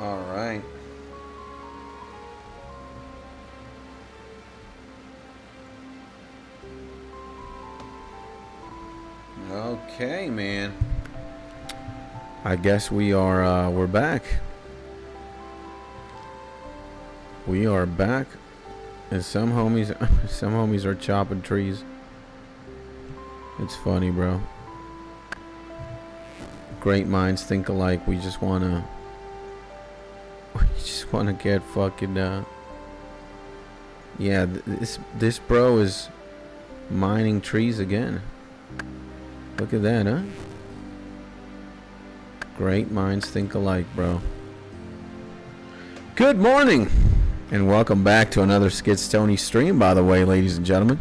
All right. Okay, man. I guess we're back. We are back, and some homies are chopping trees. It's funny, bro. Great minds think alike. We just wanna get fucking yeah, this bro is mining trees again. Look at that, huh? Great minds think alike, bro. Good morning, and welcome back to another Skits Tony stream, by the way, ladies and gentlemen.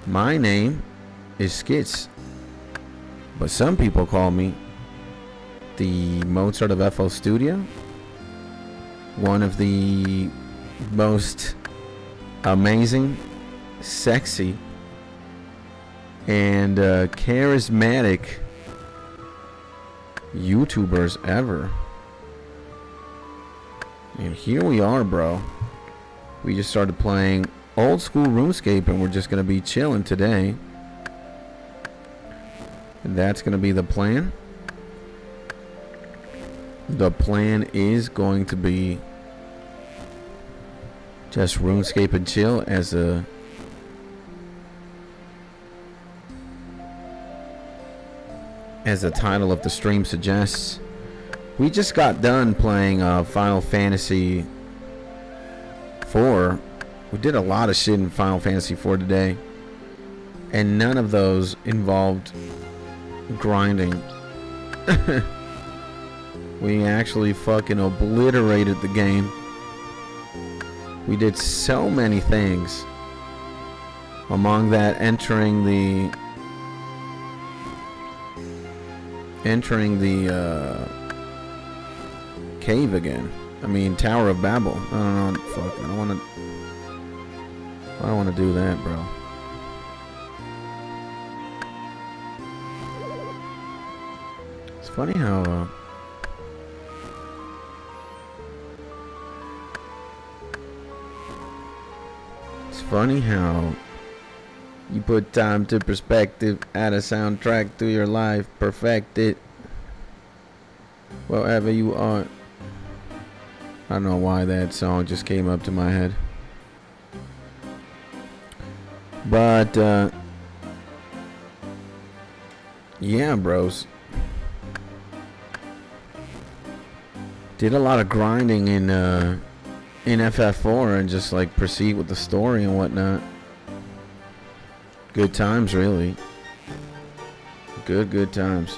My name is Skits, but some people call me the Mozart of FL Studio, one of the most amazing, sexy, and charismatic YouTubers ever. And here we are, bro. We just started playing old school Runescape, and we're just gonna be chilling today. And that's gonna be the plan. The plan is going to be just Runescape and Chill, as the title of the stream suggests. We just got done playing Final Fantasy 4. We did a lot of shit in Final Fantasy 4 today, and none of those involved grinding. We actually fucking obliterated the game. We did so many things. Among that, entering the cave again. I mean, Tower of Babel. I don't know. Fuck. I don't want to do that, bro. It's funny how you put time to perspective, add a soundtrack to your life, perfect it wherever you are. I don't know why that song just came up to my head. But yeah, bros. Did a lot of grinding in FF4 and just like proceed with the story and whatnot. Good times, really. Good times.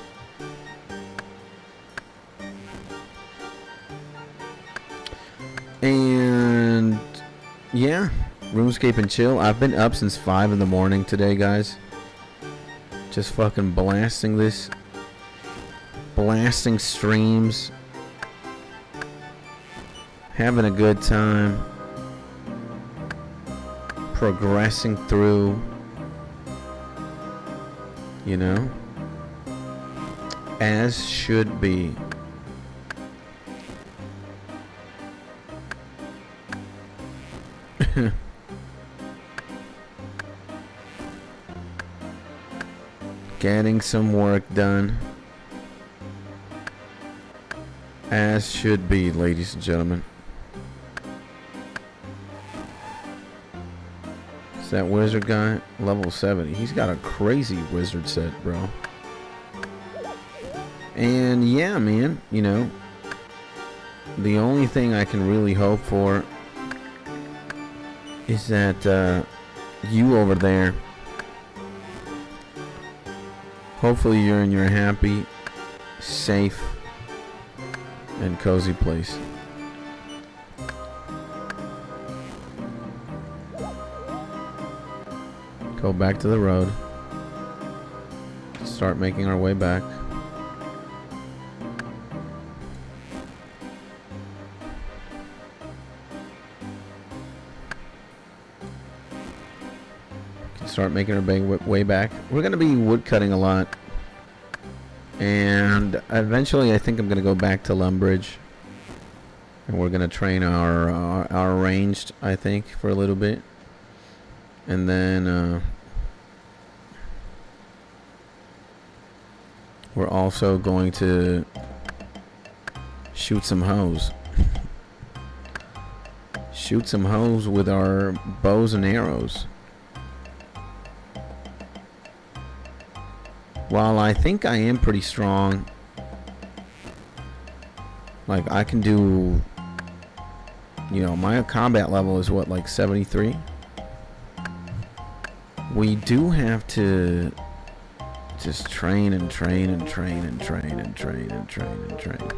And yeah, Runescape and Chill. I've been up since 5 in the morning today, guys. Just fucking blasting this. Blasting streams. Having a good time. Progressing through. You know? As should be. Getting some work done. As should be, ladies and gentlemen. Is that wizard guy? Level 70. He's got a crazy wizard set, bro. And yeah, man, you know, the only thing I can really hope for is that you over there, hopefully you're in your happy, safe, and cozy place. Go back to the road. Start making our way back. Start making our way back. We're going to be wood cutting a lot. And eventually I think I'm going to go back to Lumbridge. And we're gonna train our ranged, I think, for a little bit, and then we're also going to shoot some hoes. Shoot some hoes with our bows and arrows. While I think I am pretty strong, like I can do, you know, my combat level is what, like 73? We do have to just train and train and train and train and train and train and train.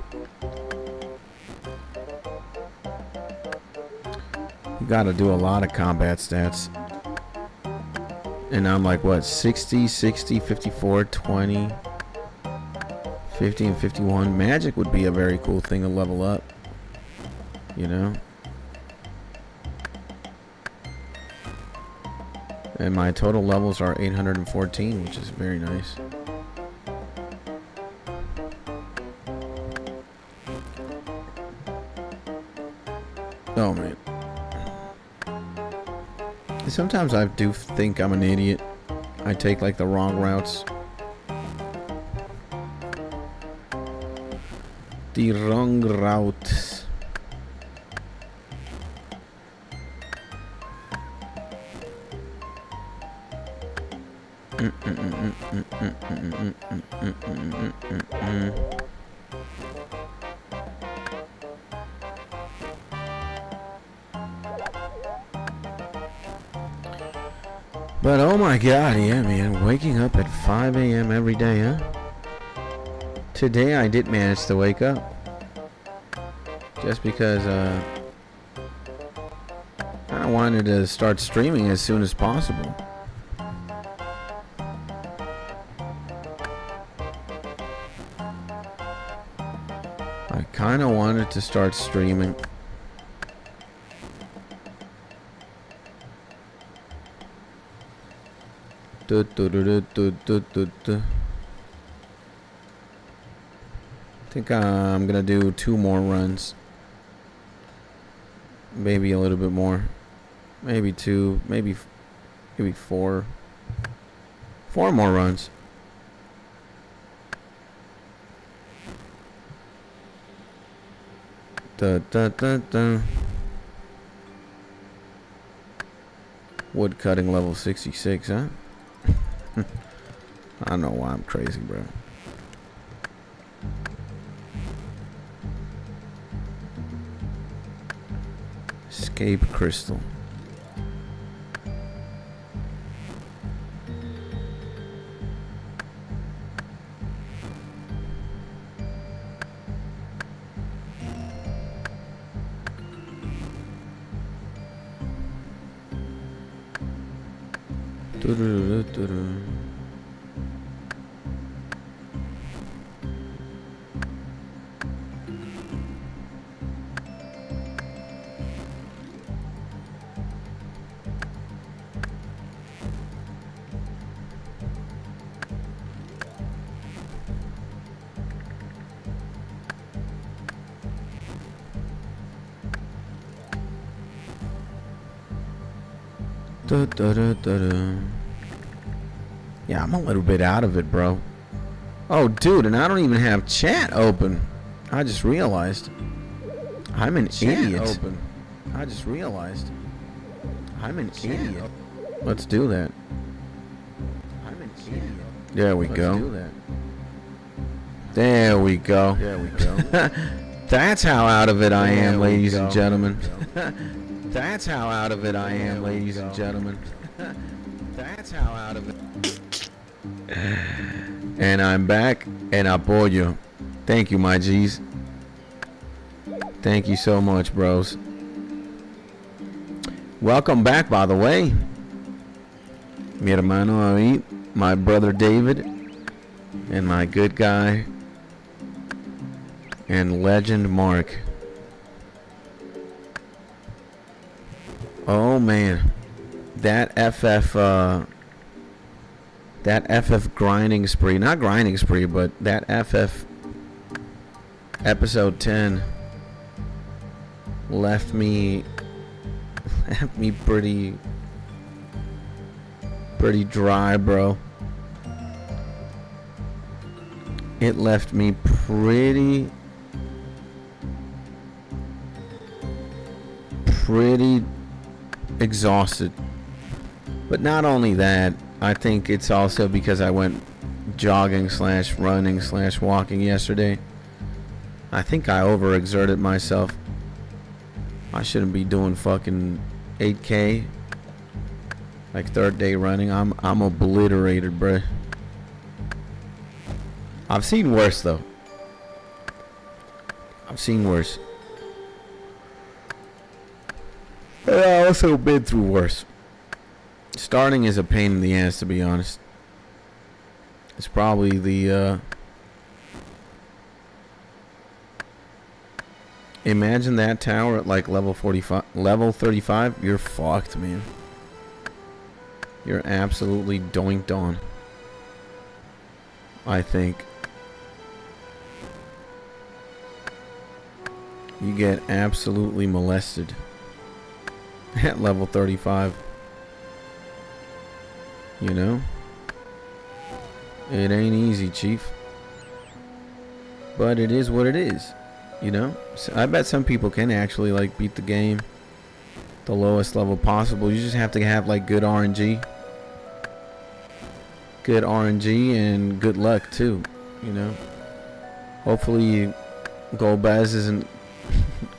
You gotta do a lot of combat stats. And I'm like, what, 60, 60, 54, 20, 50, and 51. Magic would be a very cool thing to level up, you know? And my total levels are 814, which is very nice. Oh, man. Sometimes I do think I'm an idiot. I take like the wrong routes. The wrong route. But oh my god, yeah, man, waking up at 5 a.m. every day, huh? Today I did manage to wake up. Just because I wanted to start streaming as soon as possible. I kind of wanted to start streaming. I think I'm gonna do 2 more runs. Maybe a little bit more. Maybe 2, maybe 4. 4 more runs. Wood cutting level 66, huh? I don't know why I'm crazy, bro. Escape crystal. Yeah, I'm a little bit out of it, bro. Oh, dude, and I don't even have chat open. I just realized. I'm an idiot. I just realized. I'm an idiot. Let's do that. I'm an idiot. There we go. There we go. There we go. That's how out of it I am, ladies and gentlemen. That's how out of it I am, ladies and gentlemen. That's how out of it. And I'm back and apoyo. Thank you, my G's. Thank you so much, bros. Welcome back, by the way. Mi hermano David, my brother David, and my good guy and legend Mark. Oh man, that FF grinding spree, not grinding spree, but that FF episode 10 left me pretty dry, bro. It left me pretty exhausted. But not only that, I think it's also because I went jogging / running / walking yesterday. I think I overexerted myself. I shouldn't be doing fucking 8K. Like third day running. I'm obliterated, bruh. I've seen worse though. I've seen worse. And I also been through worse. Starting is a pain in the ass, to be honest. It's probably the imagine that tower at like level 35. You're fucked, man. You're absolutely doinked on, I think. You get absolutely molested at level 35. You know? It ain't easy, chief. But it is what it is. You know? So I bet some people can actually like beat the game the lowest level possible. You just have to have like good RNG. Good RNG and good luck too. You know? Hopefully Golbez isn't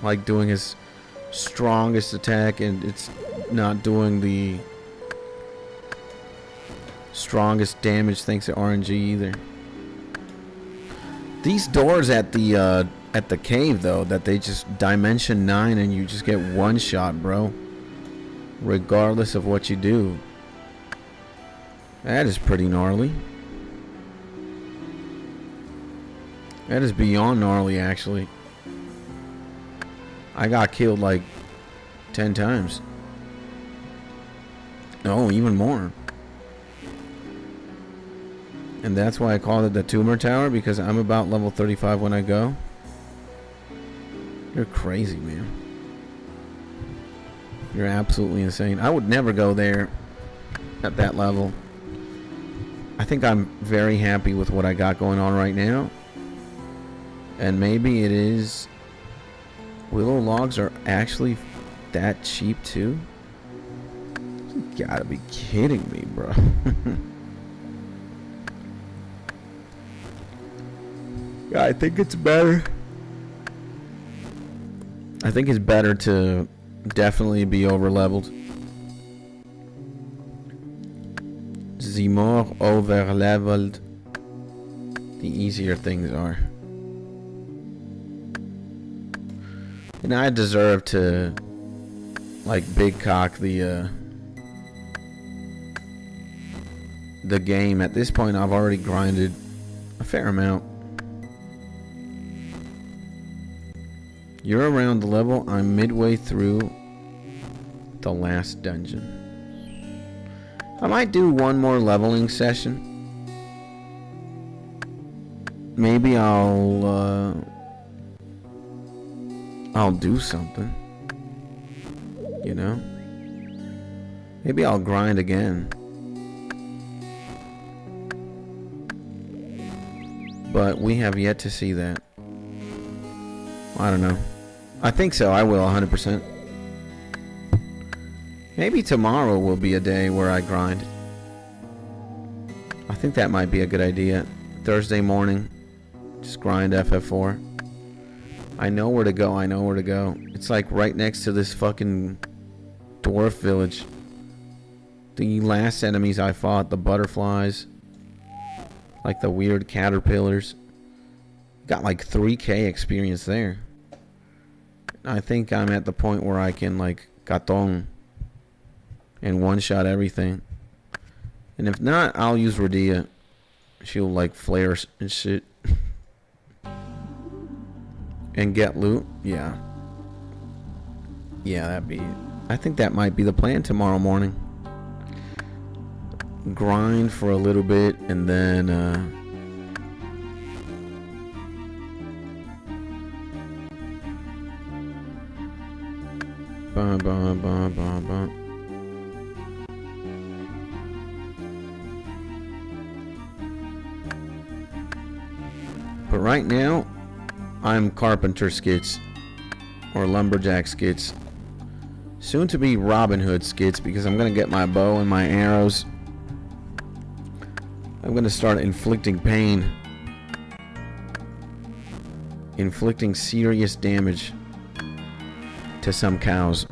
like doing his strongest attack and it's not doing the strongest damage thanks to RNG either. These doors at the cave though, that they just dimension 9 and you just get one shot, bro. Regardless of what you do. That is pretty gnarly. That is beyond gnarly, actually. I got killed like 10 times. Oh, even more. And that's why I called it the tumor tower, because I'm about level 35 when I go. You're crazy, man. You're absolutely insane. I would never go there at that level. I think I'm very happy with what I got going on right now. And maybe it is... Willow logs are actually that cheap too? You gotta be kidding me, bro. Yeah, I think it's better. I think it's better to definitely be over leveled. The more over leveled, the easier things are. And I deserve to like big cock the game. At this point I've already grinded a fair amount. You're around the level. I'm midway through the last dungeon. I might do one more leveling session. Maybe I'll do something. You know? Maybe I'll grind again. But we have yet to see that. I don't know. I think so. I will 100%. Maybe tomorrow will be a day where I grind. I think that might be a good idea. Thursday morning. Just grind FF4. I know where to go. I know where to go. It's like right next to this fucking dwarf village. The last enemies I fought, the butterflies. Like the weird caterpillars. Got like 3k experience there. I think I'm at the point where I can like Gatong and one-shot everything. And if not, I'll use Radia. She'll like flare and shit. And get loot. Yeah. Yeah, that'd be... I think that might be the plan tomorrow morning. Grind for a little bit and then... Bum, bum, bum, bum, bum. But right now, I'm carpenter skits or lumberjack skits. Soon to be Robin Hood skits because I'm gonna get my bow and my arrows. I'm gonna start inflicting pain, inflicting serious damage to some cows.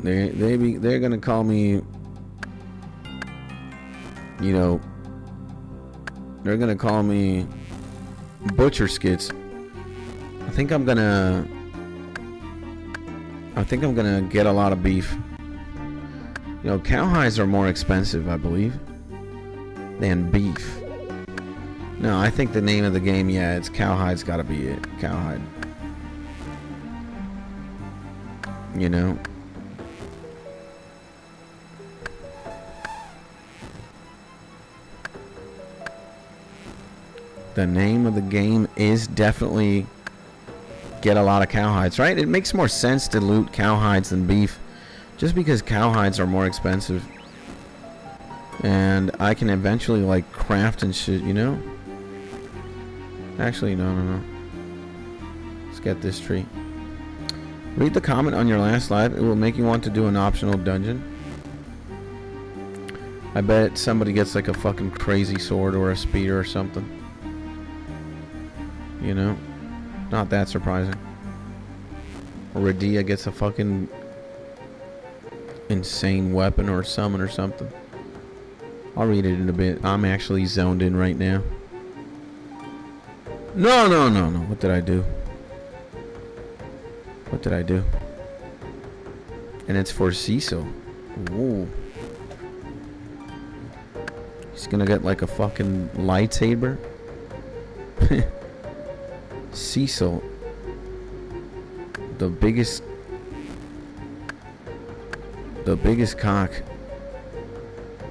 They're gonna call me, you know, they're gonna call me Butcher Skits. I think I'm gonna get a lot of beef. You know, cowhides are more expensive, I believe, than beef. No, I think the name of the game, yeah, it's cowhide's gotta be it. Cowhide. You know? The name of the game is definitely get a lot of cowhides, right? It makes more sense to loot cowhides than beef, just because cowhides are more expensive. And I can eventually, like, craft and shit, you know? Actually, no. Let's get this tree. Read the comment on your last live. It will make you want to do an optional dungeon. I bet somebody gets, like, a fucking crazy sword or a spear or something. You know? Not that surprising. Or Radia gets a fucking insane weapon or summon or something. I'll read it in a bit. I'm actually zoned in right now. No. What did I do? What did I do? And it's for Cecil. Ooh. He's gonna get like a fucking lightsaber. Cecil. The biggest cock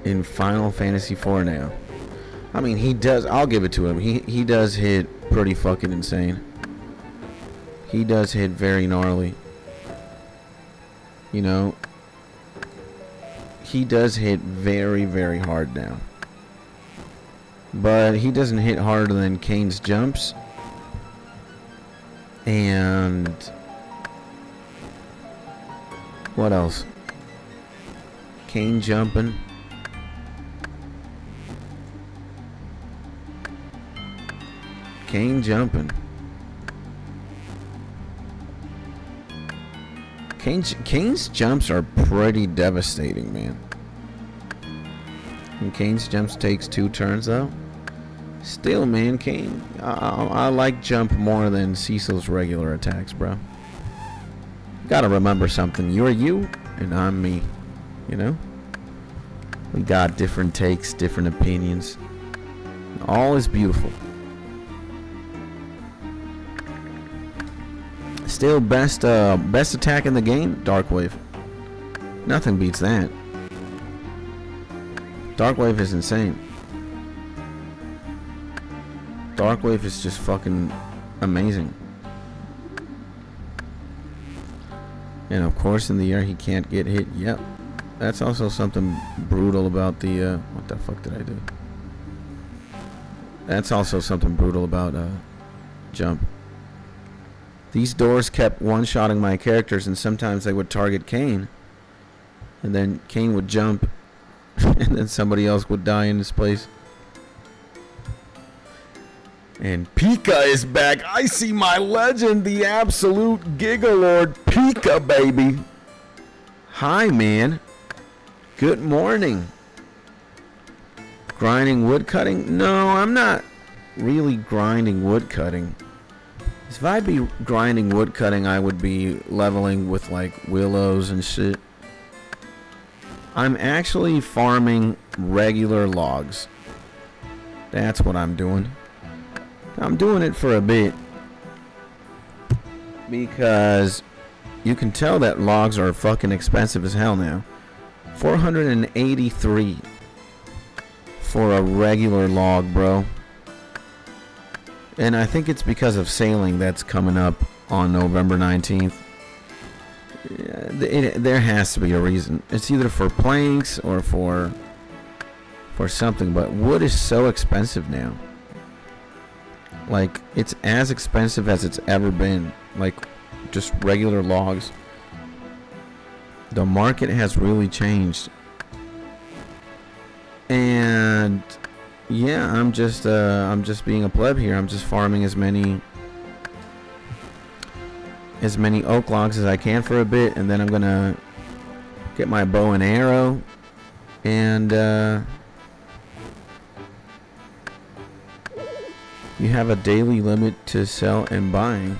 in Final Fantasy IV now. I mean, he does, I'll give it to him. He does hit pretty fucking insane. He does hit very gnarly. You know, he does hit very, very hard now. But he doesn't hit harder than Kane's jumps. And what else? Kane jumping. Kane jumping. Kane's jumps are pretty devastating, man. And Kane's jumps takes 2 turns though. Still, man, Kane, I like jump more than Cecil's regular attacks, bro. Gotta remember something. You're you, and I'm me. You know? We got different takes, different opinions. All is beautiful. Still, best attack in the game, Darkwave. Nothing beats that. Darkwave is insane. Darkwave is just fucking amazing. And of course in the air he can't get hit. Yep. That's also something brutal about the what the fuck did I do? That's also something brutal about jump. These doors kept one-shotting my characters, and sometimes they would target Kane. And then Kane would jump and then somebody else would die in his place. And Pika is back. I see my legend, the absolute Gigalord Pika, baby. Hi, man. Good morning. Grinding wood cutting? No, I'm not really grinding wood cutting. If I'd be grinding wood cutting, I would be leveling with like willows and shit. I'm actually farming regular logs. That's what I'm doing. I'm doing it for a bit because you can tell that logs are fucking expensive as hell now. 483 for a regular log, bro. And I think it's because of sailing that's coming up on November 19th. There has to be a reason. It's either for planks or for something, but wood is so expensive now. Like, it's as expensive as it's ever been. Like, just regular logs. The market has really changed. And yeah, I'm just being a pleb here. I'm just farming as many oak logs as I can for a bit, and then I'm gonna get my bow and arrow, and you have a daily limit to sell and buying.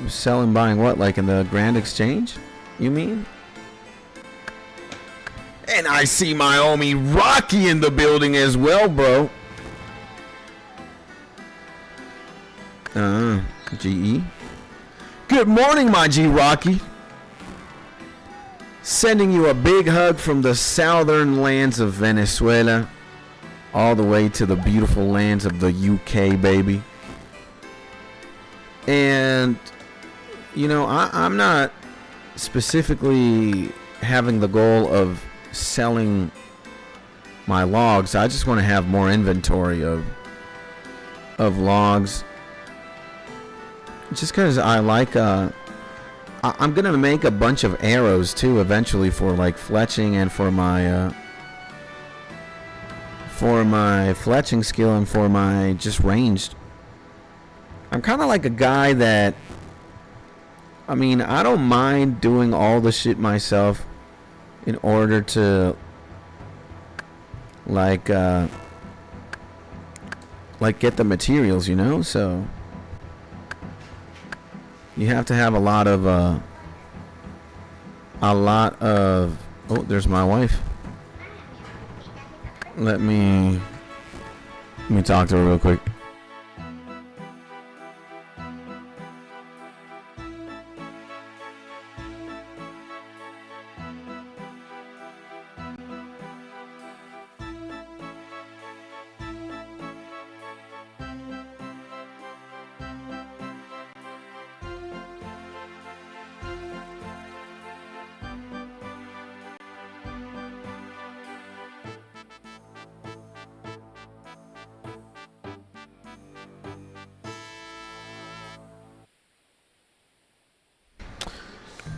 Sell and buying what? Like in the Grand Exchange, you mean? And I see my homie Rocky in the building as well, bro. GE. Good morning, my G Rocky. Sending you a big hug from the southern lands of Venezuela all the way to the beautiful lands of the UK, baby. And, you know, I'm not specifically having the goal of selling my logs. I just want to have more inventory of logs. Just because I like, I'm gonna make a bunch of arrows too eventually for like fletching and for my fletching skill and for my just ranged. I'm kind of like a guy that, I mean, I don't mind doing all the shit myself in order to like get the materials, you know. So you have to have a lot of oh, there's my wife. Let me talk to her real quick.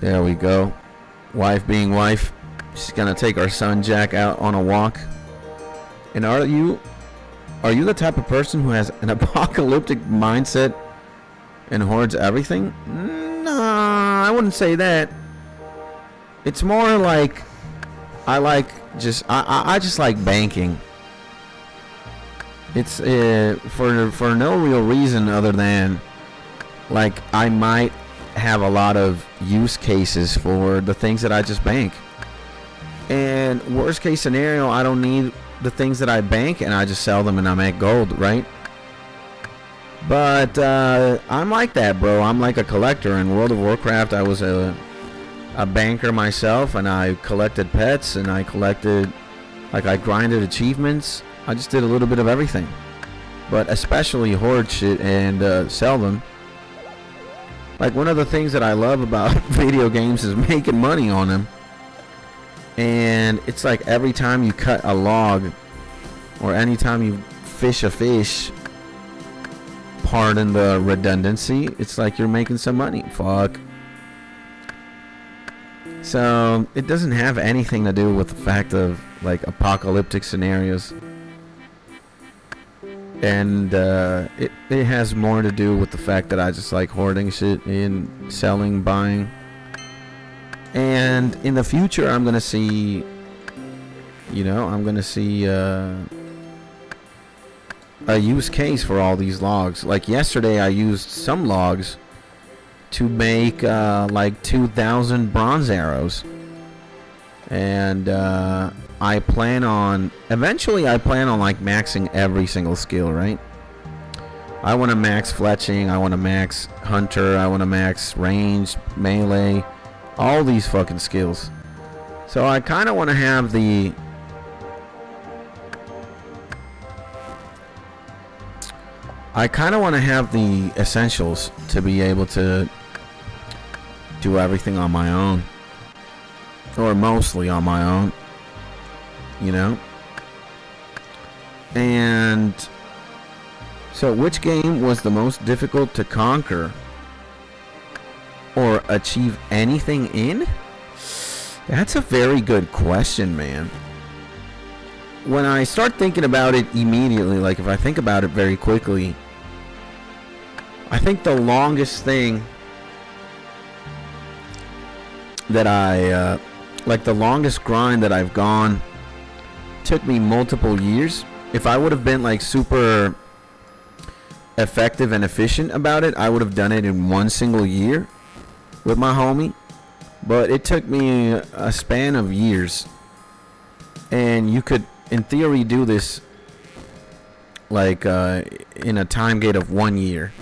There we go. Wife being wife. She's gonna take our son Jack out on a walk. And are you the type of person who has an apocalyptic mindset and hoards everything? Nah, I wouldn't say that. It's more like I just like banking. It's for no real reason other than like I might have a lot of use cases for the things that I just bank. And worst case scenario, I don't need the things that I bank and I just sell them and I make gold, right? But I'm like that, bro. I'm like a collector. In World of Warcraft, I was a banker myself, and I collected pets, and I collected, like, I grinded achievements. I just did a little bit of everything, but especially hoard shit and sell them. Like, one of the things that I love about video games is making money on them. And it's like every time you cut a log or anytime you fish a fish, pardon the redundancy, it's like you're making some money. Fuck. So it doesn't have anything to do with the fact of like apocalyptic scenarios. And it has more to do with the fact that I just like hoarding shit and selling, buying. And in the future, I'm gonna see, you know, I'm gonna see a use case for all these logs. Like yesterday, I used some logs to make like 2,000 bronze arrows. And eventually I plan on like maxing every single skill, right? I want to max fletching, I want to max hunter, I want to max range, melee, all these fucking skills. So I kind of want to have I kind of want to have the essentials to be able to do everything on my own, or mostly on my own, you know. And so, which game was the most difficult to conquer or achieve anything in? That's a very good question, man. When I start thinking about it immediately, like if I think about it very quickly, I think the longest thing that the longest grind that I've gone took me multiple years. If I would have been like super effective and efficient about it, I would have done it in one single year with my homie. But it took me a span of years. And you could, in theory, do this like in a time gate of 1 year.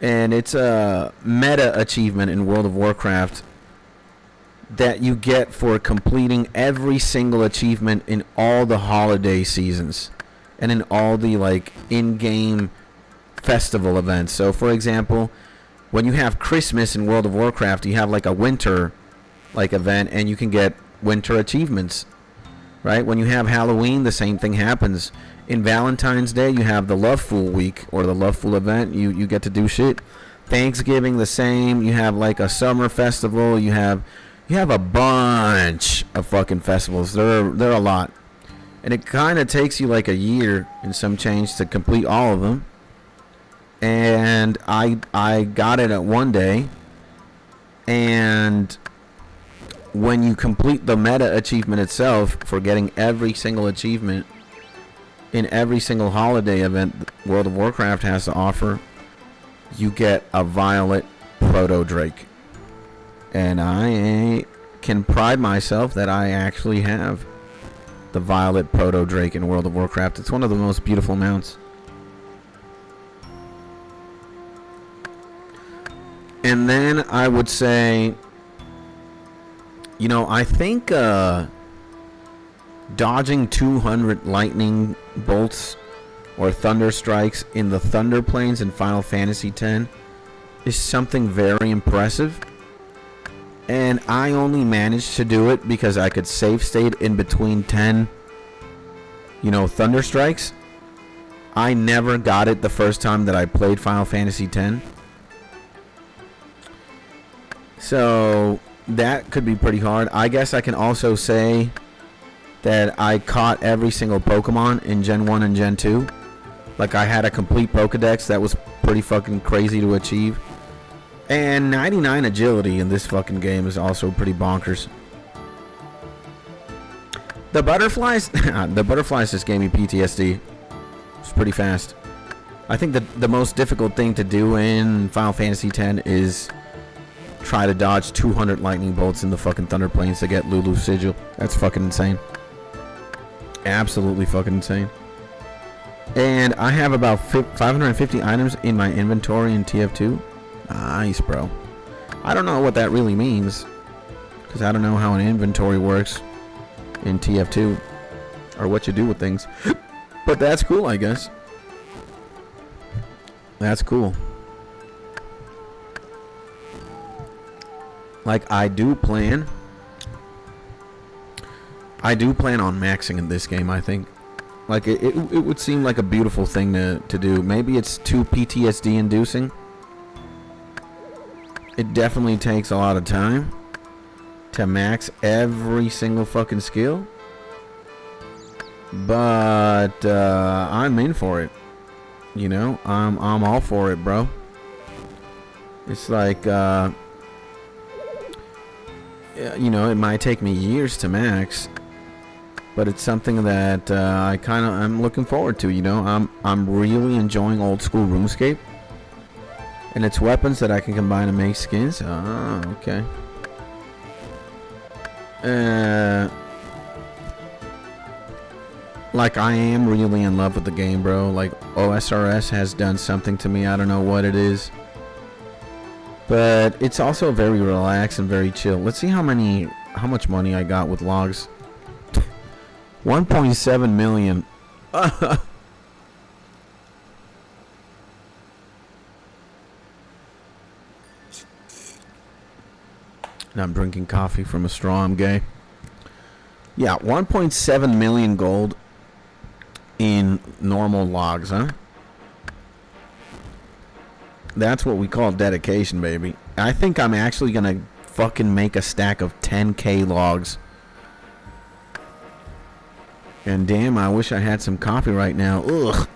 And it's a meta achievement in World of Warcraft that you get for completing every single achievement in all the holiday seasons and in all the like in-game festival events. So for example, when you have Christmas in World of Warcraft, you have like a winter like event and you can get winter achievements, right? When you have Halloween, the same thing happens. In Valentine's Day, you have the Love Fool week or the Love Fool event. You get to do shit. Thanksgiving, the same. You have like a summer festival. You have a bunch of fucking festivals. There are a lot. And it kind of takes you like a year and some change to complete all of them. And I got it at one day. And when you complete the meta achievement itself for getting every single achievement in every single holiday event World of Warcraft has to offer, you get a Violet Proto Drake. And I can pride myself that I actually have the Violet Proto Drake in World of Warcraft. It's one of the most beautiful mounts. And then I would say, you know, I think dodging 200 lightning bolts or thunder strikes in the Thunder Plains in Final Fantasy X is something very impressive. And I only managed to do it because I could save state in between 10, you know, thunder strikes. I never got it the first time that I played Final Fantasy X. So that could be pretty hard. I guess I can also say that I caught every single Pokemon in Gen 1 and Gen 2. Like I had a complete Pokedex that was pretty fucking crazy to achieve. And 99 agility in this fucking game is also pretty bonkers. The butterflies, the butterflies just gave me PTSD. It's pretty fast. I think the most difficult thing to do in Final Fantasy X is try to dodge 200 lightning bolts in the fucking Thunder Plains to get Lulu's Sigil. That's fucking insane. Absolutely fucking insane. And I have about 550 items in my inventory in TF2. Nice, bro. I don't know what that really means, because I don't know how an inventory works in TF2 or what you do with things. But that's cool, I guess. That's cool. Like I do plan on maxing in this game, I think. Like it would seem like a beautiful thing to do. Maybe it's too PTSD inducing. It definitely takes a lot of time to max every single fucking skill. But I'm in for it. You know, I'm all for it, bro. It's like you know, it might take me years to max, but it's something that I'm looking forward to. You know, I'm really enjoying old school RuneScape, and it's weapons that I can combine to make skins. Oh, okay. Like I am really in love with the game, bro. Like osrs has done something to me. I don't know what it is, but it's also very relaxed and very chill. Let's see how much money I got with logs. 1.7 million. And I'm drinking coffee from a straw. I'm gay. Yeah, 1.7 million gold in normal logs, huh? That's what we call dedication, baby. I think I'm actually gonna fucking make a stack of 10k logs. And damn, I wish I had some coffee right now. Ugh.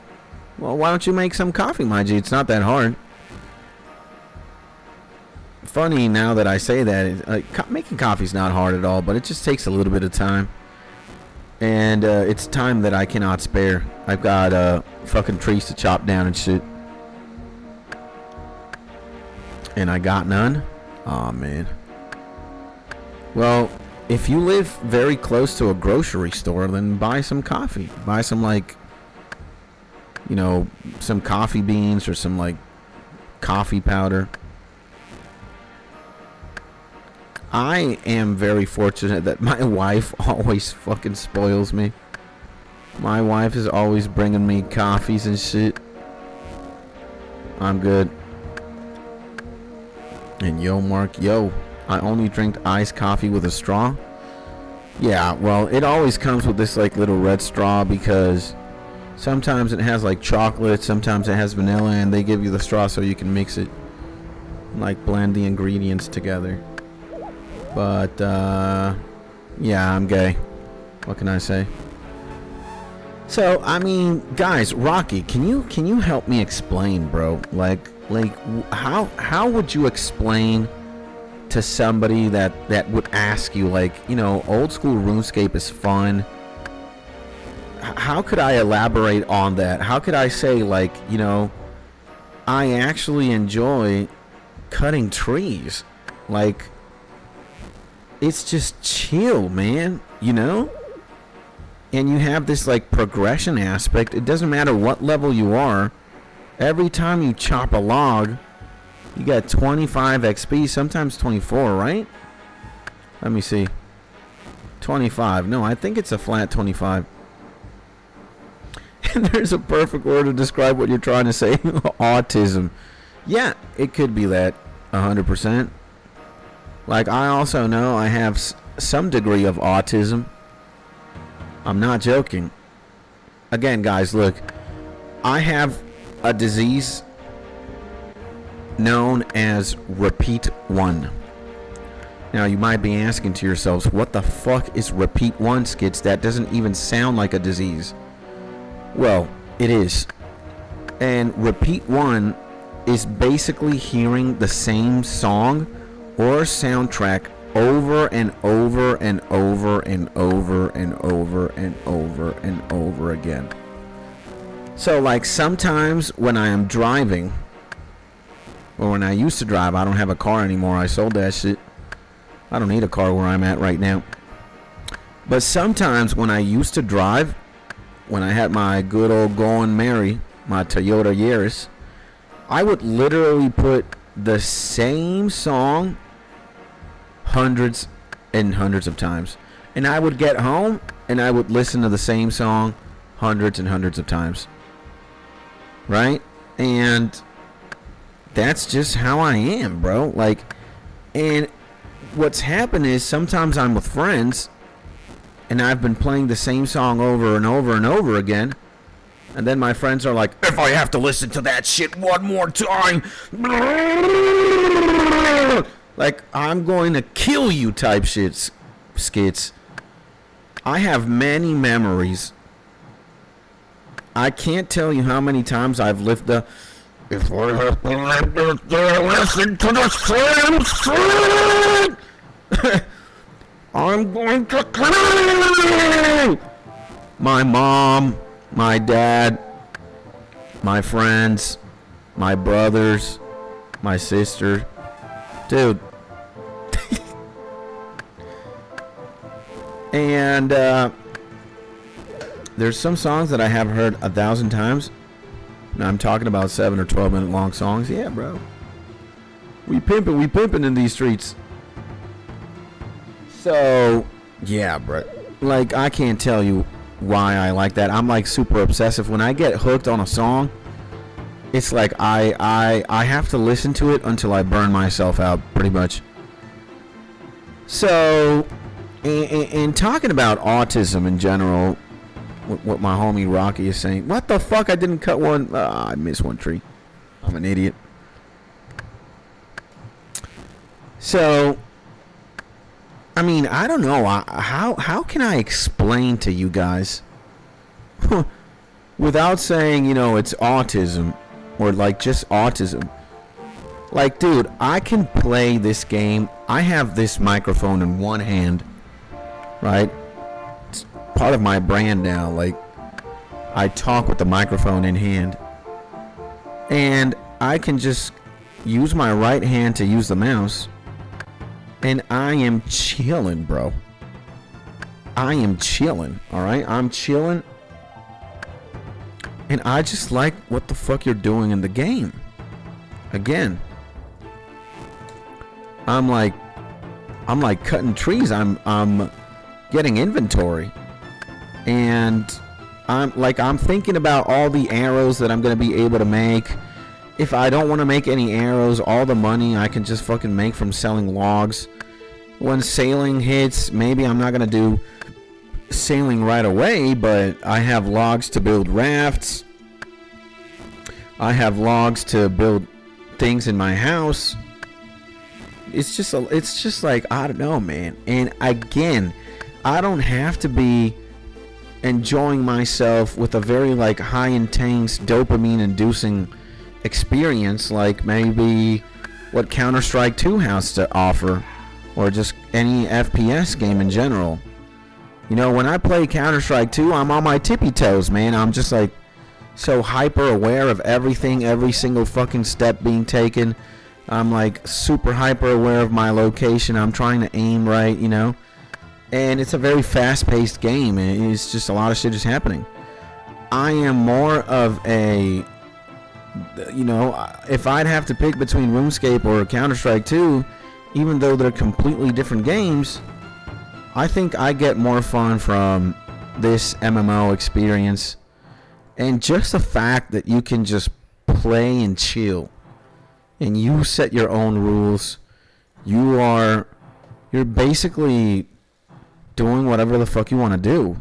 Well, why don't you make some coffee, my G? It's not that hard. Funny now that I say that, making coffee's not hard at all, but it just takes a little bit of time. And it's time that I cannot spare. I've got fucking trees to chop down and shit. And I got none? Aw, man. Well, if you live very close to a grocery store, then buy some coffee. Buy some, like, you know, some coffee beans or some, like, coffee powder. I am very fortunate that my wife always fucking spoils me. My wife is always bringing me coffees and shit. I'm good. And yo, Mark, yo, I only drink iced coffee with a straw. Yeah, well, it always comes with this like little red straw because sometimes it has like chocolate, sometimes it has vanilla, and they give you the straw so you can mix it, like blend the ingredients together. But yeah, I'm gay. What can I say? So I mean, guys, Rocky, can you help me explain, bro? Like how would you explain to somebody that would ask you, like, you know, old school RuneScape is fun? How could I elaborate on that? How could I say, like, you know, I actually enjoy cutting trees. Like, it's just chill, man, you know? And you have this like progression aspect. It doesn't matter what level you are. Every time you chop a log, you got 25 XP, sometimes 24, right? Let me see. 25. No, I think it's a flat 25. And there's a perfect word to describe what you're trying to say. Autism. Yeah, it could be that 100%. Like, I also know I have some degree of autism. I'm not joking. Again, guys, look. I have a disease known as repeat 1. Now, you might be asking to yourselves, what the fuck is repeat 1, Skits? That doesn't even sound like a disease. Well, it is. And repeat 1 is basically hearing the same song or soundtrack over and over and over and over and over and over and over again. So, like, sometimes when I am driving, or when I used to drive, I don't have a car anymore. I sold that shit. I don't need a car where I'm at right now. But sometimes when I used to drive, when I had my good old Going Mary, my Toyota Yaris, I would literally put the same song hundreds and hundreds of times. And I would get home and I would listen to the same song hundreds and hundreds of times. Right? And that's just how I am, bro. Like, and what's happened is sometimes I'm with friends and I've been playing the same song over and over and over again. And then my friends are like, if I have to listen to that shit one more time, like, I'm going to kill you type shit, Skits. I have many memories. I can't tell you how many times I've lived the... If I have to listen to the same song, I'm going to kill my mom, my dad, my friends, my brothers, my sister. Dude. And there's some songs that I have heard 1,000 times. Now I'm talking about 7 or 12 minute long songs. Yeah, bro. We pimping in these streets. So, yeah, bro. Like, I can't tell you why I like that. I'm like super obsessive. When I get hooked on a song, it's like I have to listen to it until I burn myself out, pretty much. So, in talking about autism in general, what my homie Rocky is saying, what the fuck? I didn't cut one. I missed one tree. I'm an idiot. So, I mean, I don't know. How can I explain to you guys without saying, you know, it's autism or like just autism? Like, dude, I can play this game. I have this microphone in one hand, right? It's part of my brand now. Like, I talk with the microphone in hand. And I can just use my right hand to use the mouse. And I am chilling, bro. I am chilling, alright? I'm chilling. And I just like what the fuck you're doing in the game. Again. I'm like cutting trees. I'm getting inventory. And I'm thinking about all the arrows that I'm going to be able to make. If I don't want to make any arrows, all the money I can just fucking make from selling logs. When sailing hits, maybe I'm not going to do sailing right away, but I have logs to build rafts. I have logs to build things in my house. It's just like, I don't know, man. And again, I don't have to be enjoying myself with a very like high intense dopamine inducing experience like maybe what Counter-Strike 2 has to offer, or just any FPS game in general. You know, when I play Counter-Strike 2, I'm on my tippy toes, man. I'm just like so hyper aware of everything, every single fucking step being taken. I'm like super hyper aware of my location. I'm trying to aim right, you know. And it's a very fast-paced game, and it's just a lot of shit is happening. I am more of a, you know, if I'd have to pick between RuneScape or Counter-Strike 2, even though they're completely different games, I think I get more fun from this MMO experience. And just the fact that you can just play and chill. And you set your own rules. You're basically doing whatever the fuck you want to do.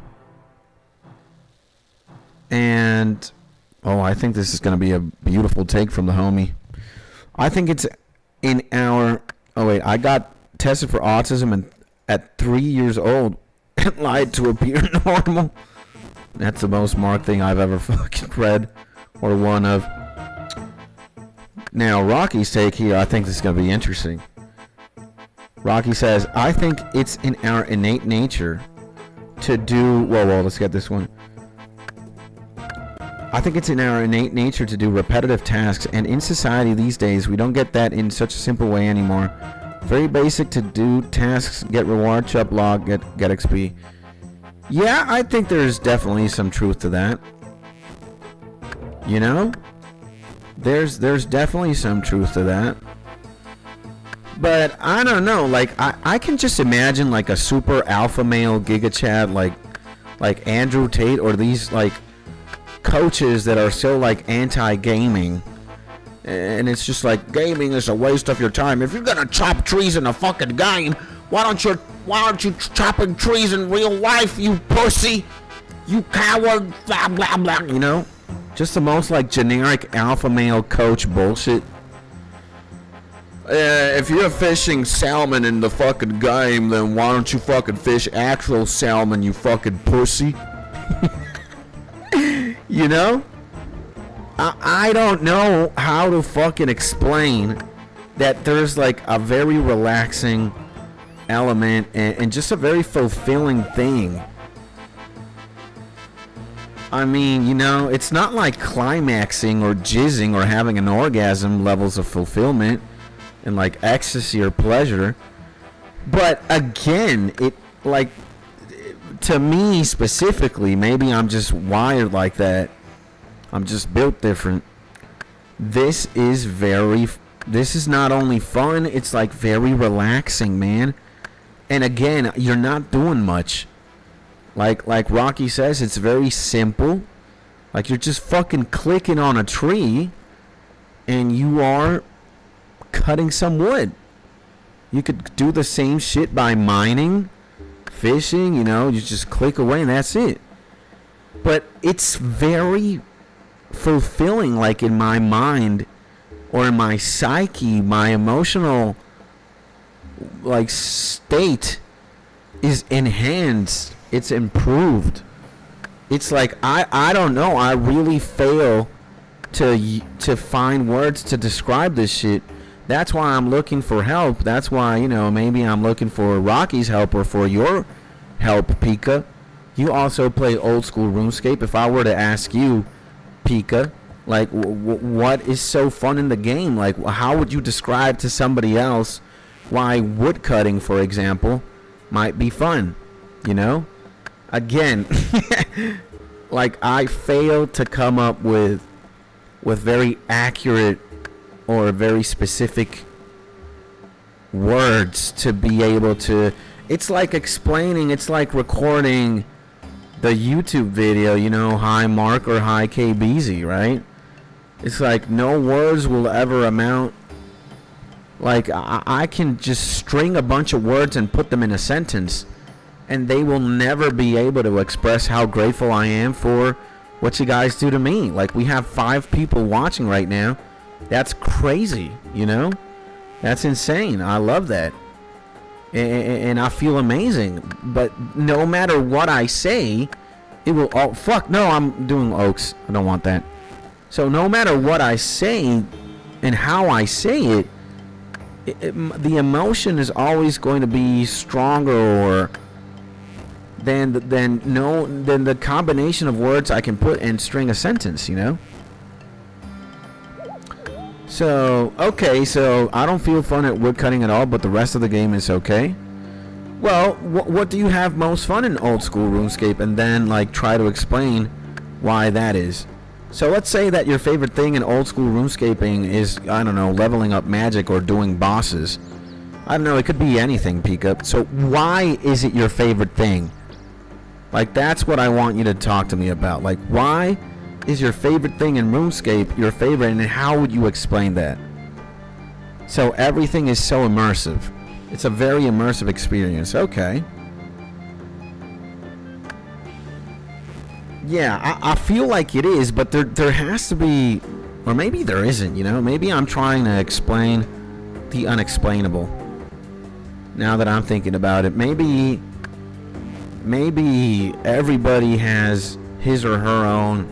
And I think this is going to be a beautiful take from the homie. I think it's in our... Oh wait, I got tested for autism at 3 years old and lied to appear normal. That's the most marked thing I've ever fucking read or one of. Now, Rocky's take here, I think this is going to be interesting. Rocky says, I think it's in our innate nature to do... Whoa, let's get this one. I think it's in our innate nature to do repetitive tasks, and in society these days, we don't get that in such a simple way anymore. Very basic to do tasks, get reward, chop log, get XP. Yeah, I think there's definitely some truth to that. You know? There's definitely some truth to that. But I don't know, like I can just imagine like a super alpha male Giga Chad like Andrew Tate, or these like coaches that are so like anti-gaming, and it's just like gaming is a waste of your time. If you're gonna chop trees in a fucking game, why aren't you chopping trees in real life, you pussy, you coward, blah blah blah, you know? Just the most like generic alpha male coach bullshit. If you're fishing salmon in the fucking game, then why don't you fucking fish actual salmon, you fucking pussy? You know? I don't know how to fucking explain that there's like a very relaxing element and just a very fulfilling thing. I mean, you know, it's not like climaxing or jizzing or having an orgasm levels of fulfillment and like ecstasy or pleasure. But again, it like, to me specifically, maybe I'm just wired like that. I'm just built different. This is not only fun, it's like very relaxing, man. And again, you're not doing much. Like Rocky says, it's very simple. Like you're just fucking clicking on a tree and you are cutting some wood. You could do the same shit by mining, fishing, you know, you just click away and that's it. But it's very fulfilling, like in my mind or in my psyche, my emotional like state is enhanced, it's improved. It's like I don't know, I really fail to find words to describe this shit. That's why I'm looking for help. That's why, you know, maybe I'm looking for Rocky's help or for your help, Pika. You also play old school RuneScape. If I were to ask you, Pika, like, what is so fun in the game? Like, how would you describe to somebody else why woodcutting, for example, might be fun? You know? Again, like, I fail to come up with very accurate or very specific words to be able to. It's like explaining, it's like recording the YouTube video, you know, hi Mark or hi KBZ, right? It's like no words will ever amount. Like I can just string a bunch of words and put them in a sentence, and they will never be able to express how grateful I am for what you guys do to me. Like, we have 5 people watching right now. That's crazy, you know? That's insane. I love that. And I feel amazing. But no matter what I say, it will... Oh, fuck. No, I'm doing Oaks. I don't want that. So no matter what I say and how I say it, the emotion is always going to be stronger or... than the combination of words I can put and string a sentence, you know? So, okay, so I don't feel fun at woodcutting at all, but the rest of the game is okay. Well, what do you have most fun in old school RuneScape? And then, like, try to explain why that is. So let's say that your favorite thing in old school RuneScaping is, I don't know, leveling up magic or doing bosses. I don't know, it could be anything, Pika. So why is it your favorite thing? Like, that's what I want you to talk to me about. Like, why is your favorite thing in RuneScape your favorite, and how would you explain that? So everything is so immersive. It's a very immersive experience. Okay. Yeah, I feel like it is, but there has to be, or maybe there isn't, you know? Maybe I'm trying to explain the unexplainable. Now that I'm thinking about it, maybe everybody has his or her own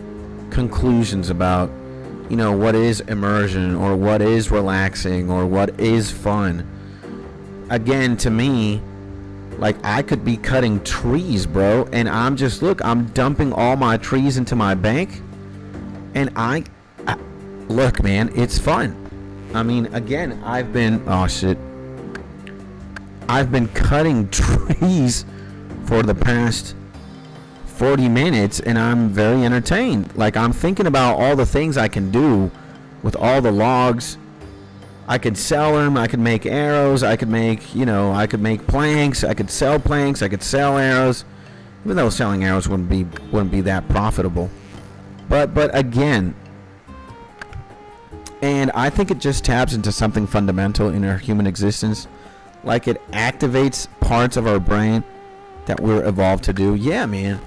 conclusions about, you know, what is immersion or what is relaxing or what is fun. Again, to me, like, I could be cutting trees, bro, and I'm just, look, I'm dumping all my trees into my bank, and I look, man, it's fun. I mean, again, I've been cutting trees for the past 40 minutes, and I'm very entertained. Like, I'm thinking about all the things I can do with all the logs. I could sell them, I could make arrows, I could make, you know, I could make planks, I could sell planks, I could sell arrows, even though selling arrows wouldn't be that profitable. But again, and I think it just taps into something fundamental in our human existence. Like, it activates parts of our brain that we're evolved to do. Yeah, man.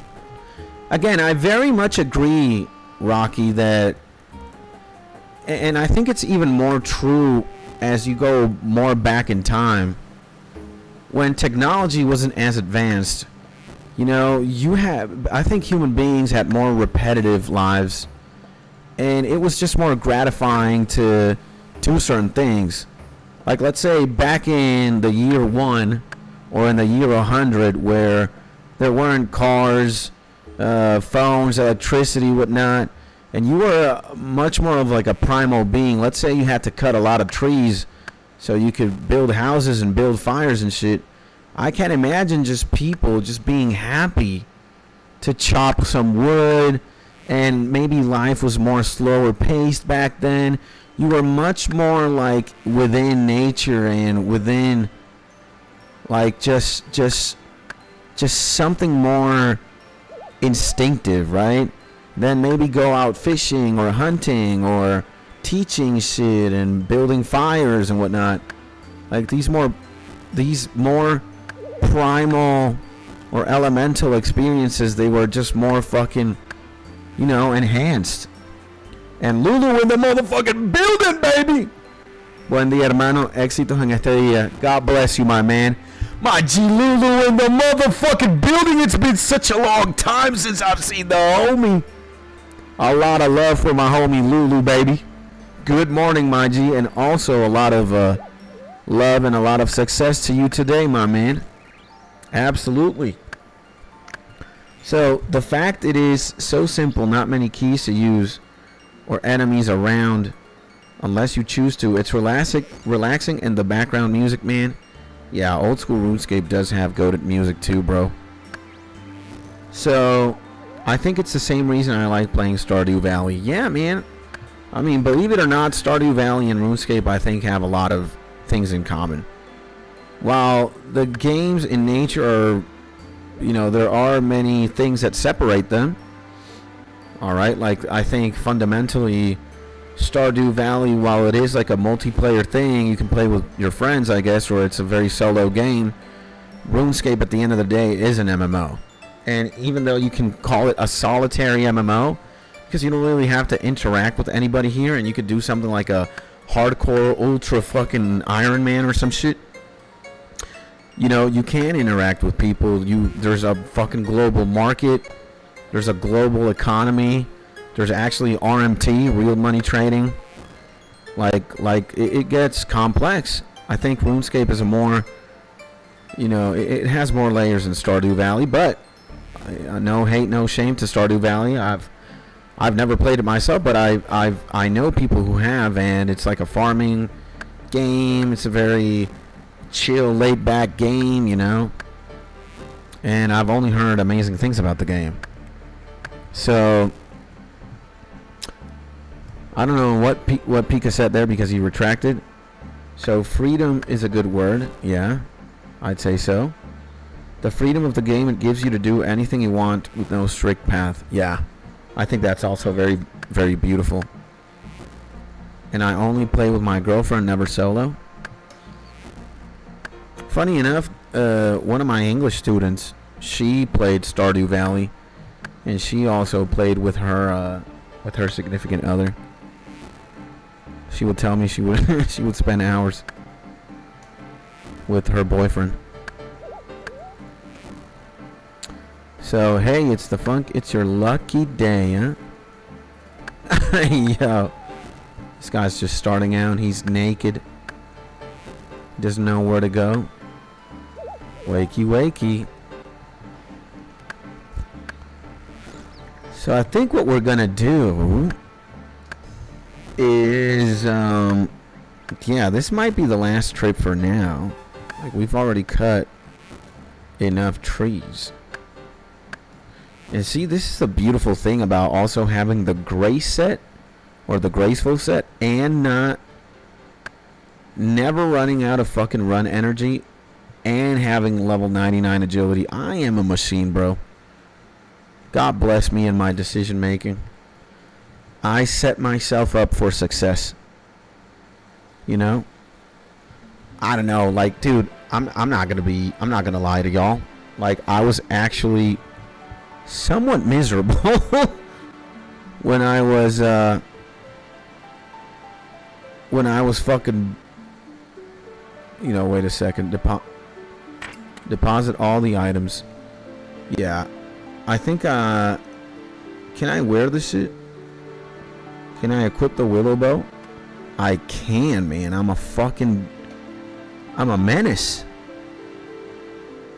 Again, I very much agree, Rocky, that, and I think it's even more true as you go more back in time, when technology wasn't as advanced. You know, I think human beings had more repetitive lives, and it was just more gratifying to do certain things. Like, let's say back in the year 1 or in the year 100, where there weren't cars, phones, electricity, whatnot, and you were much more of like a primal being. Let's say you had to cut a lot of trees so you could build houses and build fires and shit. I can't imagine just people just being happy to chop some wood, and maybe life was more slower paced back then. You were much more like within nature and within like just something more instinctive, right? Then maybe go out fishing or hunting or teaching shit and building fires and whatnot. Like, these more these more primal or elemental experiences, they were just more fucking, you know, enhanced. And Lulu in the motherfucking building, baby. Buen día, hermano. Éxitos en este día. God bless you, my man. My G Lulu in the motherfucking building. It's been such a long time since I've seen the homie. A lot of love for my homie Lulu, baby. Good morning, my G. And also a lot of love and a lot of success to you today, my man. Absolutely. So the fact it is so simple, not many keys to use or enemies around unless you choose to. It's relaxing and the background music, man. Yeah, old school RuneScape does have goated music too, bro. So I think it's the same reason I like playing Stardew Valley. Yeah, man. I mean, believe it or not, Stardew Valley and RuneScape, I think, have a lot of things in common. While the games in nature are, you know, there are many things that separate them. Alright, like, I think fundamentally Stardew Valley, while it is like a multiplayer thing, you can play with your friends, I guess, or it's a very solo game. RuneScape, at the end of the day, is an MMO. And even though you can call it a solitary MMO, because you don't really have to interact with anybody here, and you could do something like a hardcore, ultra fucking Iron Man or some shit. You know, you can interact with people. There's a fucking global market. There's a global economy. There's actually RMT, real money trading. Like it gets complex. I think RuneScape is a more, you know, it has more layers than Stardew Valley. But no hate, no shame to Stardew Valley. I've never played it myself, but I know people who have, and it's like a farming game. It's a very chill, laid back game, you know. And I've only heard amazing things about the game. So I don't know what Pika said there because he retracted. So freedom is a good word. Yeah, I'd say so. The freedom of the game, it gives you to do anything you want with no strict path. Yeah, I think that's also very, very beautiful. And I only play with my girlfriend, never solo. Funny enough, one of my English students, she played Stardew Valley. And she also played with her significant other. She would tell me she would she would spend hours with her boyfriend. So hey, it's the funk. It's your lucky day, huh? Yo, this guy's just starting out. He's naked. He doesn't know where to go. Wakey, wakey. So I think what we're gonna do is, yeah, this might be the last trip for now. Like, we've already cut enough trees. And see, this is the beautiful thing about also having the grace set, or the graceful set, and never running out of fucking run energy, and having level 99 agility. I am a machine, bro. God bless me in my decision making. I set myself up for success. You know? I don't know, like, dude, I'm not gonna lie to y'all. Like, I was actually somewhat miserable when I was fucking, you know, wait a second, deposit all the items. Yeah. I think, can I wear this shit? Can I equip the willow bow? I can, man. I'm a menace.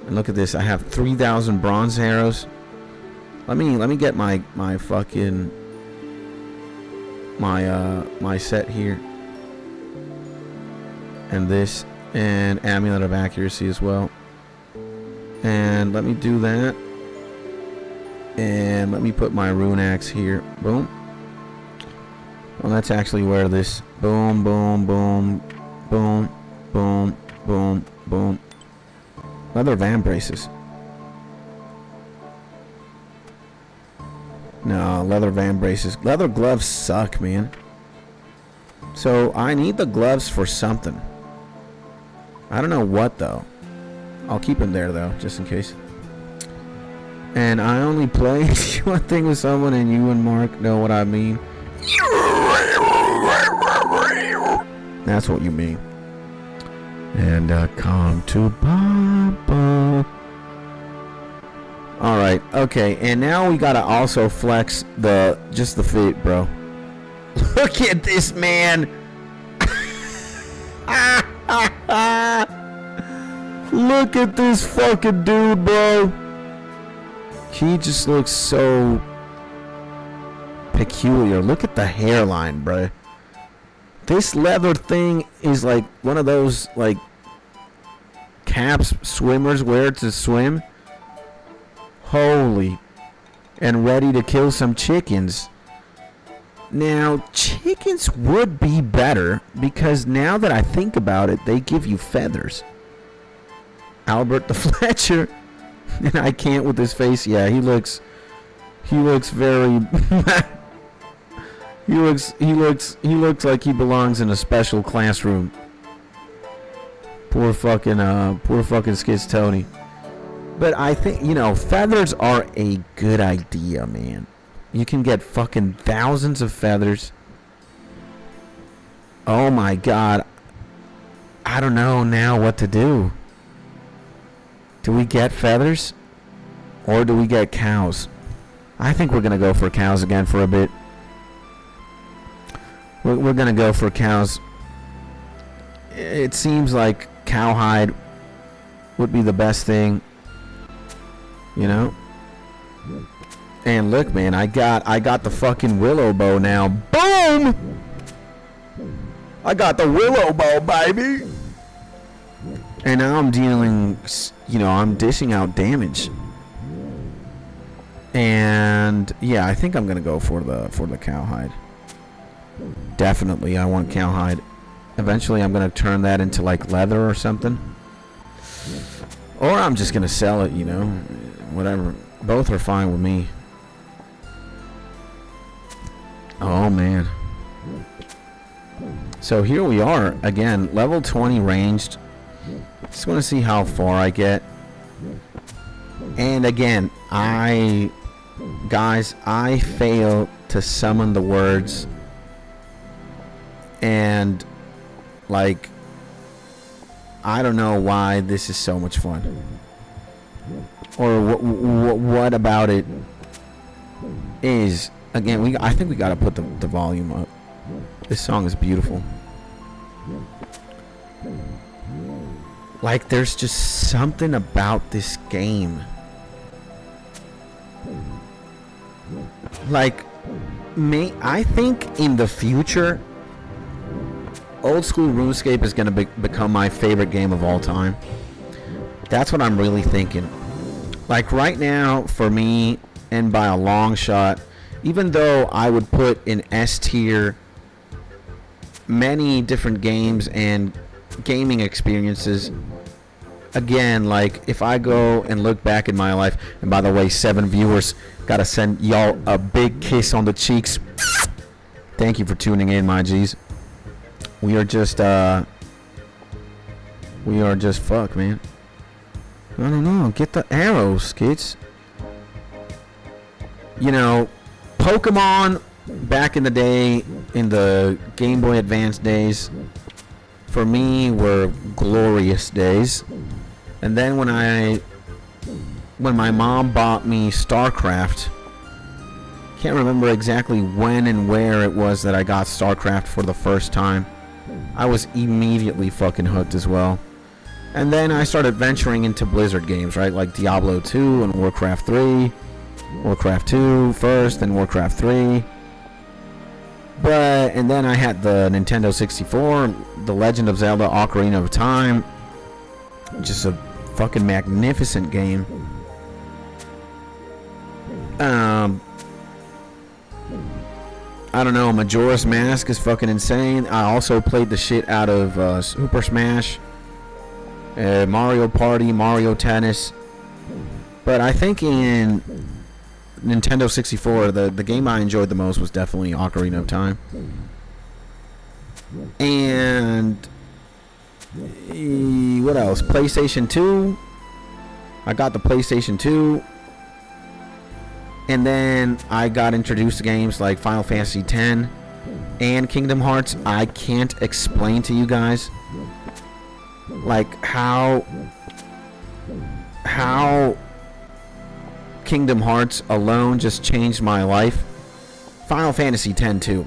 And look at this. I have 3,000 bronze arrows. Let me get my fucking, my set here. And this, and amulet of accuracy as well. And let me do that. And let me put my rune axe here. Boom. Well, let's actually wear this. Boom, boom, boom, boom, boom, boom, boom. Leather van braces. No, leather van braces. Leather gloves suck, man. So I need the gloves for something. I don't know what, though. I'll keep him there, though, just in case. And I only play one thing with someone, and you and Mark know what I mean. That's what you mean. And come to Papa. Alright, okay. And now we gotta also flex just the fit, bro. Look at this man. Look at this fucking dude, bro. He just looks so peculiar. Look at the hairline, bro. This leather thing is like one of those like caps swimmers wear to swim. Holy. And ready to kill some chickens. Now, chickens would be better because now that I think about it, they give you feathers. Albert the Fletcher. And I can't with his face. Yeah, he looks very he looks like he belongs in a special classroom. Poor fucking Skids Tony. But I think, feathers are a good idea, man. You can get fucking thousands of feathers. Oh my god. I don't know now what to do. Do we get feathers? Or do we get cows? I think we're going to go for cows again for a bit. We're going to go for cows. It seems like cowhide would be the best thing. And look, man, I got the fucking willow bow now. Boom! I got the willow bow, baby! And now I'm dealing, I'm dishing out damage. And yeah, I think I'm gonna go for the cowhide. Definitely, I want cowhide. Eventually, I'm gonna turn that into like leather or something. Or I'm just gonna sell it, whatever. Both are fine with me. Oh man. So here we are again, level 20 ranged. Just want to see how far I get. And again, I fail to summon the words. And like, I don't know why this is so much fun. Or what about it is, again, I think we got to put the volume up. This song is beautiful. Like, there's just something about this game. Like, I think in the future, old school RuneScape is going to become my favorite game of all time. That's what I'm really thinking. Like, right now, for me, and by a long shot, even though I would put in S tier many different games and gaming experiences, again, like, if I go and look back in my life, and by the way, 7 viewers, gotta send y'all a big kiss on the cheeks. Thank you for tuning in, my G's. We are just fuck, man. I don't know, get the arrows, kids. Pokemon back in the day, in the Game Boy Advance days, for me were glorious days. And then when my mom bought me StarCraft, can't remember exactly when and where it was that I got StarCraft for the first time. I was immediately fucking hooked as well. And then I started venturing into Blizzard games, right? Like Diablo 2 and Warcraft 3. Warcraft 2 first, then Warcraft 3. And then I had the Nintendo 64, The Legend of Zelda Ocarina of Time. Just a fucking magnificent game. I don't know, Majora's Mask is fucking insane. I also played the shit out of Super Smash, Mario Party, Mario Tennis. But I think in Nintendo 64, the game I enjoyed the most was definitely Ocarina of Time. And What else? PlayStation 2. I got the PlayStation 2. And then I got introduced to games like Final Fantasy X and Kingdom Hearts. I can't explain to you guys like how Kingdom Hearts alone just changed my life. Final Fantasy X too.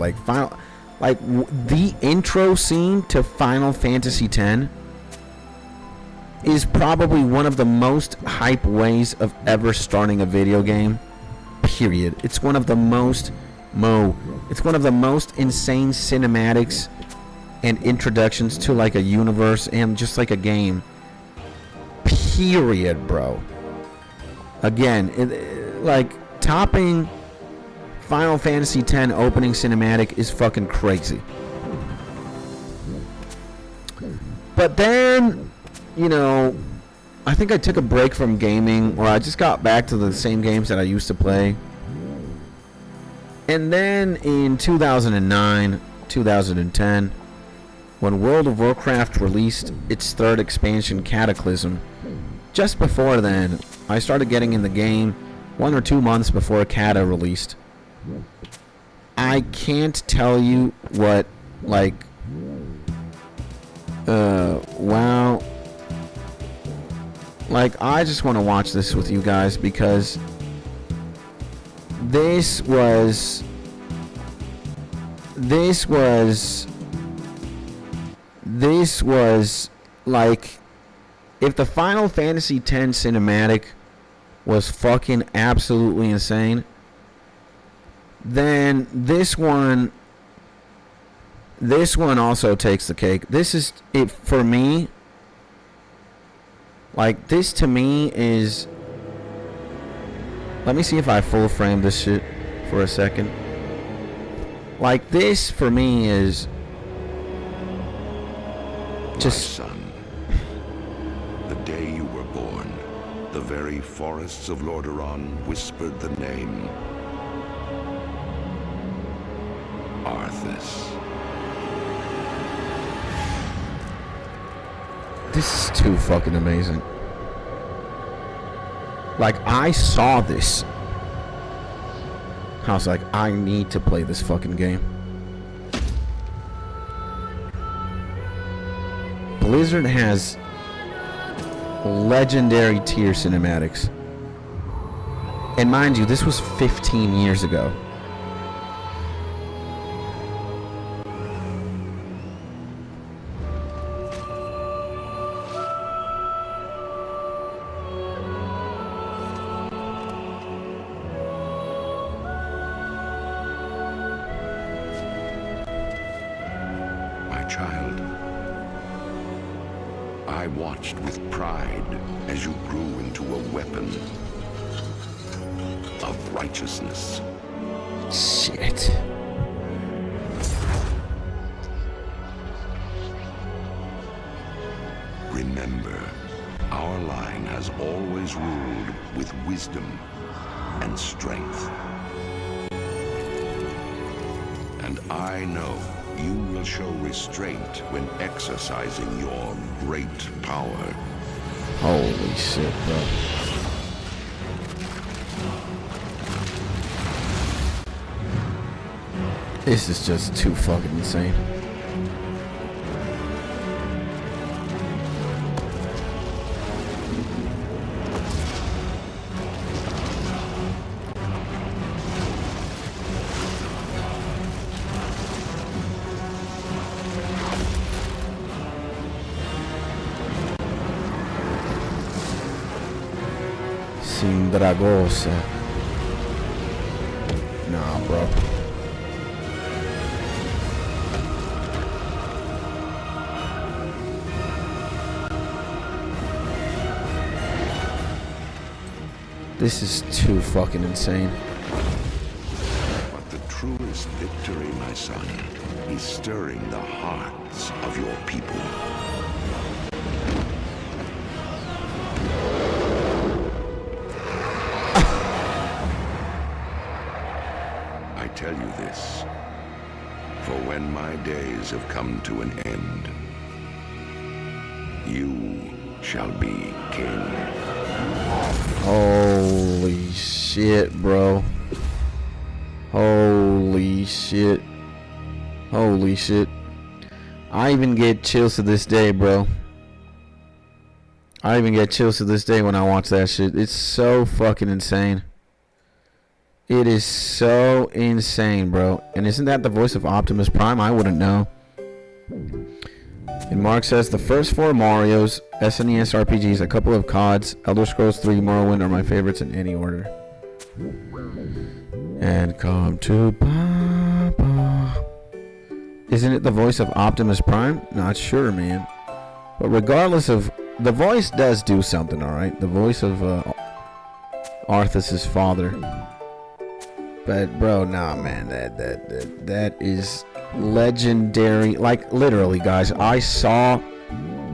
The intro scene to Final Fantasy X is probably one of the most hype ways of ever starting a video game. Period. It's one of the most it's one of the most insane cinematics and introductions to like a universe and just like a game. Period, bro. Again, like topping Final Fantasy X opening cinematic is fucking crazy. But then, you know, I think I took a break from gaming, or I just got back to the same games that I used to play. And then in 2009, 2010, when World of Warcraft released its third expansion, Cataclysm, just before then, I started getting in the game 1 or 2 months before Cata released. I can't tell you what, like, wow. Like, I just want to watch this with you guys because this was like, if the Final Fantasy X cinematic was fucking absolutely insane, then this one also takes the cake. This is it for me. Like, this to me is, let me see if I full frame this shit for a second. Like, this for me is just, my son, the day you were born, the very forests of Lordaeron whispered the name Arthas. this is too fucking amazing. Like, I saw this. I was like, I need to play this fucking game. Blizzard has legendary tier cinematics. And mind you, this was 15 years ago. Child, I watched with pride as you grew into a weapon of righteousness. Shit. Remember, our line has always ruled with wisdom and strength. And I know you will show restraint when exercising your great power. Holy shit, bro. This is just too fucking insane. Sindragosa. Nah, bro. This is too fucking insane. But the truest victory, my son, is stirring the hearts of your people. I tell you this, for when my days have come to an end, You shall be king. Holy shit, bro. Holy shit. Holy shit. I even get chills to this day, bro. I even get chills to this day when I watch that shit. It's so fucking insane. It is so insane, bro. And isn't that the voice of Optimus Prime? I wouldn't know. And Mark says, the first 4 Marios, SNES RPGs, a couple of CODs, Elder Scrolls 3, Morrowind are my favorites in any order. And come to Papa. Isn't it the voice of Optimus Prime? Not sure, man. But regardless of... The voice does do something, alright? The voice of Arthas' father. But, bro, nah, man. That is legendary. Like, literally, guys. I saw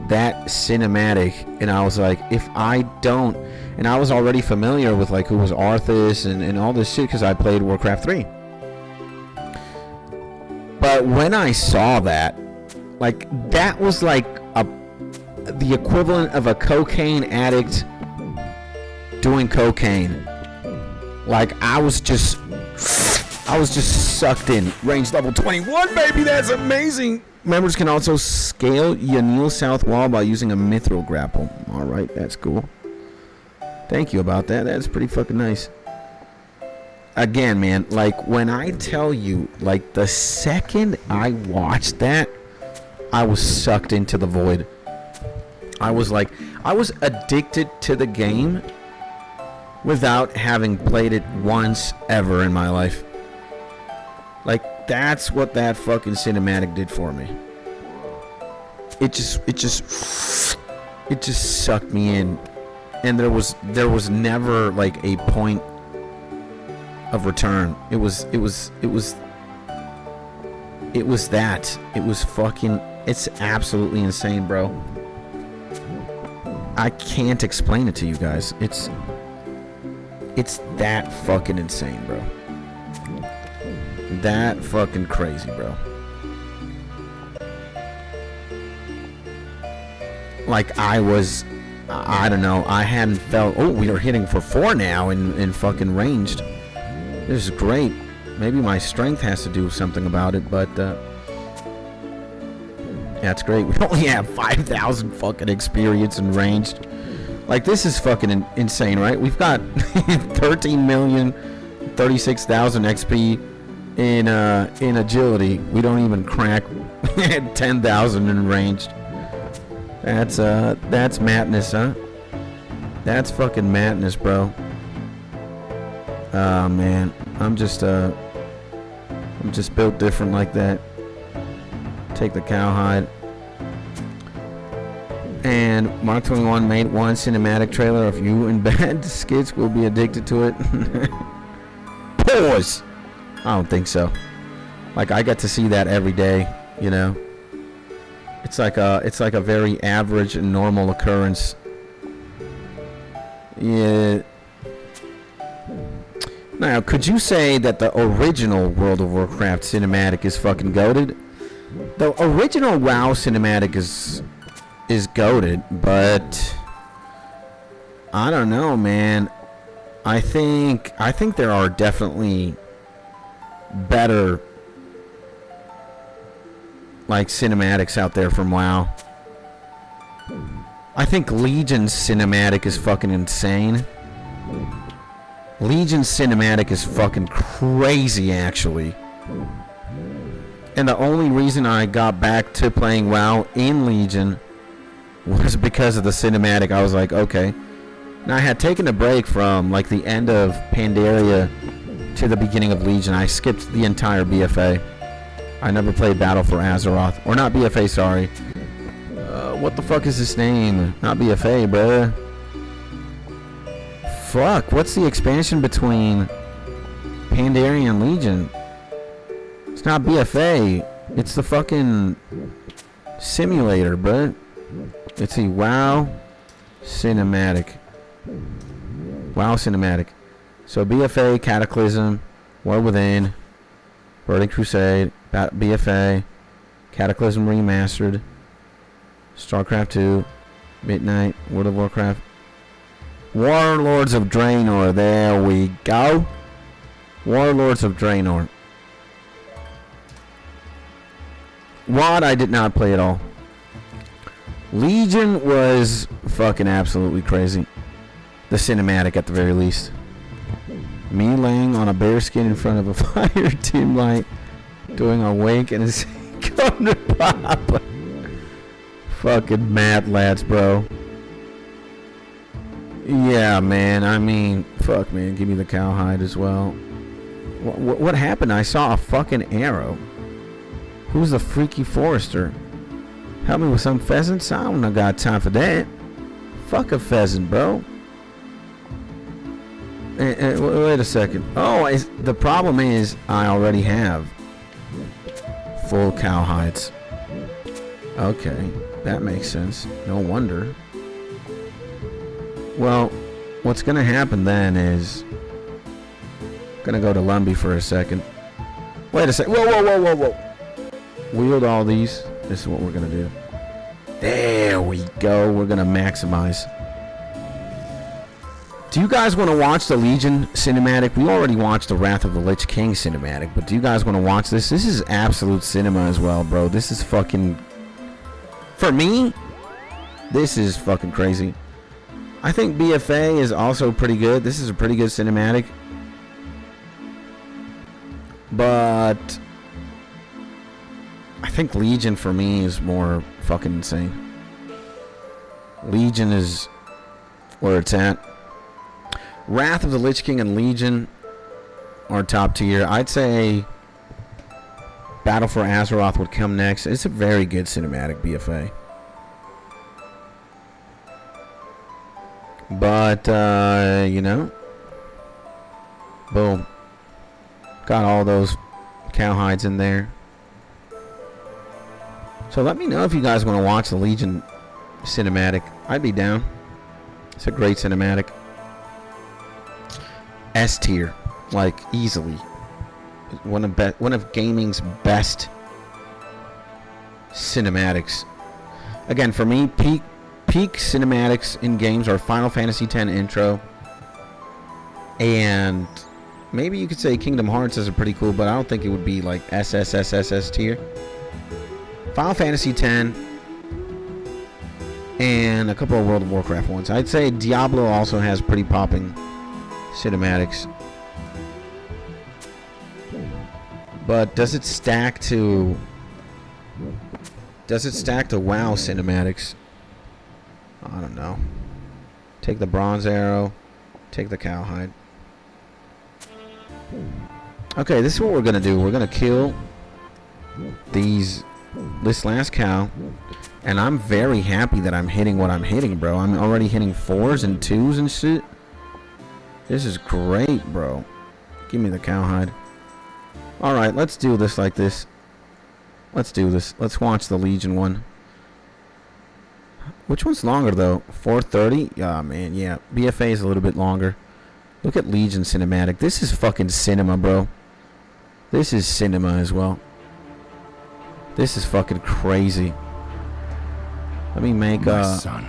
that cinematic, and I was like, if I don't... And I was already familiar with, like, who was Arthas and all this shit, because I played Warcraft 3. But when I saw that, like, that was like the equivalent of a cocaine addict doing cocaine. Like, I was just sucked in. Range level 21, baby, that's amazing. Members can also scale Yanil South Wall by using a mithril grapple. Alright, that's cool. Thank you about that. That's pretty fucking nice. Again, man, like, when I tell you, like, the second I watched that, I was sucked into the void. I was addicted to the game without having played it once ever in my life. Like, that's what that fucking cinematic did for me. It just sucked me in. And there was never, like, a point of return. It was fucking, it's absolutely insane, bro. I can't explain it to you guys. It's that fucking insane, bro. That fucking crazy, bro. Like, I don't know, I hadn't felt, oh, we are hitting for 4 now in fucking ranged. This is great. Maybe my strength has to do something about it, but that's great. We only have 5,000 fucking experience in ranged. Like, this is fucking insane, right? We've got 13,036,000 XP in agility. We don't even crack 10,000 in ranged. That's madness, huh? That's fucking madness, bro. Oh man, I'm just built different like that. Take the cowhide. And Mark 21 made one cinematic trailer of you in bed. Skits will be addicted to it. Pause. I don't think so. Like, I get to see that every day, you know. It's like a very average and normal occurrence. Yeah. Now, could you say that the original World of Warcraft cinematic is fucking goated? The original WoW cinematic is goated, but I don't know, man. I think there are definitely better, like, cinematics out there from WoW. I think Legion's cinematic is fucking insane. Legion's cinematic is fucking crazy, actually. And the only reason I got back to playing WoW in Legion was because of the cinematic. I was like, okay. Now, I had taken a break from, like, the end of Pandaria to the beginning of Legion. I skipped the entire BFA. I never played Battle for Azeroth. Or not BFA, sorry. What the fuck is his name? Not BFA, bruh. Fuck, what's the expansion between Pandaria and Legion? It's not BFA. It's the fucking simulator, bruh. Let's see, WoW Cinematic. WoW Cinematic. So BFA, Cataclysm, War Within, Burning Crusade, BFA, Cataclysm Remastered, StarCraft 2, Midnight, World of Warcraft. Warlords of Draenor. There we go. Warlords of Draenor. WoD I did not play at all. Legion was fucking absolutely crazy. The cinematic at the very least. Me laying on a bearskin in front of a fire dim light, doing a wake and a thunder pop. Fucking mad lads, bro. Yeah, man. I mean, fuck, man. Give me the cowhide as well. What happened? I saw a fucking arrow. Who's the freaky forester? Help me with some pheasants? I don't got time for that. Fuck a pheasant, bro. Wait a second. Oh, the problem is I already have full cowhides. Okay, that makes sense. No wonder. Well, what's gonna happen then is gonna go to Lumbee for a second. Wait a second. Whoa. Wield all these. This is what we're gonna do. There we go. We're gonna maximize. Do you guys want to watch the Legion cinematic? We already watched the Wrath of the Lich King cinematic, but do you guys want to watch this? This is absolute cinema as well, bro. This is fucking... For me, this is fucking crazy. I think BFA is also pretty good. This is a pretty good cinematic. But... I think Legion for me is more fucking insane. Legion is where it's at. Wrath of the Lich King and Legion are top tier. I'd say Battle for Azeroth would come next. It's a very good cinematic BFA. But, you know, boom. Got all those cowhides in there. So let me know if you guys want to watch the Legion cinematic. I'd be down. It's a great cinematic. S tier, like easily. One of gaming's best cinematics. Again, for me, peak cinematics in games are Final Fantasy X intro, and maybe you could say Kingdom Hearts is a pretty cool, but I don't think it would be like SSSSS tier. Final Fantasy X and a couple of World of Warcraft ones. I'd say Diablo also has pretty popping cinematics. But does it stack to WoW cinematics? I don't know. Take the bronze arrow, take the cowhide. Okay, this is what we're gonna do. We're gonna kill this last cow, and I'm very happy that I'm hitting what I'm hitting, bro. I'm already hitting 4s and 2s and shit. This is great, bro. Give me the cowhide. Alright, let's do this like this. Let's do this. Let's watch the Legion one. Which one's longer, though? 4:30? Ah, man, yeah. BFA is a little bit longer. Look at Legion cinematic. This is fucking cinema, bro. This is cinema as well. This is fucking crazy. Let me make My son.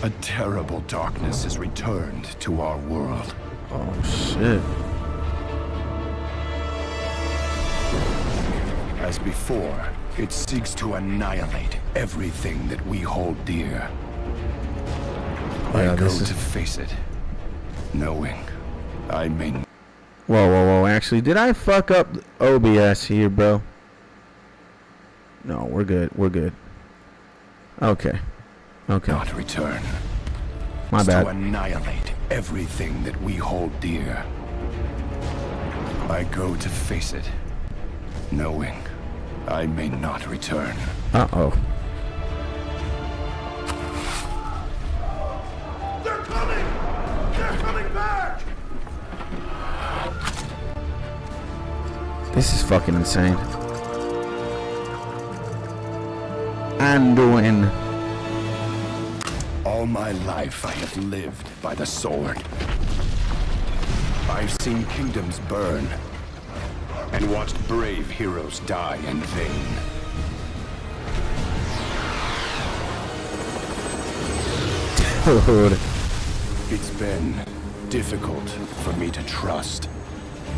A terrible darkness has returned to our world. Oh, shit. As before, it seeks to annihilate everything that we hold dear. I go to face it, knowing I may... Whoa. Actually, did I fuck up OBS here, bro? No, we're good. Okay. Not return. My bad. To annihilate everything that we hold dear. I go to face it, knowing I may not return. Uh-oh. They're coming! They're coming back! This is fucking insane. Anduin. All my life I have lived by the sword. I've seen kingdoms burn and watched brave heroes die in vain. Dude. It's been difficult for me to trust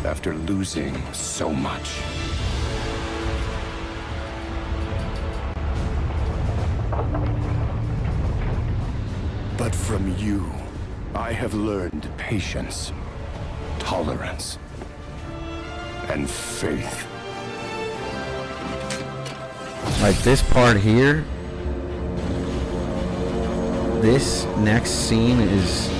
after losing so much. But from you, I have learned patience, tolerance, and faith. Like this part here, this next scene is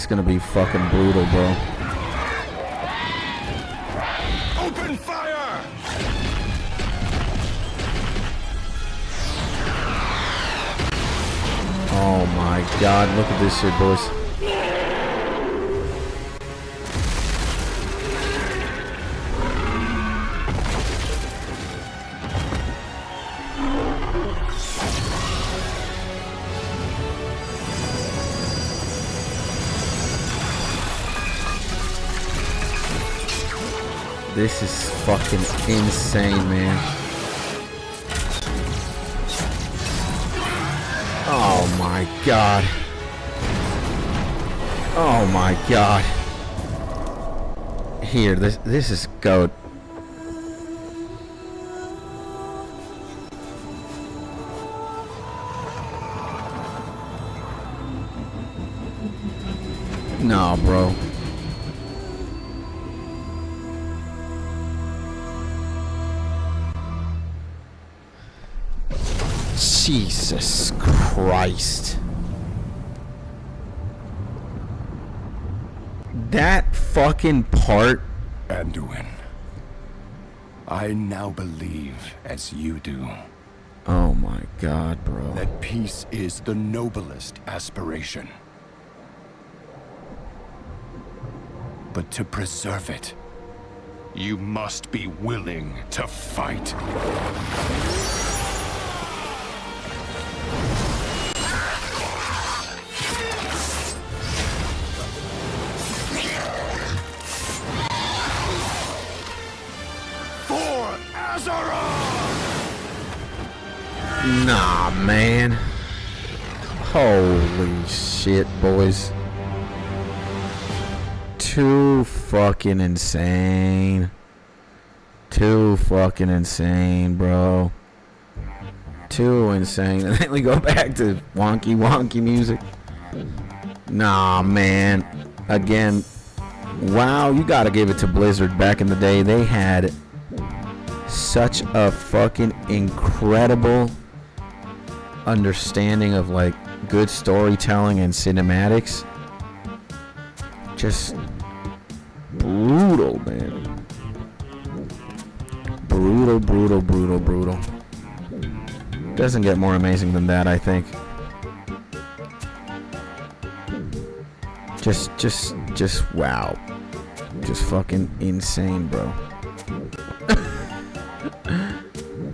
gonna be fucking brutal, bro. Open fire! Oh my god, look at this shit, boys. This is fucking insane, man. Oh my god. Oh my god. Here, this is goat. Nah, bro. Jesus Christ. That fucking part. Anduin, I now believe, as you do, Oh my god, bro. that peace is the noblest aspiration. But to preserve it, you must be willing to fight. For Azeroth! Nah, man. Holy shit, boys. Too fucking insane. Too fucking insane, bro. Too insane. And then we go back to wonky wonky music. Nah, man. Again, wow, you gotta give it to Blizzard. Back in the day, they had such a fucking incredible understanding of like good storytelling and cinematics. Just brutal, man. Brutal, brutal, brutal, brutal. Doesn't get more amazing than that, I think. Just wow. Just fucking insane, bro.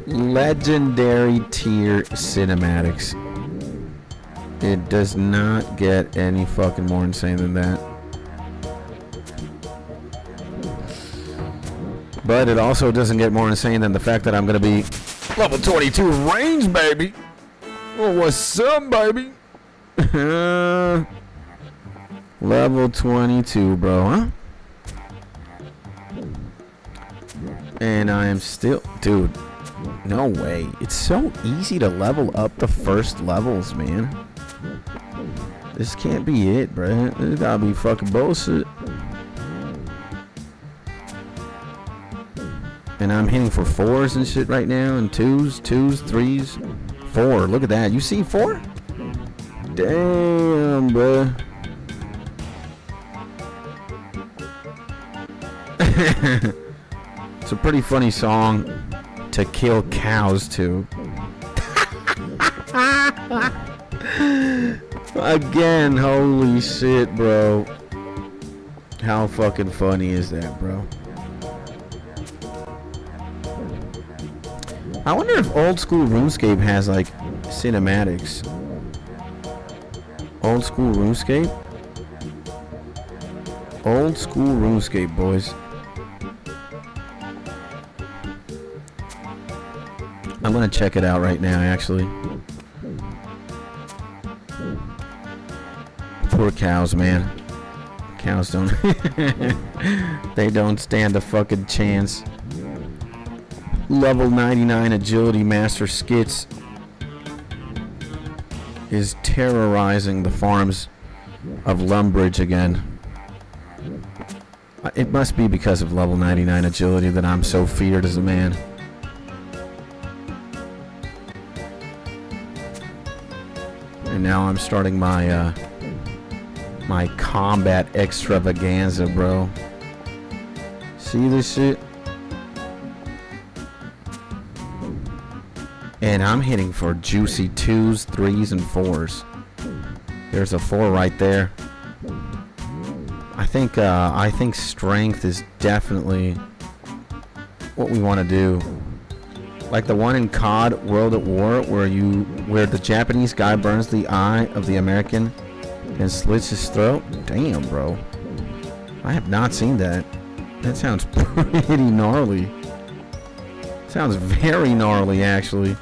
Legendary tier cinematics. It does not get any fucking more insane than that. But it also doesn't get more insane than the fact that I'm gonna be level 22 range, baby. Well, what's up, baby? Level 22, bro, huh? And I am still... Dude, no way. It's so easy to level up the first levels, man. This can't be it, bro. This gotta be fucking bullshit. And I'm hitting for 4s and shit right now, and 2s, 3s, 4. Look at that. You see 4? Damn, bro. It's a pretty funny song to kill cows to. Again, holy shit, bro. How fucking funny is that, bro? I wonder if old school RuneScape has like cinematics. Old school RuneScape? Old school RuneScape, boys. I'm gonna check it out right now, actually. Poor cows, man. Cows don't... they don't stand a fucking chance. Level 99 agility master Skits is terrorizing the farms of Lumbridge again. It must be because of level 99 agility that I'm so feared as a man. And now I'm starting my my combat extravaganza, bro. See this shit? And I'm hitting for juicy 2s, 3s, and 4s. There's a 4 right there. I think strength is definitely what we want to do. Like the one in COD World at War where the Japanese guy burns the eye of the American and slits his throat. Damn, bro. I have not seen that. That sounds pretty gnarly. Sounds very gnarly, actually.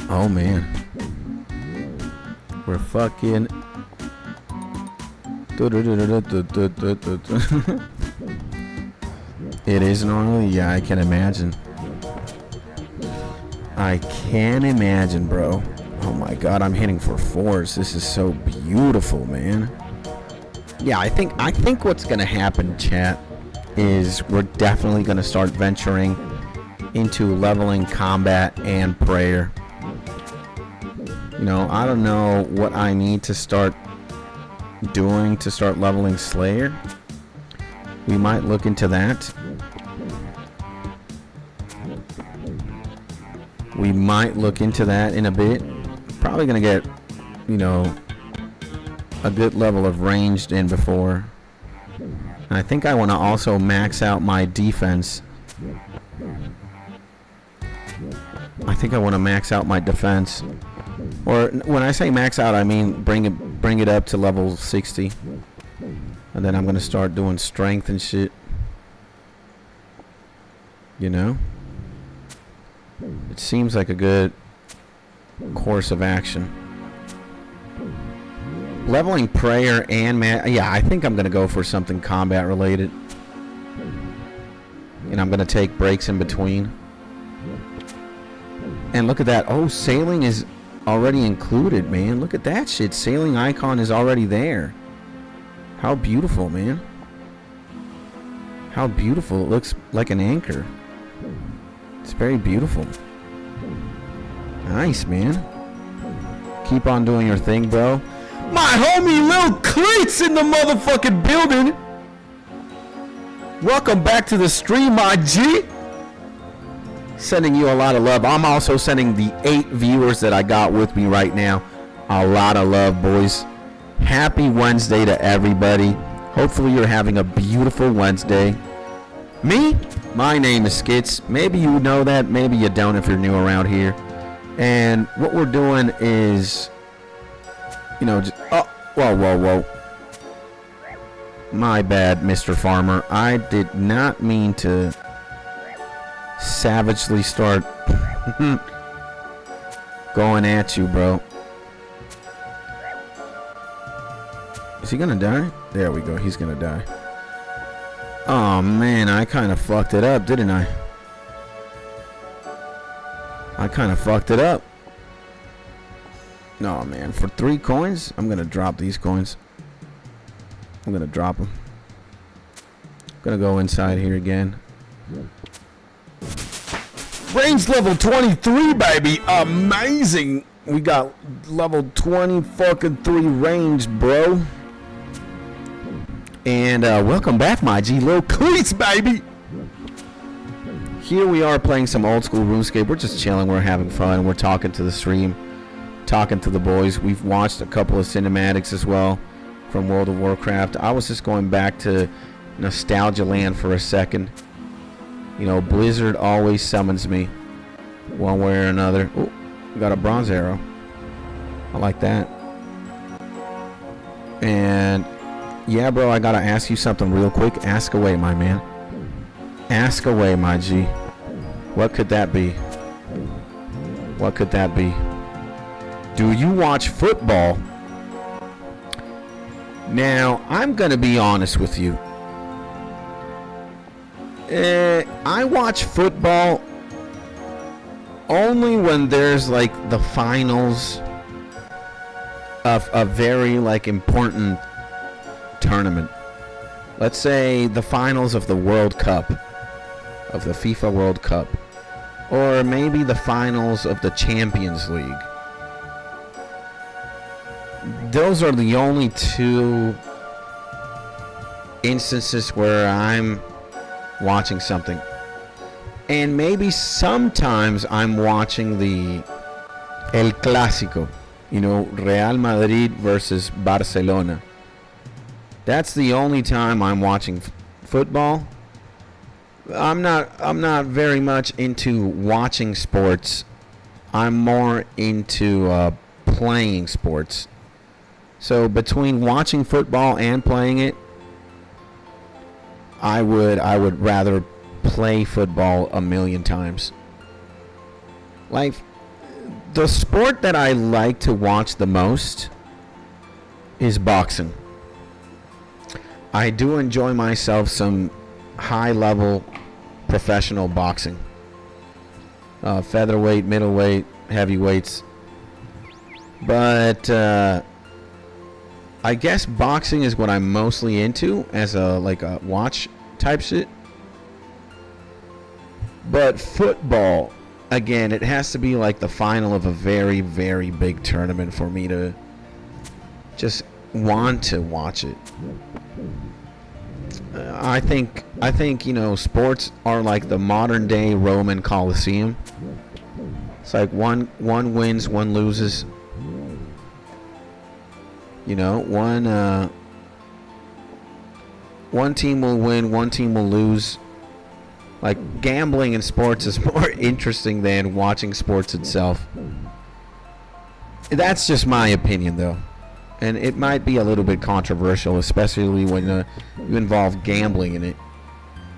Oh, man. We're fucking... It is gnarly? Yeah, I can imagine. I can imagine, bro. Oh my god, I'm hitting for 4s. This is so beautiful, man. Yeah, I think what's gonna happen, chat, is we're definitely gonna start venturing into leveling combat and prayer. You know, I don't know what I need to start doing to start leveling Slayer. We might look into that. We might look into that in a bit. Probably gonna get, you know, a good level of ranged in before. And I think I want to also max out my defense. I think I want to max out my defense. Or when I say max out, I mean bring it up to level 60. And then I'm gonna start doing strength and shit. You know? It seems like a good course of action. Leveling prayer and yeah, I think I'm gonna go for something combat related. And I'm gonna take breaks in between. And look at that. Oh, sailing is already included, man. Look at that shit. Sailing icon is already there. How beautiful, man. How beautiful. It looks like an anchor. It's very beautiful. Nice, man. Keep on doing your thing, bro. My homie Lil Cleats in the motherfucking building. Welcome back to the stream, my G. Sending you a lot of love. I'm also sending the 8 viewers that I got with me right now a lot of love, boys. Happy Wednesday to everybody. Hopefully you're having a beautiful Wednesday. Me? My name is Skits. Maybe you know that, maybe you don't if you're new around here. And what we're doing is, you know, just, oh, whoa. My bad, Mr. Farmer. I did not mean to savagely start going at you, bro. Is he gonna die? There we go. He's gonna die. Oh man, I kind of fucked it up, didn't I? I kind of fucked it up. No, man. For 3 coins, I'm gonna drop these coins. I'm gonna drop them. Gonna go inside here again. Range level 23, baby. Amazing. We got level 20 fucking 3 range, bro. And welcome back, my G. Lil Cleats, baby. Here we are playing some old school RuneScape. We're just chilling. We're having fun. We're talking to the stream. Talking to the boys. We've watched a couple of cinematics as well from World of Warcraft. I was just going back to nostalgia land for a second. You know, Blizzard always summons me one way or another. Oh, got a bronze arrow. I like that. And yeah, bro, I gotta ask you something real quick. Ask away, my man. Ask away, my G. What could that be? What could that be? Do you watch football? Now, I'm gonna be honest with you. I watch football only when there's like the finals of a very like important tournament. Let's say the finals of the World Cup, of the FIFA World Cup, or maybe the finals of the Champions League. Those are the only two instances where I'm watching something. And maybe sometimes I'm watching the El Clásico, you know, Real Madrid versus Barcelona. That's the only time I'm watching football. I'm not very much into watching sports. I'm more into playing sports. So between watching football and playing it, I would rather play football a million times. Like, the sport that I like to watch the most is boxing. I do enjoy myself some high-level professional boxing. Featherweight, middleweight, heavyweights. But I guess boxing is what I'm mostly into as a watch type shit. But football, again, it has to be like the final of a very, very big tournament for me to just want to watch it. I think you know, sports are like the modern day Roman Colosseum. It's like one wins, one loses. You know, one team will win, one team will lose. Like, gambling in sports is more interesting than watching sports itself. That's just my opinion, though. And it might be a little bit controversial, especially when you involve gambling in it.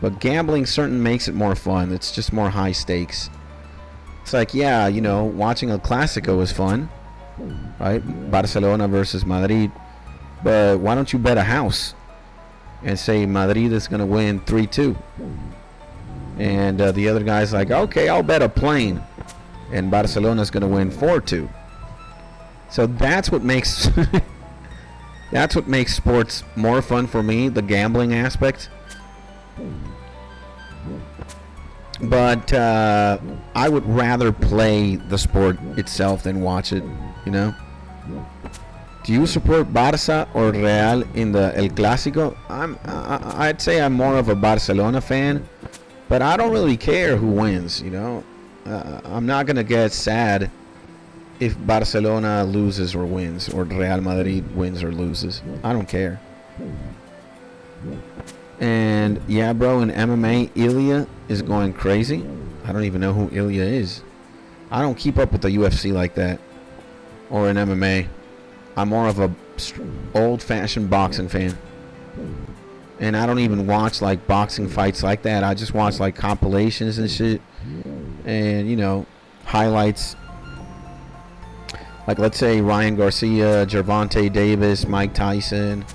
But gambling certainly makes it more fun. It's just more high stakes. It's like, yeah, you know, watching a Clásico is fun, right? Barcelona versus Madrid. But why don't you bet a house and say Madrid is going to win 3-2? And the other guy's like, okay, I'll bet a plane, and Barcelona's going to win 4-2. So that's what makes that's what makes sports more fun for me, the gambling aspect. But I would rather play the sport itself than watch it, you know. Do you support Barça or Real in the El Clásico? I'd say I'm more of a Barcelona fan, but I don't really care who wins, you know. I'm not going to get sad if Barcelona loses or wins, or Real Madrid wins or loses. I don't care. And yeah, bro, in MMA, Ilya is going crazy. I don't even know who Ilya is. I don't keep up with the UFC like that, or in MMA. I'm more of a old-fashioned boxing fan. And I don't even watch like boxing fights like that. I just watch like compilations and shit, and you know, highlights. Like, let's say Ryan Garcia, Gervonta Davis, Mike Tyson,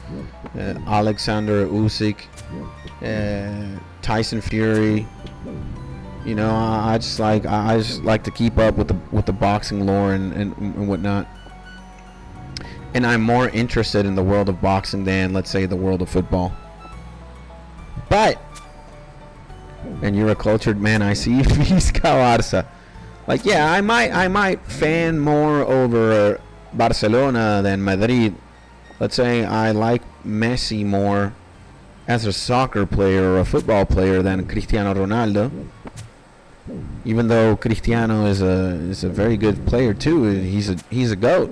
Alexander Usyk, Tyson Fury. You know, I just like to keep up with the boxing lore and whatnot. And I'm more interested in the world of boxing than, let's say, the world of football. But, and you're a cultured man, I see. Visca Barça. Like, yeah, I might fan more over Barcelona than Madrid. Let's say I like Messi more as a soccer player or a football player than Cristiano Ronaldo. Even though Cristiano is a very good player too, he's a GOAT.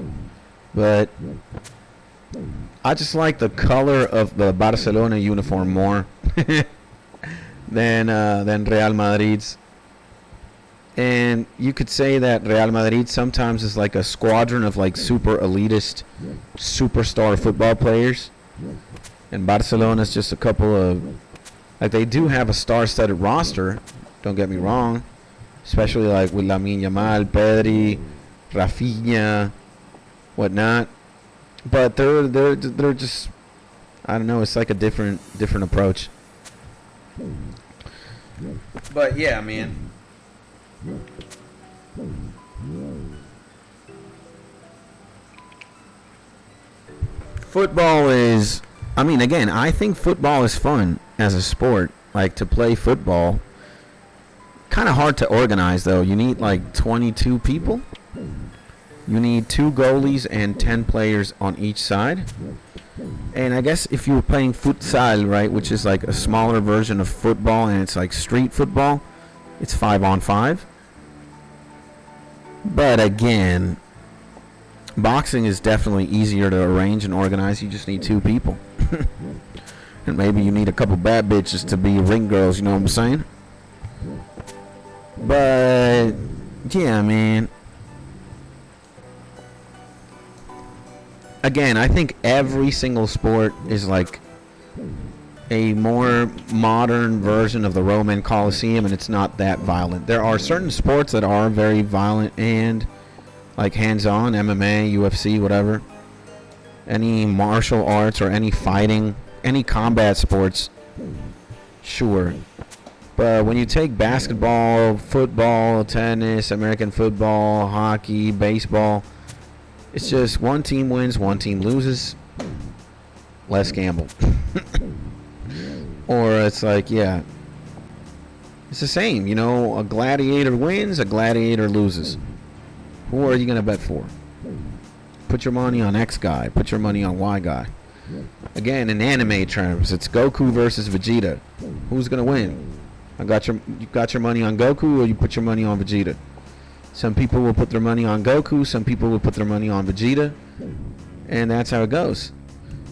But I just like the color of the Barcelona uniform more than Real Madrid's. And you could say that Real Madrid sometimes is like a squadron of like super elitist, superstar football players. And Barcelona is just a couple of Like, they do have a star-studded roster. Don't get me wrong. Especially, like, with Lamine Yamal, Pedri, Rafinha, whatnot. But they're just, I don't know. It's like a different approach. But, yeah, man. Football is, I mean, again, I think football is fun as a sport. Like, to play football, kind of hard to organize, though. You need like 22 people. You need 2 goalies and 10 players on each side. And I guess if you were playing futsal, right, which is like a smaller version of football, and it's like street football, it's 5-on-5. But again, boxing is definitely easier to arrange and organize. You just need 2 people. And maybe you need a couple bad bitches to be ring girls, you know what I'm saying? But, yeah, man. Again, I think every single sport is like a more modern version of the Roman Colosseum, and it's not that violent. There are certain sports that are very violent and like hands-on, MMA, UFC, whatever. Any martial arts or any fighting, any combat sports, sure. But when you take basketball, football, tennis, American football, hockey, baseball, it's just one team wins, one team loses. Let's gamble. Or it's like, yeah, it's the same. You know, a gladiator wins, a gladiator loses. Who are you going to bet for? Put your money on X guy. Put your money on Y guy. Again, in anime terms, it's Goku versus Vegeta. Who's going to win? You got your money on Goku, or you put your money on Vegeta? Some people will put their money on Goku. Some people will put their money on Vegeta. And that's how it goes.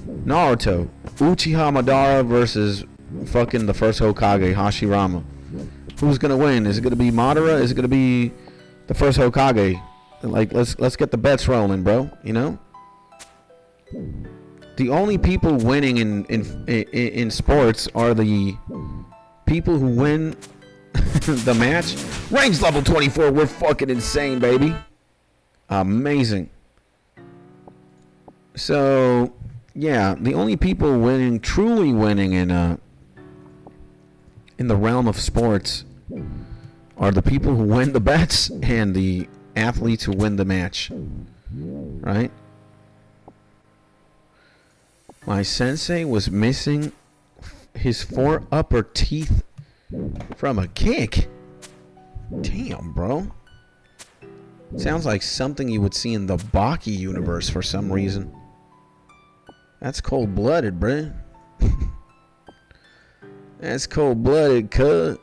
Naruto. Uchiha Madara versus fucking the first Hokage, Hashirama. Who's going to win? Is it going to be Madara? Is it going to be the first Hokage? Like, let's get the bets rolling, bro. You know? The only people winning in sports are the people who win the match. Range level 24. We're fucking insane, baby. Amazing. So, yeah, the only people winning, truly winning in the realm of sports are the people who win the bets and the athletes who win the match. Right? My sensei was missing his 4 upper teeth from a kick. Damn, bro. Sounds like something you would see in the Baki universe for some reason. That's cold-blooded, bruh. That's cold-blooded, cuz.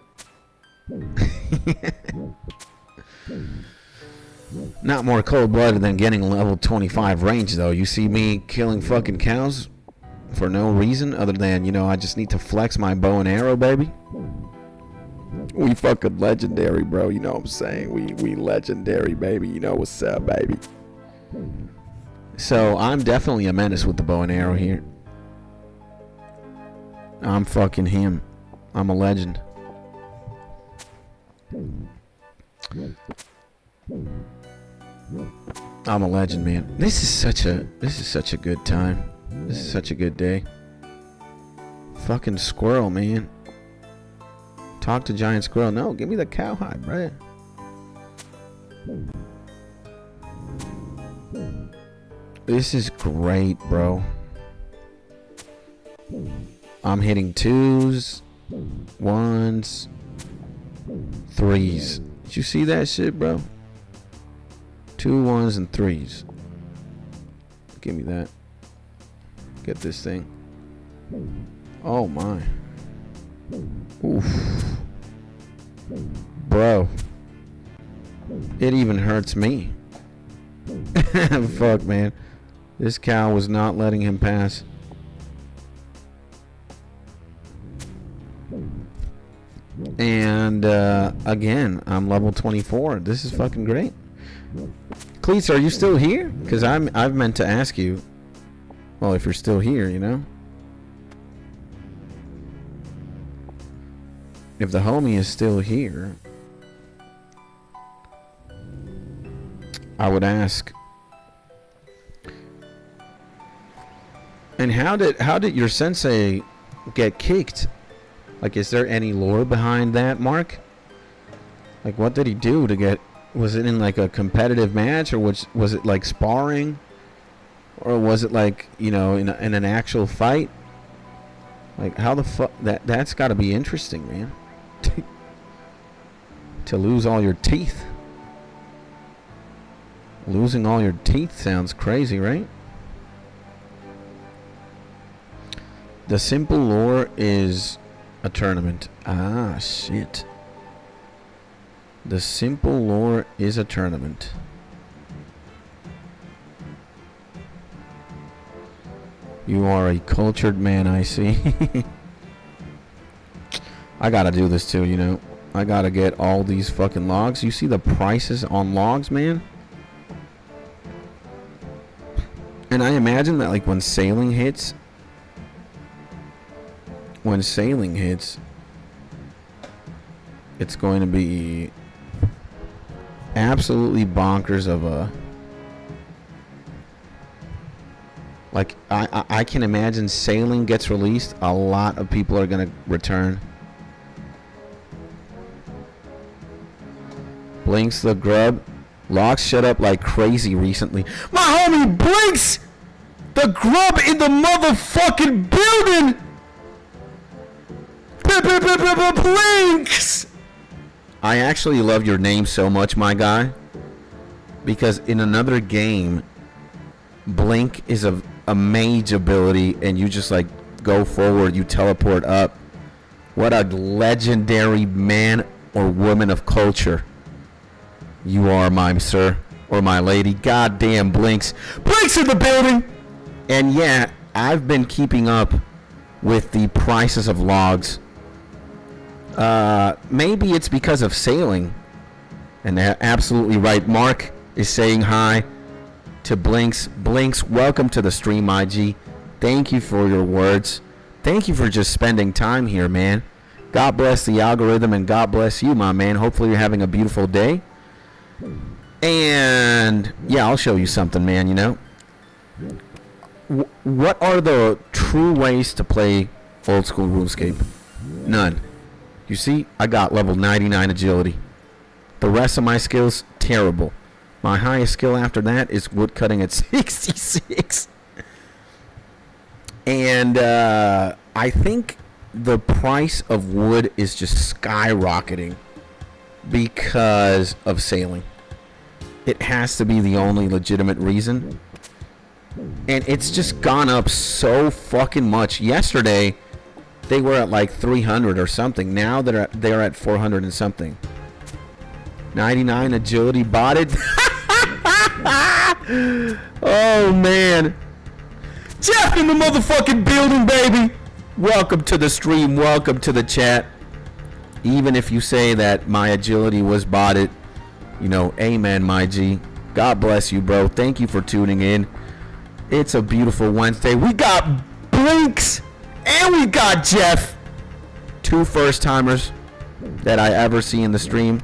Not more cold-blooded than getting level 25 range, though. You see me killing fucking cows for no reason other than, you know, I just need to flex my bow and arrow, baby. We fucking legendary, bro. You know what I'm saying? We legendary, baby. You know what's up, baby. So, I'm definitely a menace with the bow and arrow here. I'm fucking him. I'm a legend. I'm a legend, man. This is such a good time. This is such a good day. Fucking squirrel, man. Talk to giant squirrel. No, give me the cowhide, bro. This is great, bro. I'm hitting 2s, 1s, 3s. Did you see that shit, bro? 2 1s and 3s. Give me that. Get this thing. Oh my. Oof. Bro. It even hurts me. Fuck, man. This cow was not letting him pass. And again, I'm level 24. This is fucking great. Cleats, are you still here? Because I've meant to ask you. Well, if you're still here, you know. if the homie is still here, I would ask, and how did your sensei get kicked? Like, is there any lore behind that, Mark? Like, what did he do to get? Was it in like a competitive match, or was it like sparring, or was it like, you know, in an actual fight? Like, how the fuck that's got to be interesting, man. To lose all your teeth. Losing all your teeth sounds crazy, right? The simple lore is a tournament. Ah, shit. The simple lore is a tournament. You are a cultured man, I see. I gotta do this too, you know. I gotta get all these fucking logs. You see the prices on logs, man? And I imagine that, like, when sailing hits, it's going to be absolutely bonkers of a... Like, I can imagine sailing gets released, a lot of people are going to return. Blinks the grub. Logs shut up like crazy recently. My homie Blinks! The grub in the motherfucking building! Blinks! I actually love your name so much, my guy. Because in another game, Blink is a mage ability, and you just like go forward, you teleport up. What a legendary man or woman of culture you are, my sir or my lady. Goddamn, Blinks in the building. And yeah, I've been keeping up with the prices of logs. Maybe it's because of sailing, and they're absolutely right. Mark is saying hi to Blinks. Blinks, welcome to the stream, IG. Thank you for your words. Thank you for just spending time here, man. God bless the algorithm, and God bless you, my man. Hopefully you're having a beautiful day. And yeah, I'll show you something, man. You know, what are the true ways to play old school RuneScape? None. You see, I got level 99 agility. The rest of my skills, terrible. My highest skill after that is woodcutting at 66. And I think the price of wood is just skyrocketing because of sailing. It has to be the only legitimate reason. And it's just gone up so fucking much. Yesterday, they were at like 300 or something. Now they're at 400 and something. 99 agility botted. Oh, man. Jeff in the motherfucking building, baby. Welcome to the stream. Welcome to the chat. Even if you say that my agility was botted, you know, amen, my G. God bless you, bro. Thank you for tuning in. It's a beautiful Wednesday. We got Blinks and we got Jeff. Two first-timers that I ever see in the stream.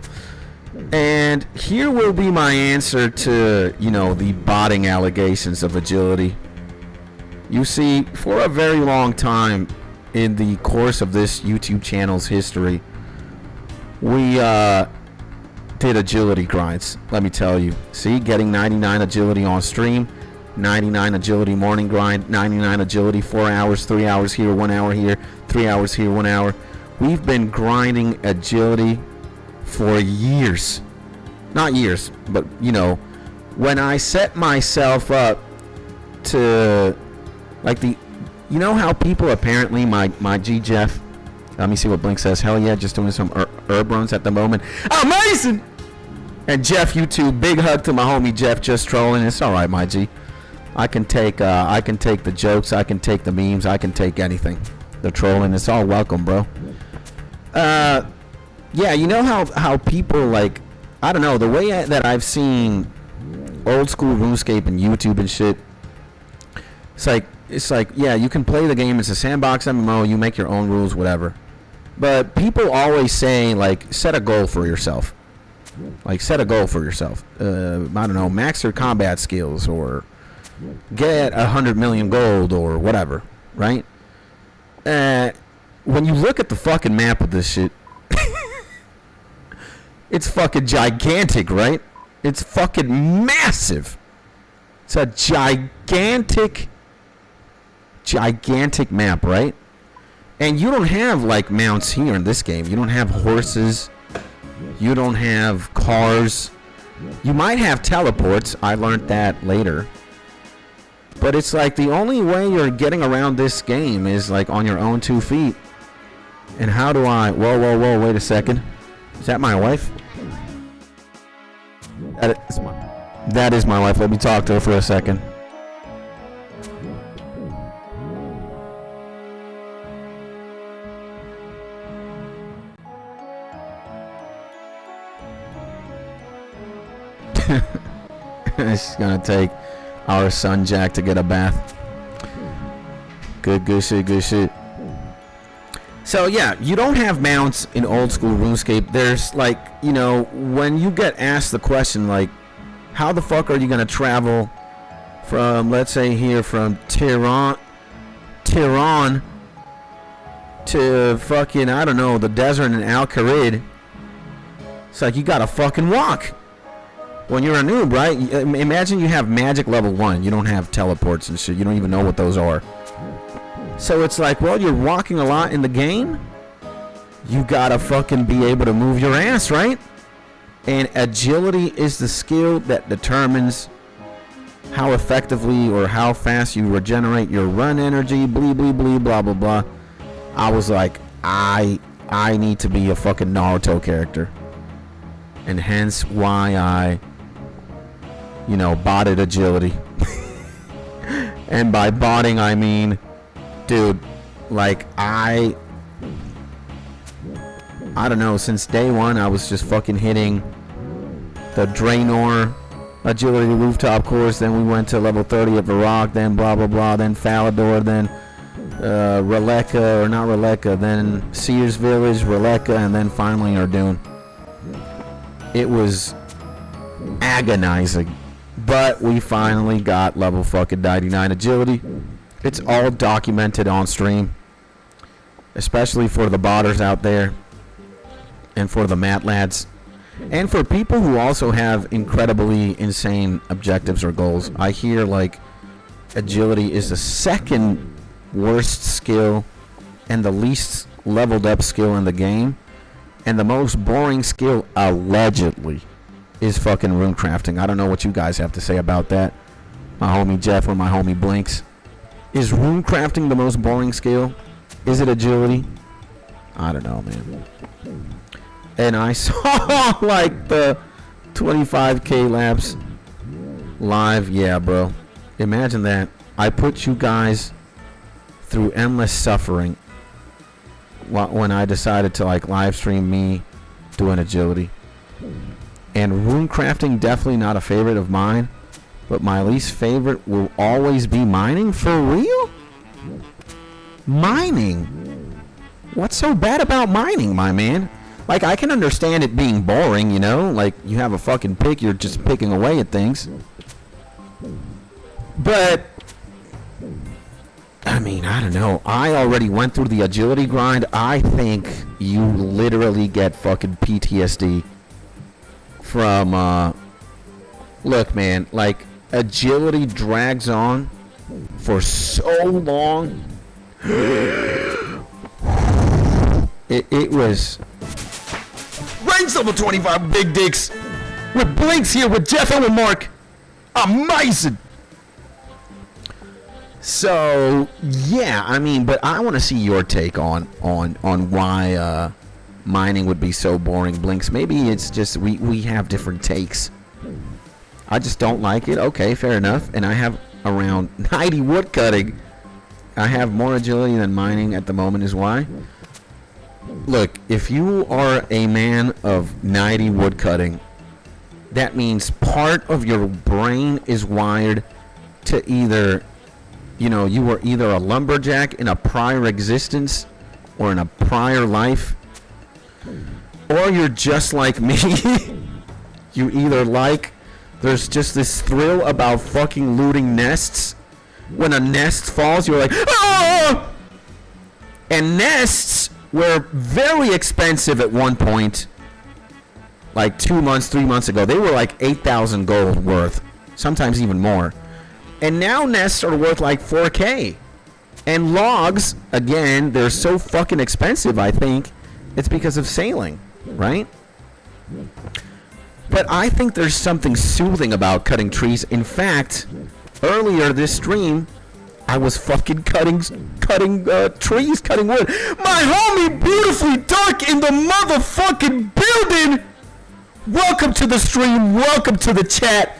And here will be my answer to, you know, the botting allegations of agility. You see, for a very long time in the course of this YouTube channel's history, we did agility grinds. Let me tell you. See, getting 99 agility on stream, 99 agility morning grind, 99 agility 4 hours, 3 hours here, 1 hour here, 3 hours here, 1 hour. We've been grinding agility for years. Not years, but you know, when I set myself up to like the, you know how people apparently, my G Jeff, let me see what Blink says. Hell yeah, just doing some herb runs at the moment. Amazing! And Jeff, you too. Big hug to my homie Jeff, just trolling. It's all right, my G. I can take the jokes. I can take the memes. I can take anything. The trolling. It's all welcome, bro. Yeah, you know how people like, I don't know, the way that I've seen old school RuneScape and YouTube and shit. It's like, yeah, you can play the game. It's a sandbox MMO. You make your own rules, whatever. But people always say, like, set a goal for yourself. Like, set a goal for yourself. I don't know, max your combat skills, or get 100 million gold, or whatever, right? When you look at the fucking map of this shit, it's fucking gigantic, right? It's fucking massive. It's a gigantic map, right? And you don't have, like, mounts here in this game. You don't have horses. You don't have cars. You might have teleports. I learned that later. But it's like the only way you're getting around this game is, like, on your own 2 feet. And how do I... Whoa, wait a second. Is that my wife? That is my wife. Let me talk to her for a second. She's gonna take our son Jack to get a bath. Good shit. So yeah, you don't have mounts in old school RuneScape. There's, like, you know, when you get asked the question, like, how the fuck are you gonna travel from, let's say here, from Tehran to fucking, I don't know, the desert in Al Kharid? It's like you gotta fucking walk. When you're a noob, right? Imagine you have magic level 1. You don't have teleports and shit. You don't even know what those are. So it's like, well, you're walking a lot in the game. You gotta fucking be able to move your ass, right? And agility is the skill that determines how effectively or how fast you regenerate your run energy. Blah, blah, blah. I was like, I need to be a fucking Naruto character. And hence why I... you know, botted agility. And by botting, I mean, dude, like, I don't know, since day one, I was just fucking hitting the Draenor agility rooftop course, then we went to level 30 of Varrock, then blah, blah, blah, then Falador, then Releka, or not Releka, then Seer's Village, Releka, and then finally Ardun. It was agonizing. But we finally got level fucking 99 agility. It's all documented on stream. Especially for the botters out there. And for the mat lads. And for people who also have incredibly insane objectives or goals. I hear, like, agility is the second worst skill and the least leveled up skill in the game. And the most boring skill, allegedly, is fucking rune crafting. I don't know what you guys have to say about that. My homie Jeff or my homie Blinks. Is rune crafting the most boring skill? Is it agility? I don't know, man. And I saw, like, the 25k laps live. Yeah, bro. Imagine that. I put you guys through endless suffering when I decided to, like, live stream me doing agility. And rune crafting, definitely not a favorite of mine. But my least favorite will always be mining. For real? Mining? What's so bad about mining, my man? Like, I can understand it being boring, you know? Like, you have a fucking pick, you're just picking away at things. But, I mean, I don't know. I already went through the agility grind. I think you literally get fucking PTSD from, look, man, like, agility drags on for so long. It was range level 25 big dicks with Blinks here with Jeff and with Mark. Amazing. So yeah, I mean, but I want to see your take on why mining would be so boring, Blinks. Maybe it's just we have different takes. I just don't like it. Okay, fair enough. And I have around 90 wood cutting. I have more agility than mining at the moment is why. Look, if you are a man of 90 wood cutting, that means part of your brain is wired to either, you know, you were either a lumberjack in a prior existence, or in a prior life, or you're just like me. You either like, there's just this thrill about fucking looting nests. When a nest falls, you're like, ah! And nests were very expensive at one point. Like 2 months, 3 months ago. They were like 8,000 gold worth. Sometimes even more. And now nests are worth like 4K. And logs, again, they're so fucking expensive, I think. It's because of sailing, right? But I think there's something soothing about cutting trees. In fact, earlier this stream, I was fucking cutting trees, cutting wood. My homie, Beautifully Dark, in the motherfucking building. Welcome to the stream. Welcome to the chat.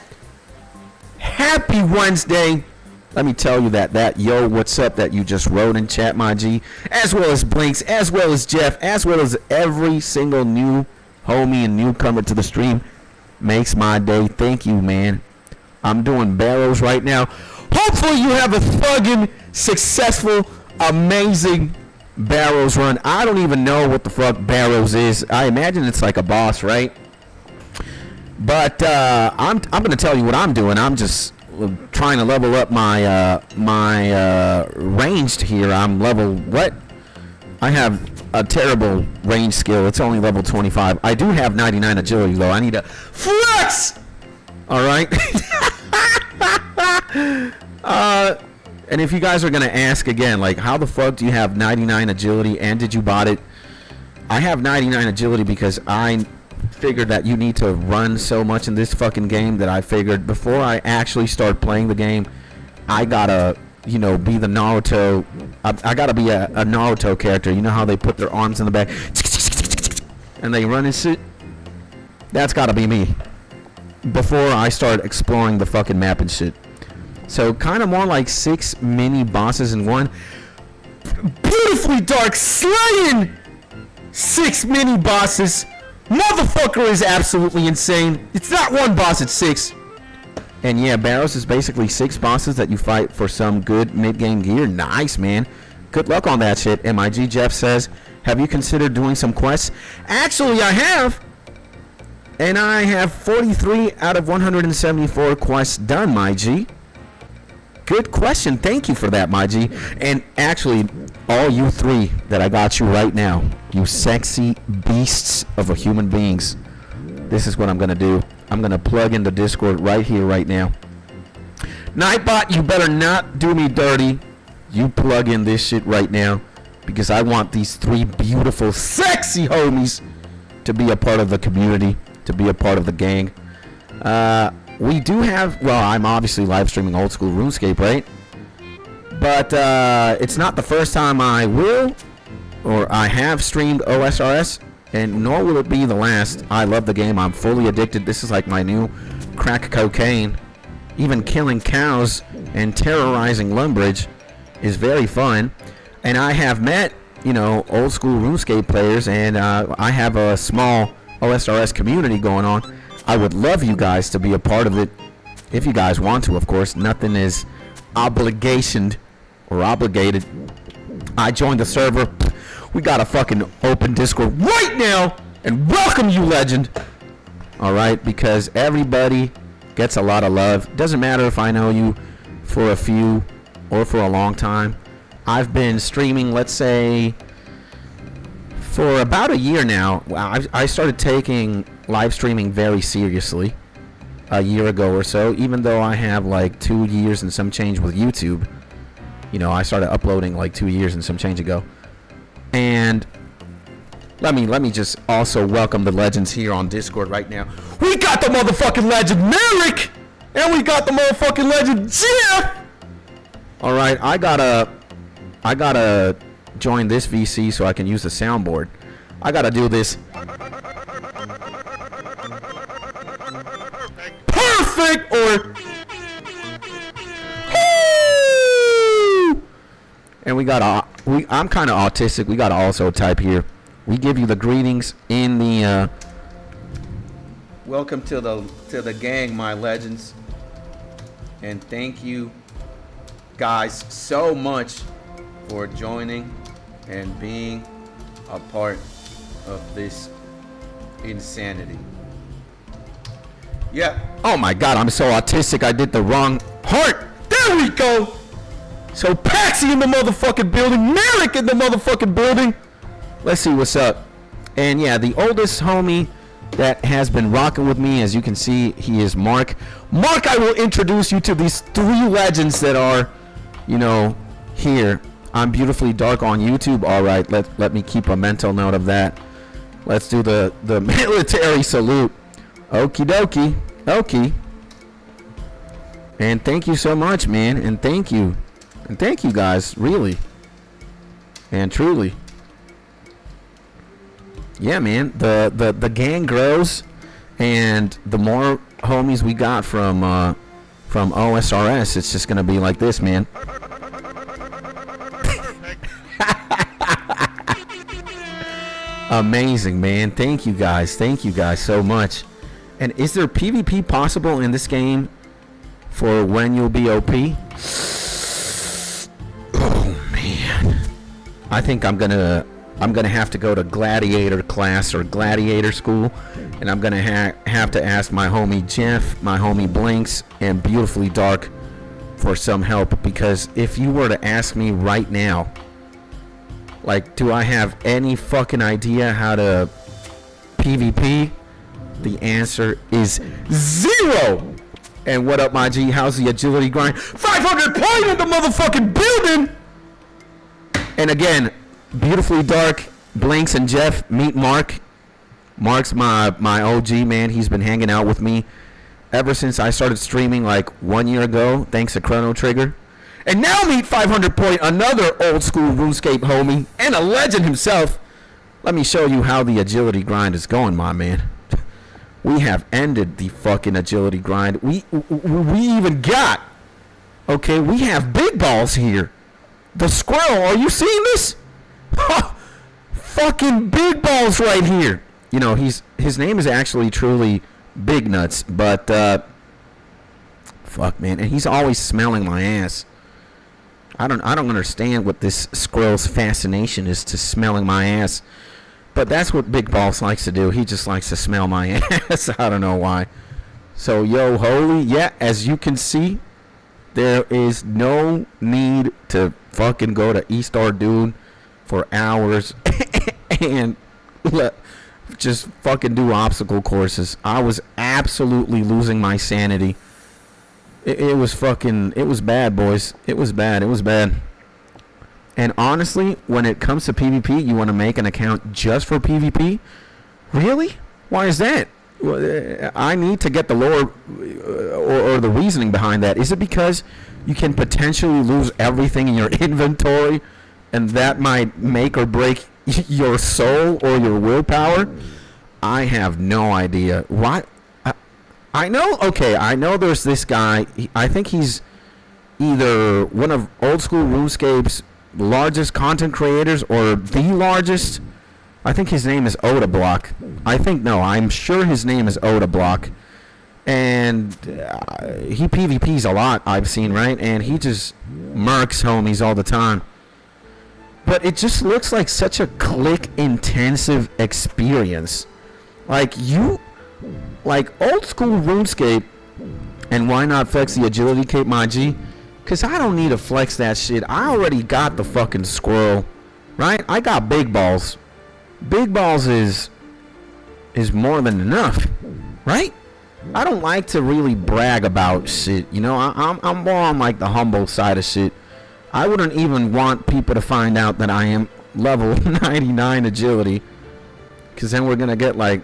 Happy Wednesday. Let me tell you that yo, what's up that you just wrote in chat, my G, as well as Blinks, as well as Jeff, as well as every single new homie and newcomer to the stream makes my day. Thank you, man. I'm doing barrows right now. Hopefully you have a thuggin', successful, amazing barrows run. I don't even know what the fuck barrows is. I imagine it's like a boss, right? But I'm gonna tell you what I'm doing. I'm just trying to level up my ranged here. I'm level what? I have a terrible range skill. It's only level 25. I do have 99 agility though. I need to flex. All right. And if you guys are gonna ask again, like, how the fuck do you have 99 agility and did you bot it? I have 99 agility because I figured that you need to run so much in this fucking game that I figured before I actually start playing the game, I gotta, you know, be the Naruto. I gotta be a Naruto character. You know how they put their arms in the back and they run and shit? That's gotta be me before I start exploring the fucking map and shit. So kind of more like 6 mini bosses in one. Beautifully Dark slaying 6 mini bosses. Motherfucker is absolutely insane. It's not one boss, it's 6. And yeah, Barrows is basically 6 bosses that you fight for some good mid-game gear. Nice, man. Good luck on that shit. MIG Jeff says, have you considered doing some quests? Actually, I have. And I have 43 out of 174 quests done, my G. Good question. Thank you for that, my G. And actually, all you 3 that I got you right now, you sexy beasts of a human beings, this is what I'm going to do. I'm going to plug in the Discord right here, right now. Nightbot, you better not do me dirty. You plug in this shit right now because I want these 3 beautiful, sexy homies to be a part of the community, to be a part of the gang. We do have, well, I'm obviously live streaming old school RuneScape, right? But it's not the first time I will or I have streamed OSRS, and nor will it be the last. I love the game. I'm fully addicted. This is like my new crack cocaine. Even killing cows and terrorizing Lumbridge is very fun. And I have met, you know, old school RuneScape players, and I have a small OSRS community going on. I would love you guys to be a part of it if you guys want to, of course. Nothing is obligationed or obligated. I joined the server. We got a fucking open Discord right now, and welcome you, legend. All right, because everybody gets a lot of love. Doesn't matter if I know you for a few or for a long time. I've been streaming, let's say, for about a year now. I started taking live streaming very seriously a year ago or so, even though I have like 2 years and some change with YouTube. You know, I started uploading like 2 years and some change ago. And let me just also welcome the legends here on Discord right now. We got the motherfucking legend Merrick, and we got the motherfucking legend Jeff. All right, I gotta join this VC so I can use the soundboard. I gotta do this. Perfect or. And we got I'm kind of autistic. We got to also type here. We give you the greetings in the welcome to the gang, my legends. And thank you guys so much for joining and being a part of this insanity. Yeah. Oh my God, I'm so autistic. I did the wrong heart. There we go. So Paxi in the motherfucking building. Merrick in the motherfucking building. Let's see what's up. And yeah, the oldest homie that has been rocking with me, as you can see, he is Mark. Mark, I will introduce you to these three legends that are, you know, here. I'm Beautifully Dark on YouTube. All right, let me keep a mental note of that. Let's do the military salute. Okie dokie. Okay. And thank you so much, man. And thank you. And thank you guys, really. And truly. Yeah, man. The gang grows, and the more homies we got from OSRS, it's just gonna be like this, man. Amazing, man. Thank you guys so much. And is there PvP possible in this game for when you'll be OP? Oh man, I think I'm gonna have to go to gladiator class or gladiator school, and I'm gonna have to ask my homie Jeff, my homie Blinks, and Beautifully Dark for some help, because if you were to ask me right now, like, do I have any fucking idea how to PvP? The answer is 0. And what up, my G? How's the agility grind? 500 point in the motherfucking building. And again, Beautifully Dark, Blinks, and Jeff, meet Mark. Mark's my OG, man. He's been hanging out with me ever since I started streaming like 1 year ago, thanks to Chrono Trigger. And now meet 500 point, another old school RuneScape homie and a legend himself. Let me show you how the agility grind is going, my man. We have ended the fucking agility grind. We even got, okay, we have big balls here. The squirrel, are you seeing this? Fucking big balls right here. You know, his name is actually truly Big Nuts, but fuck, man, and he's always smelling my ass. I don't understand what this squirrel's fascination is to smelling my ass. But that's what Big Balls likes to do. He just likes to smell my ass. I don't know why. So, yo, holy, yeah, as you can see, there is no need to fucking go to East Ardoon for hours and just fucking do obstacle courses. I was absolutely losing my sanity. It was bad, boys. It was bad. And honestly, when it comes to PvP, you want to make an account just for PvP? Really? Why is that? I need to get the lore or the reasoning behind that. Is it because you can potentially lose everything in your inventory, and that might make or break your soul or your willpower? I have no idea. Why? I know there's this guy. I think he's either one of old school RuneScape's largest content creators or the largest. I think his name is Odablock. I'm sure his name is Odablock. And he PvPs a lot, I've seen, right? And he just murks homies all the time. But it just looks like such a click-intensive experience. Like old school RuneScape, and why not flex the agility cape, my G? Because I don't need to flex that shit. I already got the fucking squirrel, right? I got big balls. Big balls is more than enough, right? I don't like to really brag about shit, you know. I'm more on like the humble side of shit. I wouldn't even want people to find out that I am level 99 agility, because then we're gonna get like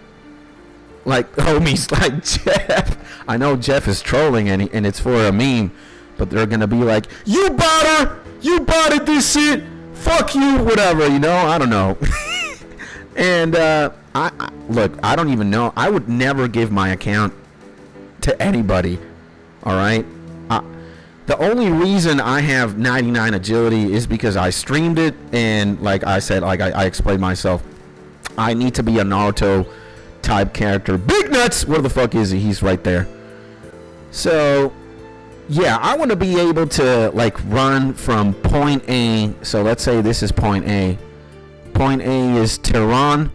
homies like Jeff. I know Jeff is trolling and it's for a meme, but they're gonna be like, you bought her, you bought it, this shit, fuck you, whatever, you know. I don't know. And I look, I don't even know. I would never give my account to anybody. All right. The only reason I have 99 agility is because I streamed it, and like I said, like I explained myself, I need to be a Naruto type character. Big Nuts, where the fuck is he? He's right there. So yeah, I want to be able to like run from point A. So let's say this is point A, Point A is Tehran.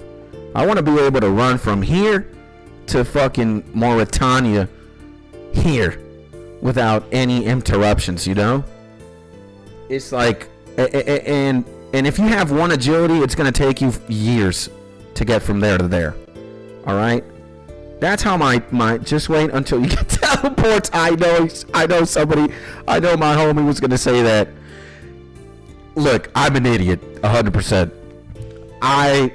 I want to be able to run from here to fucking Mauritania here without any interruptions, you know? It's like, and if you have one agility, it's going to take you years to get from there to there. All right? That's how my just wait until you get teleports. I know my homie was going to say that. Look, I'm an idiot, 100%. I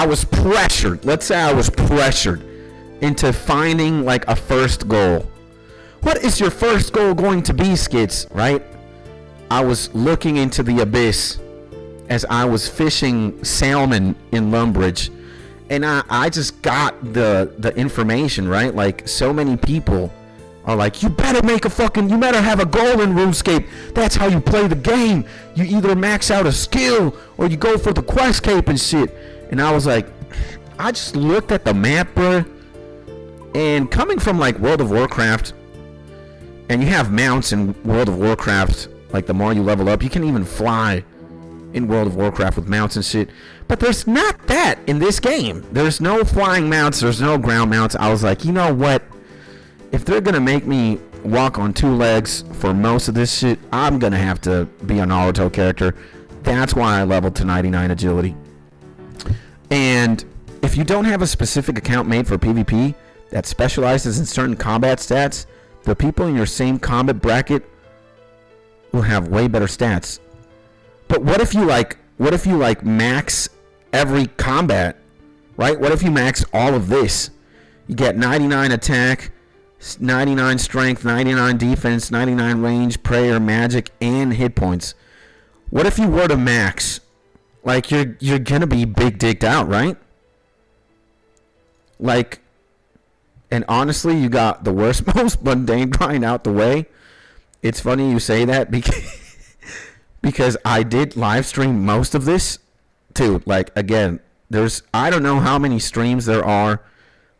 was pressured. Let's say I was pressured into finding like a first goal. What is your first goal going to be, Skits? Right? I was looking into the abyss as I was fishing salmon in Lumbridge, and I just got the information, right? Like, so many people are like, you better have a goal in RuneScape. That's how you play the game. You either max out a skill or you go for the quest cape and shit. And I was like, I just looked at the map, bro. And coming from like World of Warcraft, and you have mounts in World of Warcraft, like the more you level up, you can even fly in World of Warcraft with mounts and shit. But there's not that in this game. There's no flying mounts, there's no ground mounts. I was like, you know what? If they're gonna make me walk on two legs for most of this shit, I'm gonna have to be an Naruto character. That's why I leveled to 99 agility. And if you don't have a specific account made for PvP that specializes in certain combat stats, the people in your same combat bracket will have way better stats. But what if you max every combat, right? What if you max all of this? You get 99 attack, 99 strength, 99 defense, 99 range, prayer, magic, and hit points. What if you were to max? Like, you're gonna be big dicked out, right? Like, and honestly, you got the worst, most mundane grind out the way. It's funny you say that because I did live stream most of this too. Like, again, I don't know how many streams there are,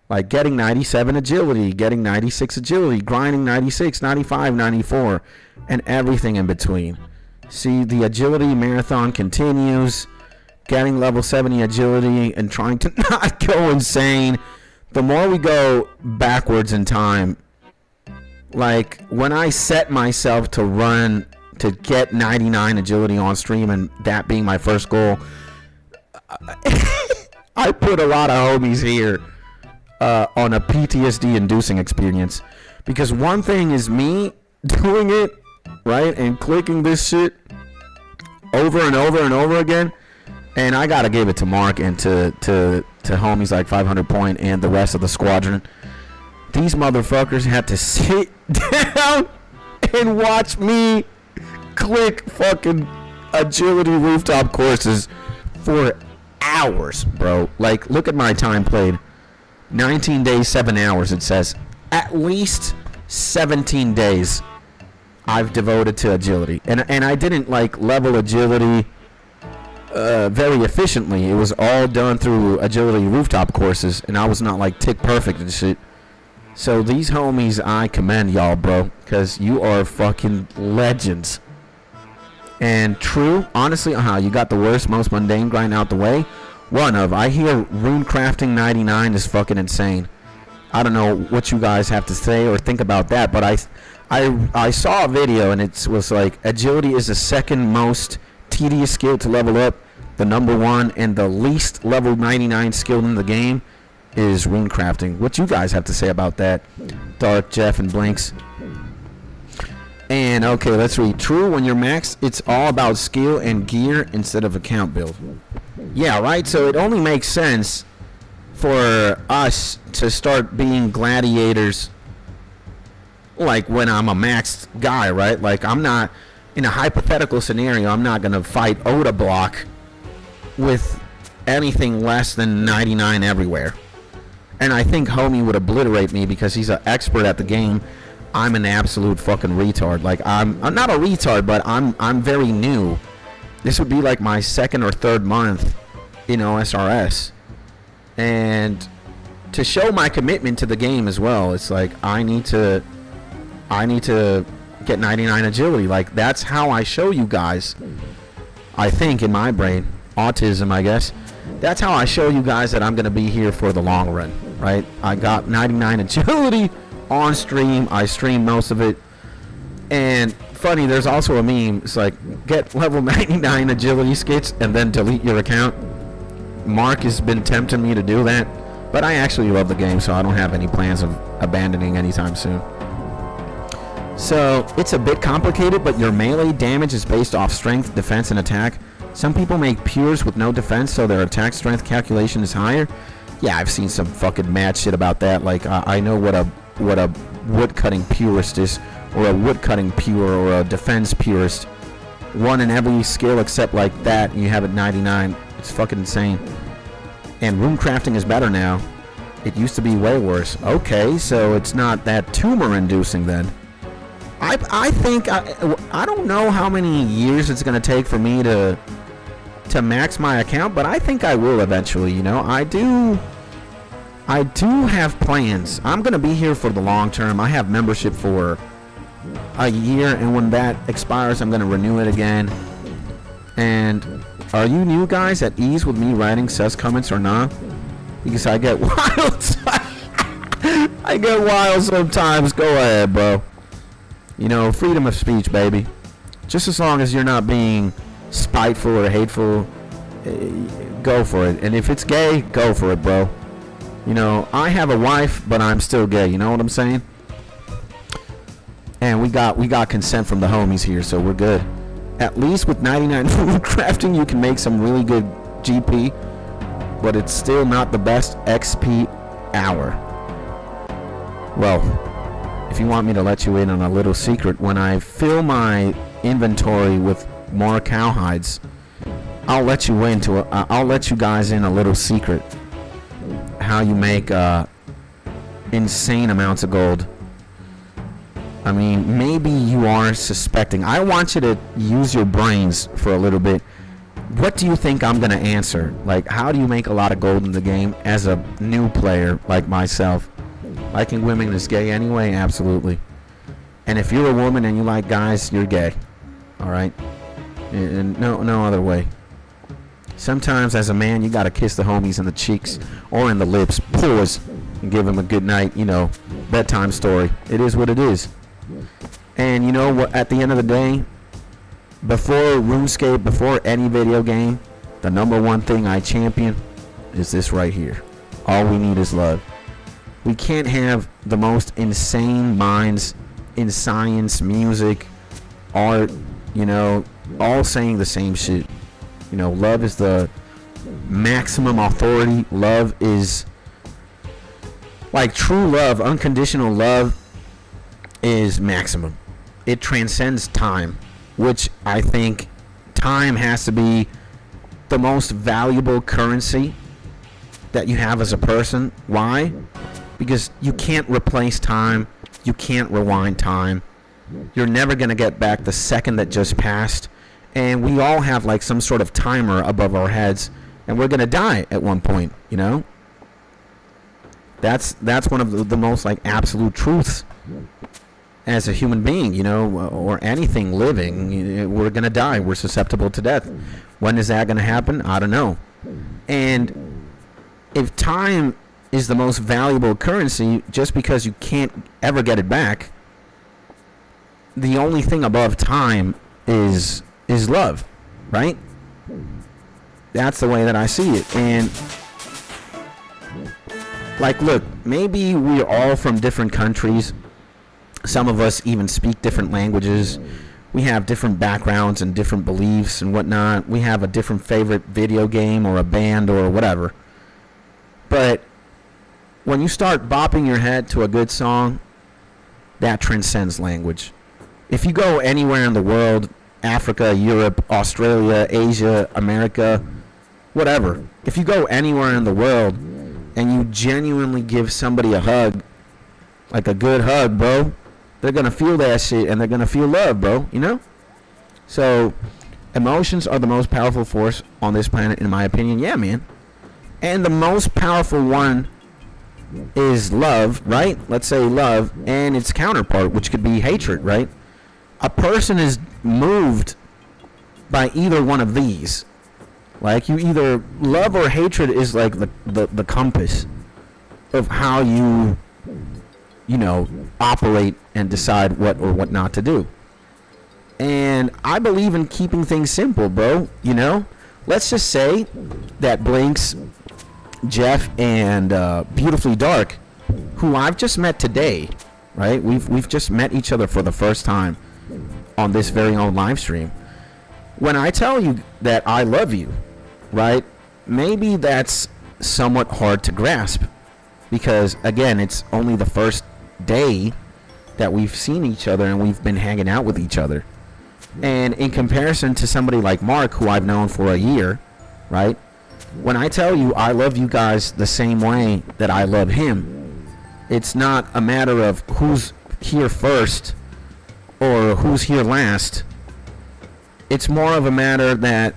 like getting 97 agility, getting 96 agility, grinding 96, 95, 94, and everything in between. See, the agility marathon continues, getting level 70 agility and trying to not go insane. The more we go backwards in time, like when I set myself to run to get 99 agility on stream and that being my first goal, I put a lot of homies here on a PTSD inducing experience, because one thing is me doing it right and clicking this shit over and over and over again, and I gotta give it to Mark and to homies like 500 Point and the rest of the squadron. These motherfuckers had to sit down and watch me click fucking agility rooftop courses for hours, bro. Like, look at my time played. 19 days, 7 hours, it says. At least 17 days I've devoted to agility. And I didn't, like, level agility very efficiently. It was all done through agility rooftop courses, and I was not, like, tick perfect and shit. So these homies, I commend y'all, bro, because you are fucking legends. And true, honestly, you got the worst, most mundane grind out the way. I hear rune crafting 99 is fucking insane. I don't know what you guys have to say or think about that, but I saw a video and it was like, agility is the second most tedious skill to level up. The number one and the least level 99 skill in the game is rune crafting. What you guys have to say about that, Dark, Jeff, and Blinks? And okay, let's read. True, when you're maxed, it's all about skill and gear instead of account build. Yeah, right? So it only makes sense for us to start being gladiators, like when I'm a maxed guy, right? Like, I'm not, in a hypothetical scenario, I'm not going to fight Oda block with anything less than 99 everywhere. And I think homie would obliterate me because he's an expert at the game. I'm an absolute fucking retard. Like, I'm not a retard, but I'm very new. This would be like my second or third month in OSRS. And to show my commitment to the game as well, it's like I need to get 99 agility. Like, that's how I show you guys I think in my brain, autism, I guess. That's how I show you guys that I'm going to be here for the long run, right? I got 99 agility on stream. I stream most of it. And funny, there's also a meme. It's like, get level 99 agility skits and then delete your account. Mark has been tempting me to do that, but I actually love the game, so I don't have any plans of abandoning anytime soon. So it's a bit complicated, but your melee damage is based off strength, defense, and attack. Some people make pures with no defense, so their attack strength calculation is higher. Yeah, I've seen some fucking mad shit about that. Like, I know what a woodcutting purist is, or a woodcutting pure, or a defense purist. One in every skill except like that, and you have it 99. It's fucking insane. And rune crafting is better now. It used to be way worse. Okay, so it's not that tumor-inducing then. I think I don't know how many years it's gonna take for me to max my account, but I think I will eventually. You know, I do have plans. I'm gonna be here for the long term. I have membership for a year, and when that expires, I'm gonna renew it again. And are you new guys at ease with me writing sus comments or not? Because I get wild. I get wild sometimes. Go ahead, bro. You know, freedom of speech, baby. Just as long as you're not being spiteful or hateful, go for it. And if it's gay, go for it, bro. You know, I have a wife, but I'm still gay. You know what I'm saying? And we got consent from the homies here, so we're good. At least with 99 food crafting, you can make some really good GP, but it's still not the best XP hour. Well, if you want me to let you in on a little secret, when I fill my inventory with more cowhides, I'll let you guys in a little secret. How you make insane amounts of gold. I mean, maybe you are suspecting. I want you to use your brains for a little bit. What do you think I'm gonna answer? Like, how do you make a lot of gold in the game as a new player like myself? Liking women is gay anyway? Absolutely. And if you're a woman and you like guys, you're gay. Alright? And no other way. Sometimes as a man, you gotta kiss the homies in the cheeks or in the lips. Pause. And give them a good night, you know, bedtime story. It is what it is. And you know what? At the end of the day, before RuneScape, before any video game, the number one thing I champion is this right here. All we need is love. We can't have the most insane minds in science, music, art, you know, all saying the same shit. You know, love is the maximum authority. Love is like true love, unconditional love is maximum. It transcends time, which I think time has to be the most valuable currency that you have as a person. Why? Because you can't replace time. You can't rewind time. You're never going to get back the second that just passed. And we all have like some sort of timer above our heads. And we're going to die at one point, you know? That's one of the most like absolute truths as a human being, you know, or anything living. We're going to die. We're susceptible to death. When is that going to happen? I don't know. And if time is the most valuable currency, just because you can't ever get it back, the only thing above time is love, right? That's the way that I see it. And like, look, maybe we're all from different countries. Some of us even speak different languages. We have different backgrounds and different beliefs and whatnot. We have a different favorite video game or a band or whatever. But when you start bopping your head to a good song, that transcends language. If you go anywhere in the world, Africa, Europe, Australia, Asia, America, whatever, if you go anywhere in the world and you genuinely give somebody a hug, like a good hug, bro, they're going to feel that shit and they're going to feel love, bro, you know? So, emotions are the most powerful force on this planet, in my opinion. Yeah, man. And the most powerful one is love, right? Let's say love, and its counterpart, which could be hatred, right? A person is moved by either one of these. Like, you either love or hatred is like the compass of how you operate and decide what or what not to do. And I believe in keeping things simple, bro. Let's just say that Blinks, Jeff, and Beautifully Dark, who I've just met today, right? We've just met each other for the first time on this very own live stream. When I tell you that I love you, right? Maybe that's somewhat hard to grasp because, again, it's only the first day that we've seen each other and we've been hanging out with each other. And in comparison to somebody like Mark, who I've known for a year, right? When I tell you I love you guys the same way that I love him, it's not a matter of who's here first or who's here last. It's more of a matter that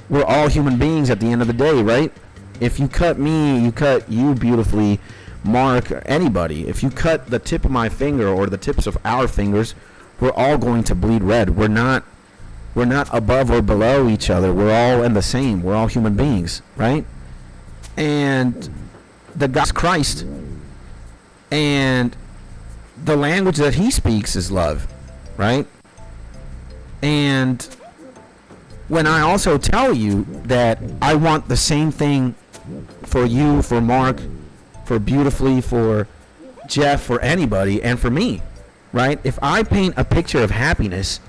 we're all human beings at the end of the day, right? If you cut me, you cut you beautifully, Mark, anybody. If you cut the tip of my finger or the tips of our fingers, we're all going to bleed red. We're not above or below each other. We're all in the same. We're all human beings, right? And the God's Christ, and the language that he speaks is love, right? And when I also tell you that I want the same thing for you, for Mark, for Beautifully, for Jeff, for anybody, and for me, right? If I paint a picture of happiness,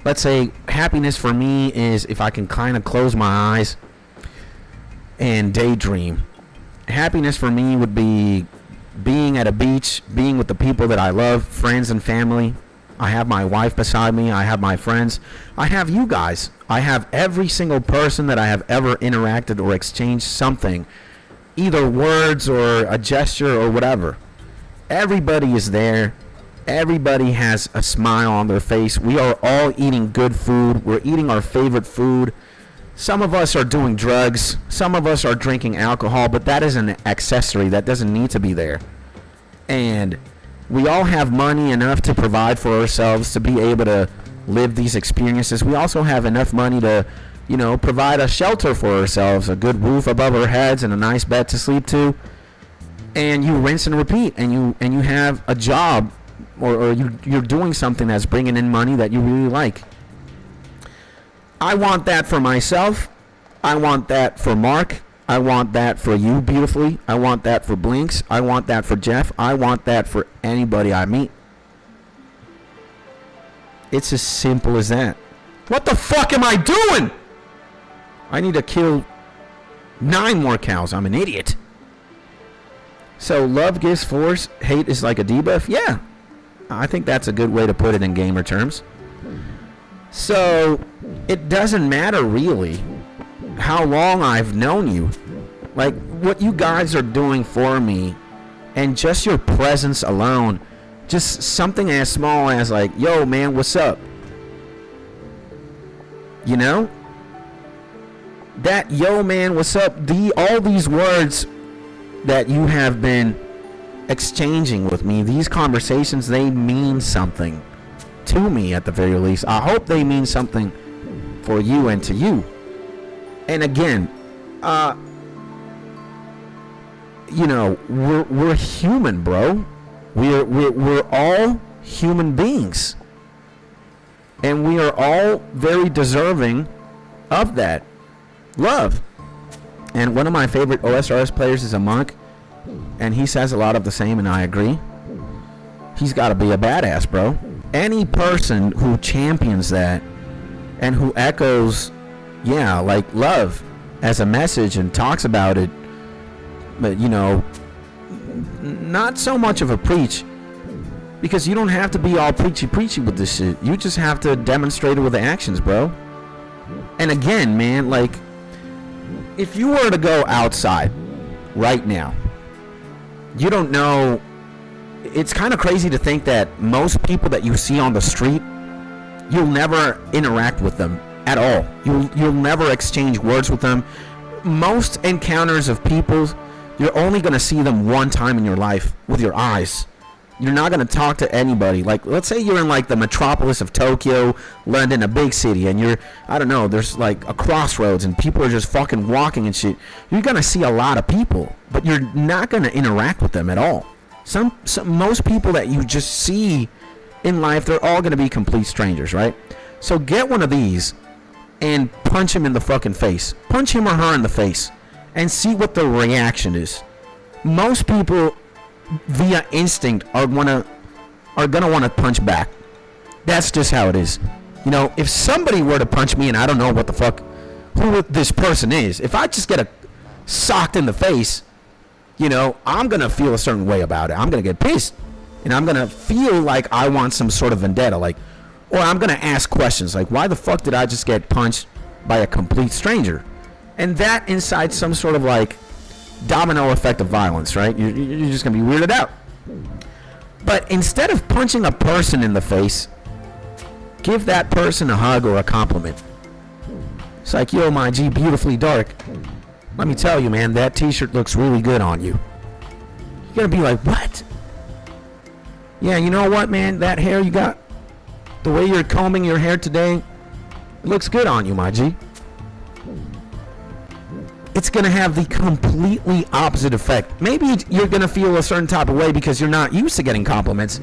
let's say happiness for me is if I can kind of close my eyes and daydream. Happiness for me would be being at a beach, being with the people that I love, friends and family. I have my wife beside me. I have my friends. I have you guys. I have every single person that I have ever interacted or exchanged something, either words or a gesture or whatever. Everybody is there. Everybody has a smile on their face. We are all eating good food. We're eating our favorite food. Some of us are doing drugs. Some of us are drinking alcohol, but that is an accessory. That doesn't need to be there. And we all have money enough to provide for ourselves to be able to live these experiences. We also have enough money to, provide a shelter for ourselves, a good roof above our heads and a nice bed to sleep to. And you rinse and repeat, and you have a job, or you're doing something that's bringing in money that you really like. I want that for myself. I want that for Mark. I want that for you, Beautifully. I want that for Blinks. I want that for Jeff. I want that for anybody I meet. It's as simple as that. What the fuck am I doing? I need to kill 9 more cows. I'm an idiot. So love gives force. Hate is like a debuff. Yeah. I think that's a good way to put it in gamer terms. So it doesn't matter really how long I've known you. Like, what you guys are doing for me, and just your presence alone, just something as small as like, yo man, what's up? That yo man, what's up? All these words that you have been exchanging with me, these conversations, they mean something to me at the very least. I hope they mean something for you and to you. And again, we're human, bro. We're all human beings, and we are all very deserving of that love. And one of my favorite OSRS players is a monk, and he says a lot of the same, and I agree. He's got to be a badass, bro. Any person who champions that and who echoes, like love as a message and talks about it, but not so much of a preach, because you don't have to be all preachy with this shit. You just have to demonstrate it with the actions, bro. And again, man, like, if you were to go outside right now, you don't know. It's kind of crazy to think that most people that you see on the street, you'll never interact with them at all. You'll never exchange words with them. Most encounters of people, you're only going to see them one time in your life with your eyes. You're not going to talk to anybody. Like, let's say you're in like the metropolis of Tokyo, London, a big city, and you're, I don't know, there's like a crossroads and people are just fucking walking and shit. You're going to see a lot of people, but you're not going to interact with them at all. Most people that you just see in life, they're all going to be complete strangers, right? So get one of these and punch him in the fucking face. Punch him or her in the face and see what the reaction is. Most people via instinct are gonna want to punch back. That's just how it is. You know, if somebody were to punch me and I don't know what the fuck who this person is, if I just get socked in the face, you know, I'm gonna feel a certain way about it. I'm gonna get pissed, and I'm gonna feel like I want some sort of vendetta, like, or I'm gonna ask questions like, why the fuck did I just get punched by a complete stranger? And that incites some sort of like domino effect of violence, right? You're just gonna be weirded out. But instead of punching a person in the face, give that person a hug or a compliment. It's like, yo, my G, beautifully dark. Let me tell you, man, that t-shirt looks really good on you. You're gonna be like, what? Yeah, you know what, man, that hair you got, the way you're combing your hair today, it looks good on you, my G. It's going to have the completely opposite effect. Maybe you're going to feel a certain type of way because you're not used to getting compliments.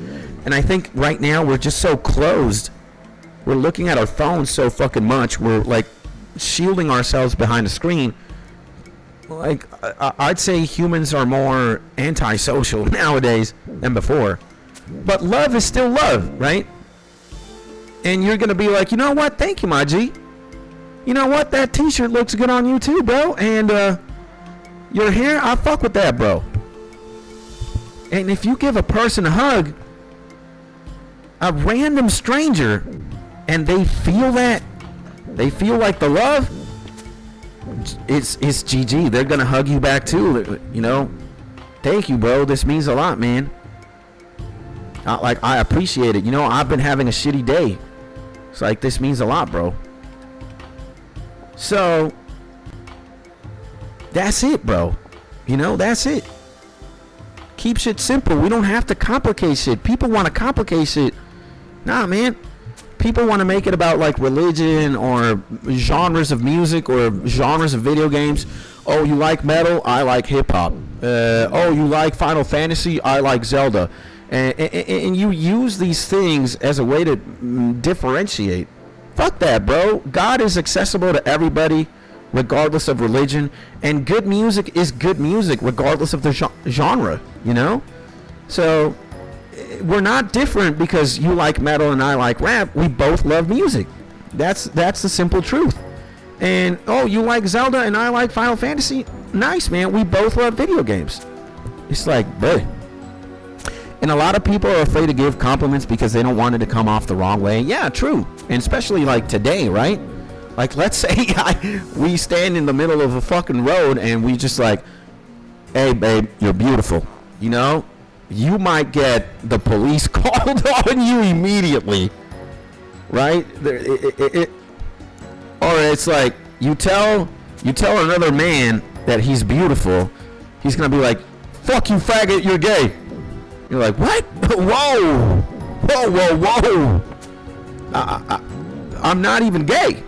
And I think right now we're just so closed. We're looking at our phones so fucking much. We're like shielding ourselves behind a screen. Like, I'd say humans are more antisocial nowadays than before. But love is still love, right? And you're going to be like, you know what? Thank you, my G. You know what? That t-shirt looks good on you too, bro. And your hair, I fuck with that, bro. And if you give a person a hug, a random stranger, and they feel that, they feel like the love, it's GG. They're gonna hug you back too. You know, thank you, bro. This means a lot, man. I appreciate it. You know, I've been having a shitty day. It's like, this means a lot, bro. So that's it, bro. You know, that's it. Keep shit simple. We don't have to complicate shit. People want to complicate shit. Nah, man. People want to make it about like religion or genres of music or genres of video games. Oh, you like metal? I like hip hop. Oh, you like Final Fantasy? I like Zelda. And you use these things as a way to differentiate. Fuck that, bro. God is accessible to everybody regardless of religion, and good music is good music regardless of the genre, you know? So we're not different because you like metal and I like rap. We both love music. That's the simple truth. And oh, you like Zelda and I like Final Fantasy? Nice, man. We both love video games. It's like, bruh. And a lot of people are afraid to give compliments because they don't want it to come off the wrong way. Yeah, true. And especially like today, right? Like, let's say we stand in the middle of a fucking road and we just like, hey, babe, you're beautiful. You know? You might get the police called on you immediately. Right? Or it's like, you tell another man that he's beautiful. He's going to be like, fuck you, faggot, you're gay. You're like, what? Whoa! I'm not even gay.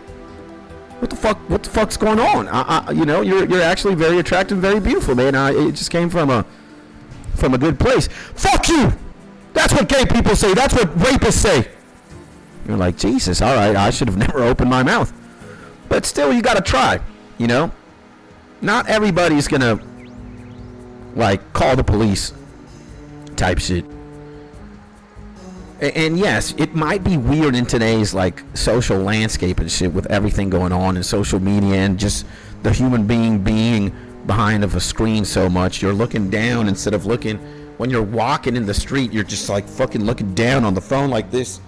What the fuck's going on? You know, you're actually very attractive, very beautiful, man. It just came from a good place. Fuck you! That's what gay people say. That's what rapists say. You're like, Jesus, all right, I should have never opened my mouth. But still, you gotta try, you know? Not everybody's gonna, like, call the police type shit. And yes, it might be weird in today's like social landscape and shit with everything going on in social media and just the human being behind of a screen so much. You're looking down instead of looking. When you're walking in the street, you're just like fucking looking down on the phone like this.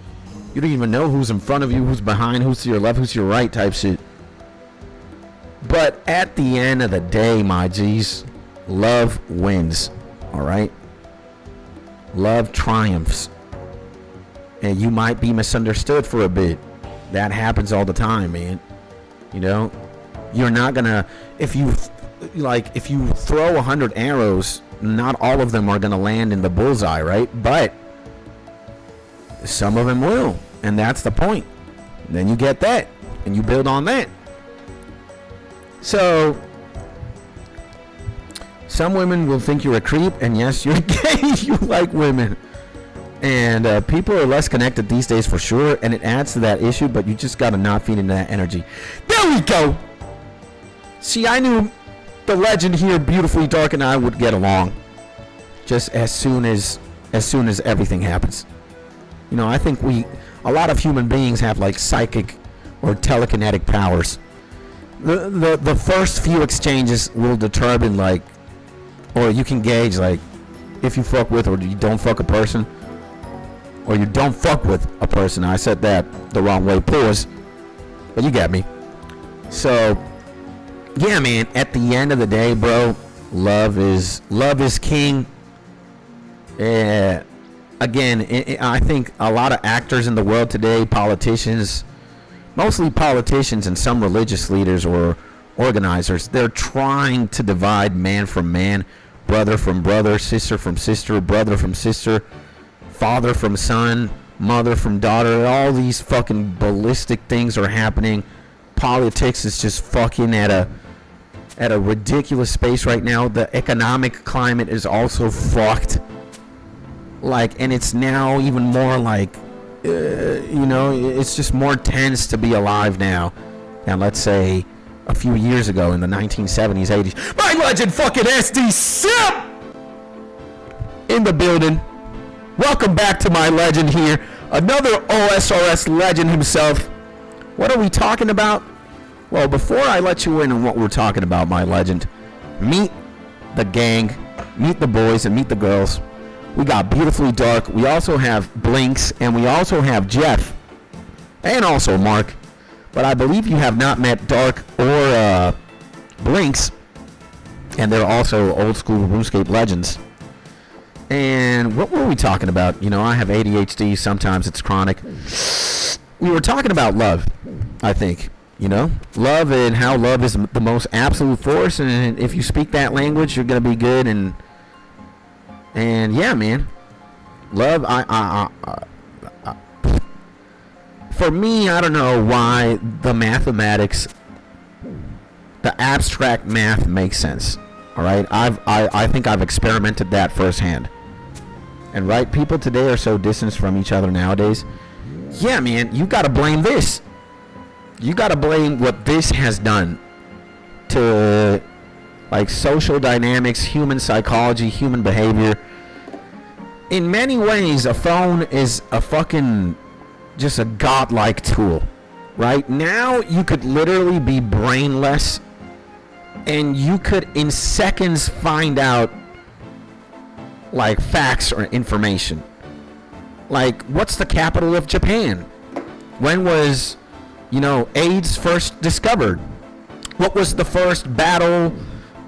You don't even know who's in front of you, who's behind, who's to your left, who's to your right type shit. But at the end of the day, my G's, love wins. Alright? Love triumphs. And you might be misunderstood for a bit. That happens all the time, man. You know? You're not gonna... If you throw 100 arrows not all of them are going to land in the bullseye, right? But some of them will, and that's the point. Then you get that, and you build on that. So some women will think you're a creep, and yes, you're gay. You like women. And people are less connected these days for sure, and it adds to that issue, but you just got to not feed into that energy. There we go. See, I knew the legend here, Beautifully Dark, and I would get along just as soon as everything happens. You know, I think a lot of human beings have like psychic or telekinetic powers. The first few exchanges will determine, like, or you can gauge, like, if you fuck with or you don't fuck a person, or you don't fuck with a person. I said that the wrong way, pause, but you get me. So yeah, man, at the end of the day, bro, love is king. Again, I think a lot of actors in the world today, politicians, mostly politicians and some religious leaders or organizers, they're trying to divide man from man, brother from brother, sister from sister, brother from sister, father from son, mother from daughter. All these fucking ballistic things are happening. Politics is just fucking at a ridiculous space right now. The economic climate is also fucked. Like, and it's now even more like, you know, it's just more tense to be alive now. And let's say a few years ago in the 1970s, 80s. My legend fucking SD Sim in the building. Welcome back to my legend here. Another OSRS legend himself. What are we talking about? Well, before I let you in on what we're talking about, my legend, meet the gang, meet the boys, and meet the girls. We got Beautifully Dark. We also have Blinks, and we also have Jeff, and also Mark. But I believe you have not met Dark or Blinks, and they're also old school Runescape legends. And what were we talking about? You know, I have ADHD. Sometimes it's chronic. We were talking about love, I think. You know, love and how love is the most absolute force, and if you speak that language, you're gonna be good. And yeah, man, love. For me, I don't know why the mathematics, the abstract math makes sense. All right, I think I've experimented that firsthand. And right, people today are so distant from each other nowadays. Yeah, man, you gotta blame this. You gotta blame what this has done to, like, social dynamics, human psychology, human behavior. In many ways, a phone is a fucking just a godlike tool. Right now, you could literally be brainless, and you could in seconds find out, like, facts or information. Like, what's the capital of Japan? When was, you know, AIDS first discovered? What was the first battle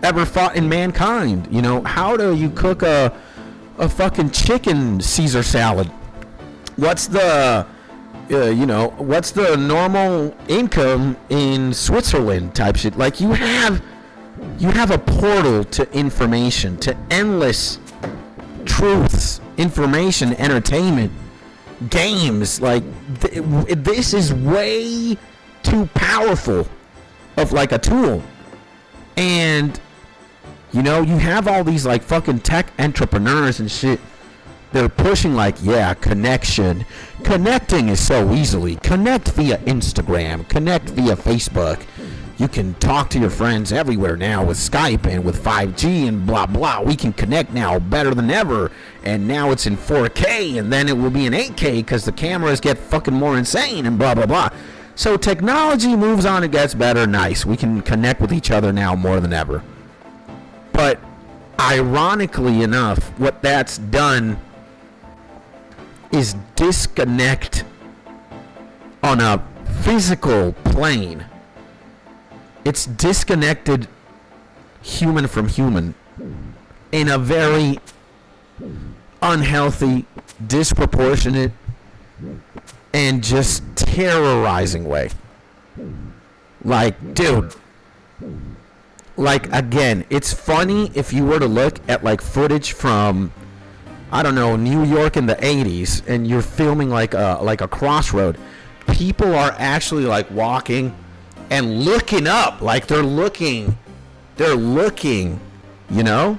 ever fought in mankind? You know, how do you cook a fucking chicken Caesar salad? What's the, you know, what's the normal income in Switzerland type shit? Like, you have a portal to information, to endless truths, information, entertainment, games. Like, this is way too powerful of, like, a tool. And, you know, you have all these, like, fucking tech entrepreneurs and shit. They're pushing, like, yeah, connection. Connecting is so easily. Connect via Instagram. Connect via Facebook. You can talk to your friends everywhere now with Skype and with 5G and blah, blah. We can connect now better than ever. And now it's in 4K, and then it will be in 8K because the cameras get fucking more insane and blah, blah, blah. So technology moves on and gets better. Nice. We can connect with each other now more than ever. But ironically enough, what that's done is disconnect on a physical plane. It's disconnected human from human in a very unhealthy, disproportionate, and just terrorizing way. Like, dude, like, again, it's funny if you were to look at like footage from, I don't know, New York in the 80s, and you're filming like a crossroad. People are actually like walking and looking up, like they're looking, you know,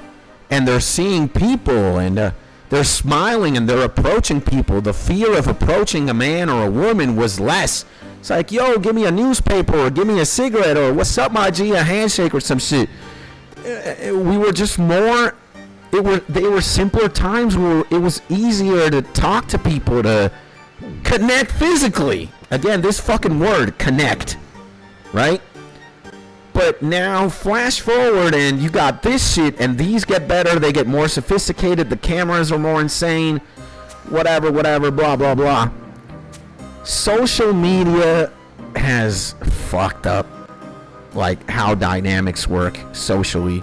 and they're seeing people, and they're smiling, and they're approaching people. The fear of approaching a man or a woman was less. It's like, yo, give me a newspaper, or give me a cigarette, or what's up, my G, a handshake or some shit. We were just more, they were simpler times where it was easier to talk to people, to connect physically. Again, this fucking word, connect, right? But now, flash forward, and you got this shit, and these get better, they get more sophisticated, the cameras are more insane, whatever, blah, blah, blah. Social media has fucked up, like, how dynamics work socially.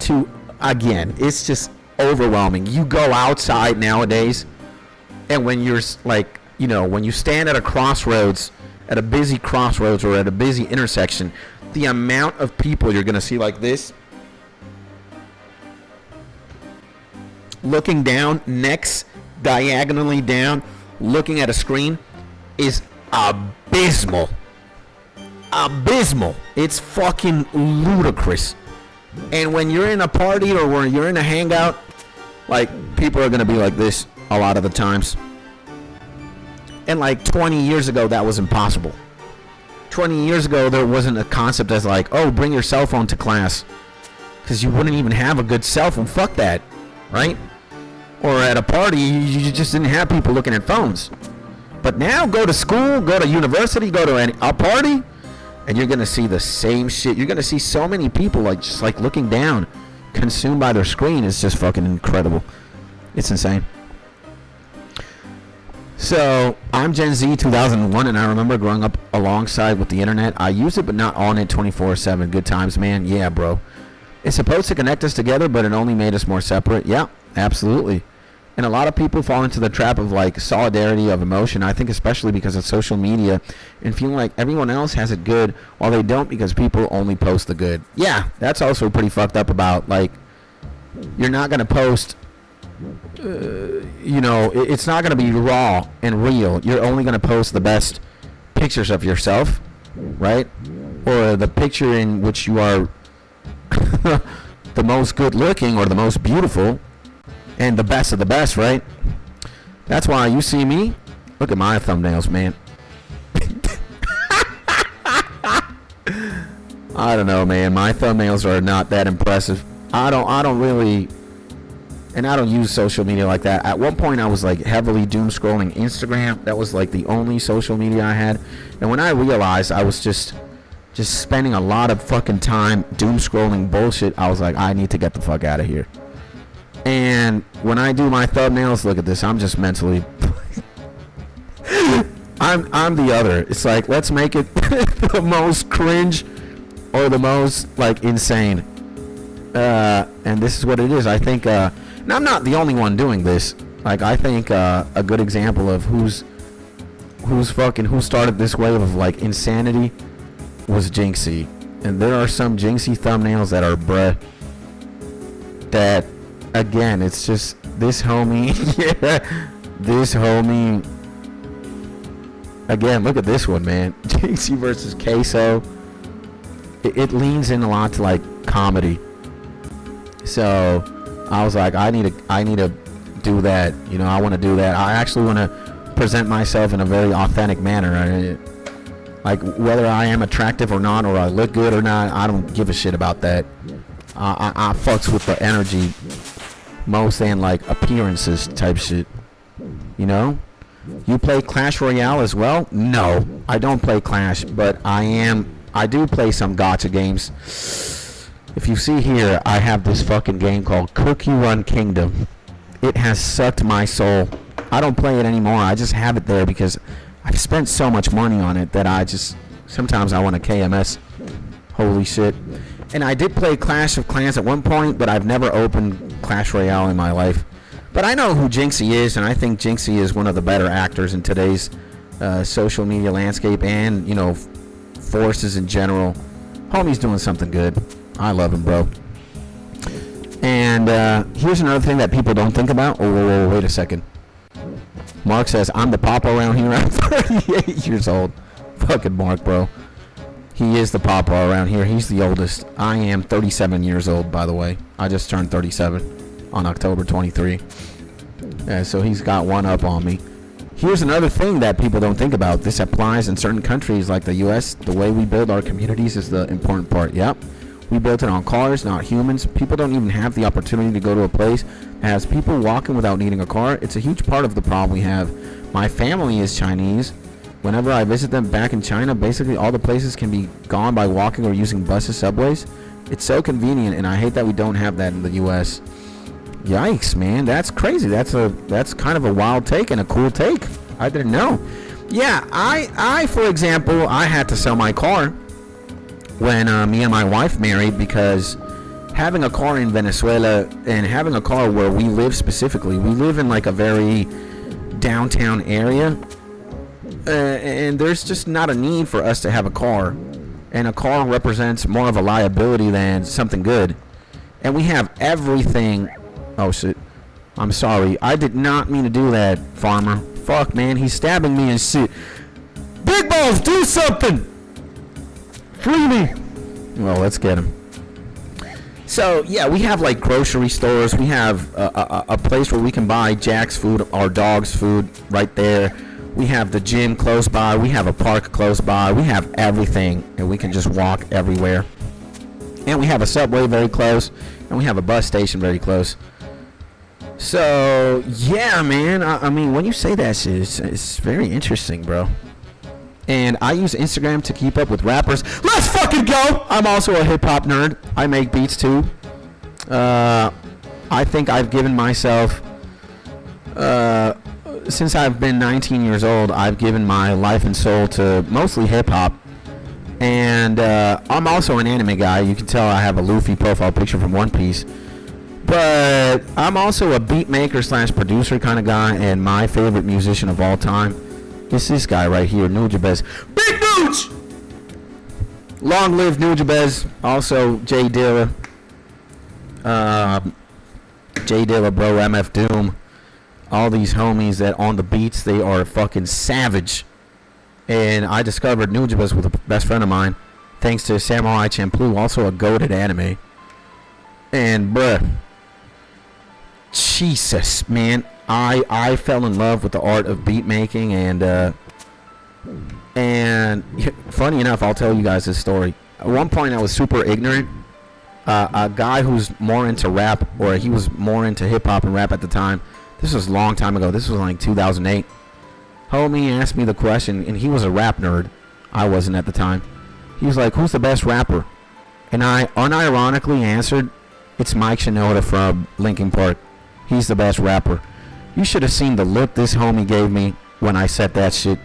To, again, it's just overwhelming. You go outside nowadays, and when you're, like, you know, when you stand at a crossroads, at a busy crossroads or at a busy intersection, the amount of people you're going to see like this, looking down, necks diagonally down, looking at a screen, is abysmal. Abysmal. It's fucking ludicrous. And when you're in a party or when you're in a hangout, like, people are going to be like this a lot of the times. And like 20 years ago, that was impossible. 20 years ago, there wasn't a concept as like, oh, bring your cell phone to class, because you wouldn't even have a good cell phone. Fuck that, right? Or at a party, you just didn't have people looking at phones. But now, go to school, go to university, go to a party, and you're gonna see the same shit. You're gonna see so many people like just like looking down, consumed by their screen. It's just fucking incredible. It's insane. So, I'm Gen Z 2001, and I remember growing up alongside with the internet. I use it, but not on it 24/7. Good times, man. Yeah, bro. It's supposed to connect us together, but it only made us more separate. Yeah, absolutely. And a lot of people fall into the trap of, like, solidarity of emotion. I think especially because of social media and feeling like everyone else has it good while they don't, because people only post the good. Yeah, that's also pretty fucked up about, like, you're not going to post... you know, it's not going to be raw and real. You're only going to post the best pictures of yourself, right? Or the picture in which you are the most good looking or the most beautiful and the best of the best, right? That's why you see me. Look at my thumbnails, man. I don't know, man. My thumbnails are not that impressive. I don't really... And I don't use social media like that. At one point, I was like heavily doom scrolling Instagram. That was like the only social media I had. And when I realized I was just spending a lot of fucking time doom scrolling bullshit, I was like, I need to get the fuck out of here. And when I do my thumbnails, look at this. I'm just mentally... I'm the other. It's like, let's make it the most cringe or the most, like, insane. And this is what it is. I think... Now, I'm not the only one doing this. Like, I think a good example of who started this wave of, like, insanity was Jinxie. And there are some Jinxie thumbnails that are bruh. That, again, it's just this homie. Yeah, this homie. Again, look at this one, man. Jinxie versus Queso. It leans in a lot to, like, comedy. So... I was like, I need to do that. You know, I want to do that. I actually want to present myself in a very authentic manner. Like, whether I am attractive or not, or I look good or not, I don't give a shit about that. I fucks with the energy most than, like, appearances type shit. You know? You play Clash Royale as well? No, I don't play Clash, but I do play some gacha games. If you see here, I have this fucking game called Cookie Run Kingdom. It has sucked my soul. I don't play it anymore. I just have it there because I've spent so much money on it that I just... Sometimes I want a KMS. Holy shit. And I did play Clash of Clans at one point, but I've never opened Clash Royale in my life. But I know who Jinxie is, and I think Jinxie is one of the better actors in today's social media landscape and, you know, forces in general. Homie's doing something good. I love him, bro. And here's another thing that people don't think about. Oh, whoa, wait a second. Mark says, I'm the papa around here. I'm 38 years old. Fucking Mark, bro. He is the papa around here. He's the oldest. I am 37 years old, by the way. I just turned 37 on October 23. So he's got one up on me. Here's another thing that people don't think about. This applies in certain countries like the U.S. The way we build our communities is the important part. Yep. We built it on cars, not humans. People don't even have the opportunity to go to a place that has people walking without needing a car. It's a huge part of the problem we have. My family is Chinese. Whenever I visit them back in China, basically all the places can be gone by walking or using buses, subways. It's so convenient, and I hate that we don't have that in the U.S. Yikes, man. That's crazy. That's kind of a wild take and a cool take. I didn't know. Yeah, I for example, I had to sell my car when me and my wife married, because having a car in Venezuela and having a car where we live specifically, we live in like a very downtown area, and there's just not a need for us to have a car, and a car represents more of a liability than something good. And we have everything. Oh shit, I'm sorry, I did not mean to do that, farmer. Fuck, man, he's stabbing me and shit. Big balls, do something. Free me. Well, let's get him. So yeah, we have like grocery stores. We have a place where we can buy Jack's food, our dog's food right there. We have the gym close by. We have a park close by. We have everything, and we can just walk everywhere. And we have a subway very close, and we have a bus station very close. So yeah, man, I mean, when you say that shit, it's very interesting, bro. And I use Instagram to keep up with rappers. Let's fucking go! I'm also a hip-hop nerd. I make beats, too. I think I've given myself... since I've been 19 years old, I've given my life and soul to mostly hip-hop. And I'm also an anime guy. You can tell I have a Luffy profile picture from One Piece. But I'm also a beat maker / producer kind of guy. And my favorite musician of all time is this guy right here, Nujabes. Big Nuge! Long live Nujabes. Also, J Dilla. J Dilla, bro, MF Doom. All these homies that on the beats, they are fucking savage. And I discovered Nujabes with a best friend of mine, thanks to Samurai Champloo, also a goated anime. And bruh, Jesus, man, I fell in love with the art of beat making, and funny enough, I'll tell you guys this story. At one point, I was super ignorant. A guy who's more into rap, or he was more into hip hop and rap at the time. This was a long time ago. This was like 2008. Homie asked me the question, and he was a rap nerd. I wasn't at the time. He was like, "Who's the best rapper?" And I unironically answered, "It's Mike Shinoda from Linkin Park. He's the best rapper." You should have seen the look this homie gave me when I said that shit.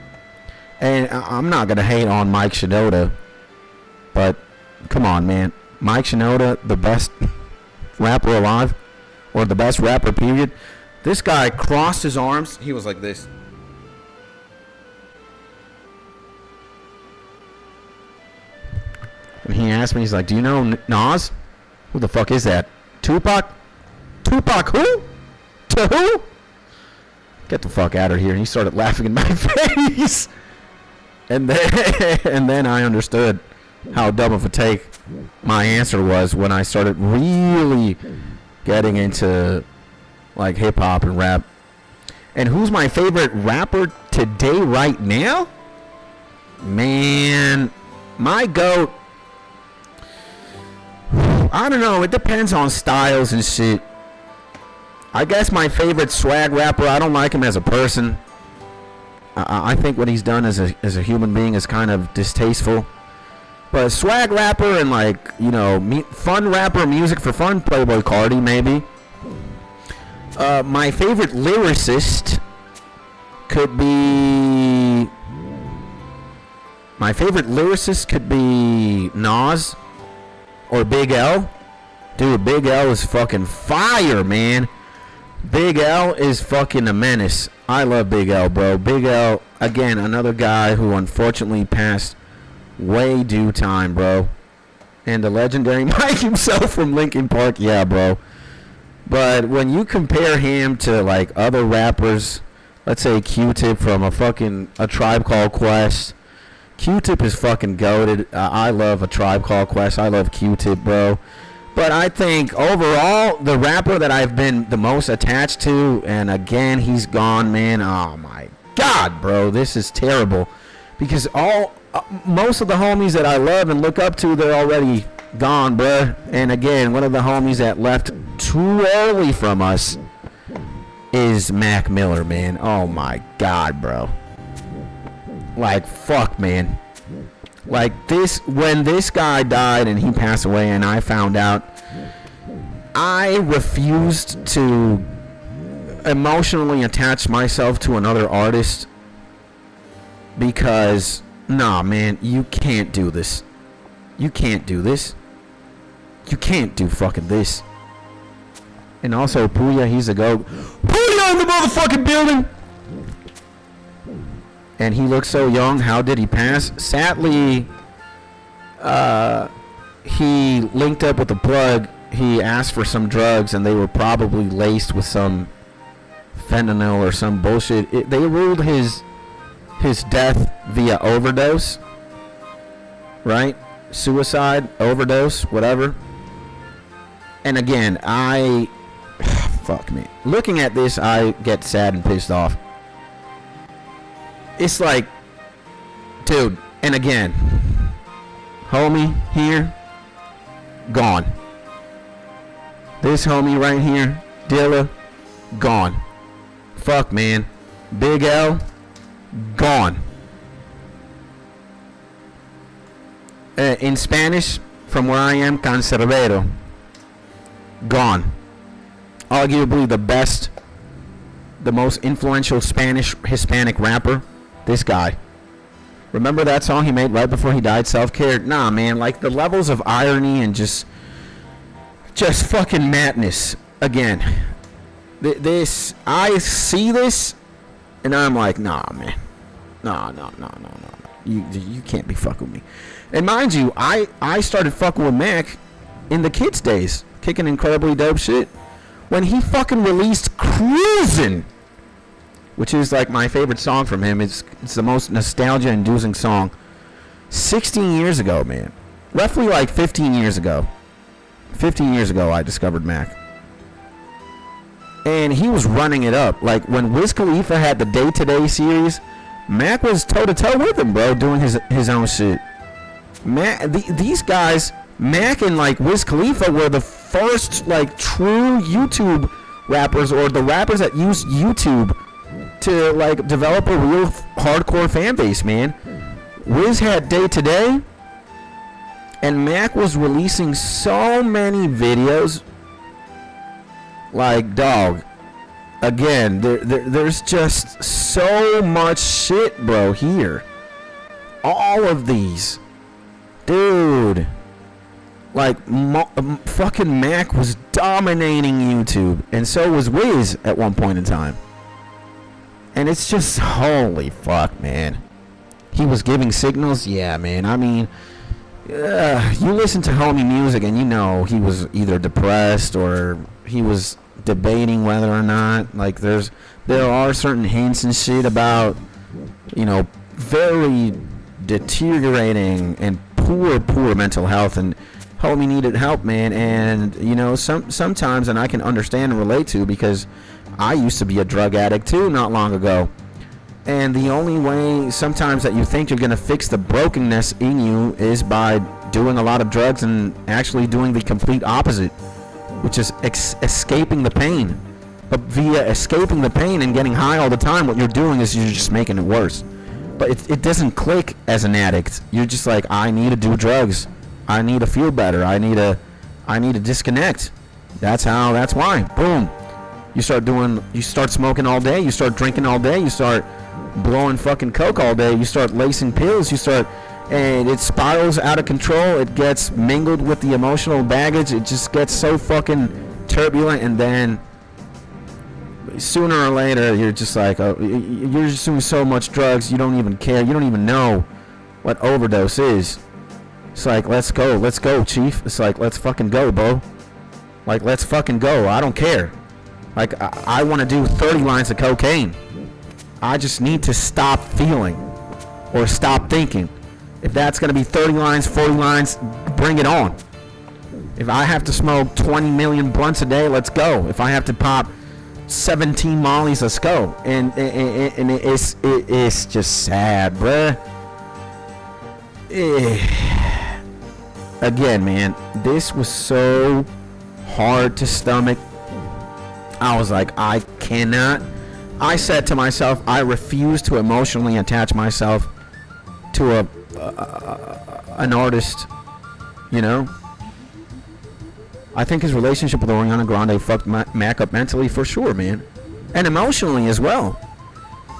And I'm not gonna hate on Mike Shinoda, but come on, man. Mike Shinoda, the best rapper alive, or the best rapper, period. This guy crossed his arms. He was like this. And he asked me, he's like, "Do you know Nas?" Who the fuck is that? Tupac? Tupac who? To who? Get the fuck out of here. And he started laughing in my face. And then I understood how dumb of a take my answer was when I started really getting into like hip hop and rap. And who's my favorite rapper today right now? Man, my GOAT, I don't know, it depends on styles and shit. I guess my favorite swag rapper, I don't like him as a person. I think what he's done as a human being is kind of distasteful. But swag rapper and like, you know, fun rapper, music for fun, Playboy Cardi maybe. My favorite lyricist could be... My favorite lyricist could be Nas or Big L. Dude, Big L is fucking fire, man. Big L is fucking a menace. I love Big L, bro. Big L, again, another guy who unfortunately passed way due time, bro. and the legendary Mike himself from Linkin Park. Yeah, bro. But when you compare him to like other rappers, let's say Q-Tip from a Tribe Called Quest. Q-Tip is fucking goated. I love a Tribe Called Quest. I love Q-Tip, bro. But I think overall, the rapper that I've been the most attached to, and again, he's gone, man. Oh my God, bro, this is terrible. Because most of the homies that I love and look up to, they're already gone, bruh. And again, one of the homies that left too early from us is Mac Miller, man. Oh my God, bro. Like, fuck, man. Like, when this guy died and he passed away and I found out, I refused to emotionally attach myself to another artist because, nah, man, you can't do this. You can't do this. You can't do fucking this. And also, Puya, he's a goat. Puya in the motherfucking building! And he looks so young. How did he pass? Sadly, he linked up with the plug. He asked for some drugs, and they were probably laced with some fentanyl or some bullshit. They ruled his death via overdose, right? Suicide, overdose, whatever. And again, fuck me. Looking at this, I get sad and pissed off. It's like, dude, and again, homie here, gone. This homie right here, Dilla, gone. Fuck, man. Big L, gone. In Spanish, from where I am, Cancerbero, gone. Arguably the best, the most influential Spanish Hispanic rapper, this guy. Remember that song he made right before he died, Self-Care? Nah, man, like the levels of irony and just fucking madness. Again, this, I see this, and I'm like, nah, man. No. You can't be fucking with me. And mind you, I started fucking with Mac in the kids' days, kicking incredibly dope shit, when he fucking released Cruisin', which is like my favorite song from him. It's the most nostalgia-inducing song. 16 years ago, man. Roughly like 15 years ago. 15 years ago, I discovered Mac. And he was running it up. Like, when Wiz Khalifa had the Day Today series, Mac was toe-to-toe with him, bro, doing his own shit. These guys, Mac and, like, Wiz Khalifa were the first, like, true YouTube rappers, or the rappers that used YouTube to, like, develop a real hardcore fan base, man. Wiz had Day Today, and Mac was releasing so many videos. Like, dog, again, there's just so much shit, bro, here. All of these. Dude. Like, fucking Mac was dominating YouTube, and so was Wiz at one point in time. And it's just, holy fuck, man. He was giving signals? Yeah, man. I mean, you listen to homie music and you know he was either depressed or he was debating whether or not, like, there are certain hints and shit about, you know, very deteriorating and poor mental health, and homie needed help, man. And you know, sometimes, and I can understand and relate to, because I used to be a drug addict too not long ago. And the only way sometimes that you think you're going to fix the brokenness in you is by doing a lot of drugs and actually doing the complete opposite, which is escaping the pain. But via escaping the pain and getting high all the time, what you're doing is you're just making it worse. But it doesn't click as an addict. You're just like, I need to do drugs. I need to feel better. I need to disconnect. That's why. Boom. You start smoking all day. You start drinking all day. You start blowing fucking coke all day. You start lacing pills. And it spirals out of control. It gets mingled with the emotional baggage. It just gets so fucking turbulent, and then sooner or later you're just like, you're just doing so much drugs you don't even care. You don't even know what overdose is. It's like, let's go, chief. It's like, let's fucking go, bro. Like, let's fucking go. I don't care. Like, I want to do 30 lines of cocaine. I just need to stop feeling or stop thinking. If that's going to be 30 lines, 40 lines, bring it on. If I have to smoke 20 million blunts a day, let's go. If I have to pop 17 mollies, let's go. And it's just sad, bruh. Again, man, this was so hard to stomach. I was like, I cannot. I said to myself, I refuse to emotionally attach myself to an artist, you know. I think his relationship with Ariana Grande fucked Mac up mentally for sure, man, and emotionally as well.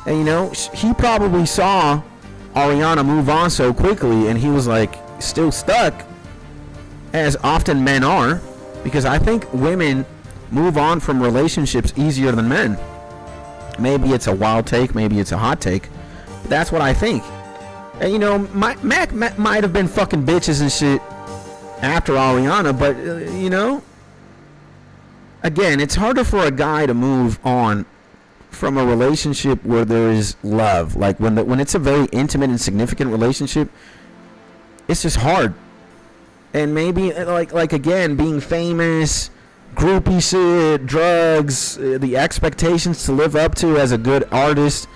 And you know, he probably saw Ariana move on so quickly, and he was like still stuck, as often men are, because I think women move on from relationships easier than men. Maybe it's a wild take, maybe it's a hot take, but that's what I think. And you know, Mac might have been fucking bitches and shit after Ariana, but you know, again, it's harder for a guy to move on from a relationship where there is love. Like when it's a very intimate and significant relationship, it's just hard. And maybe like again, being famous, groupie shit, drugs, the expectations to live up to as a good artist.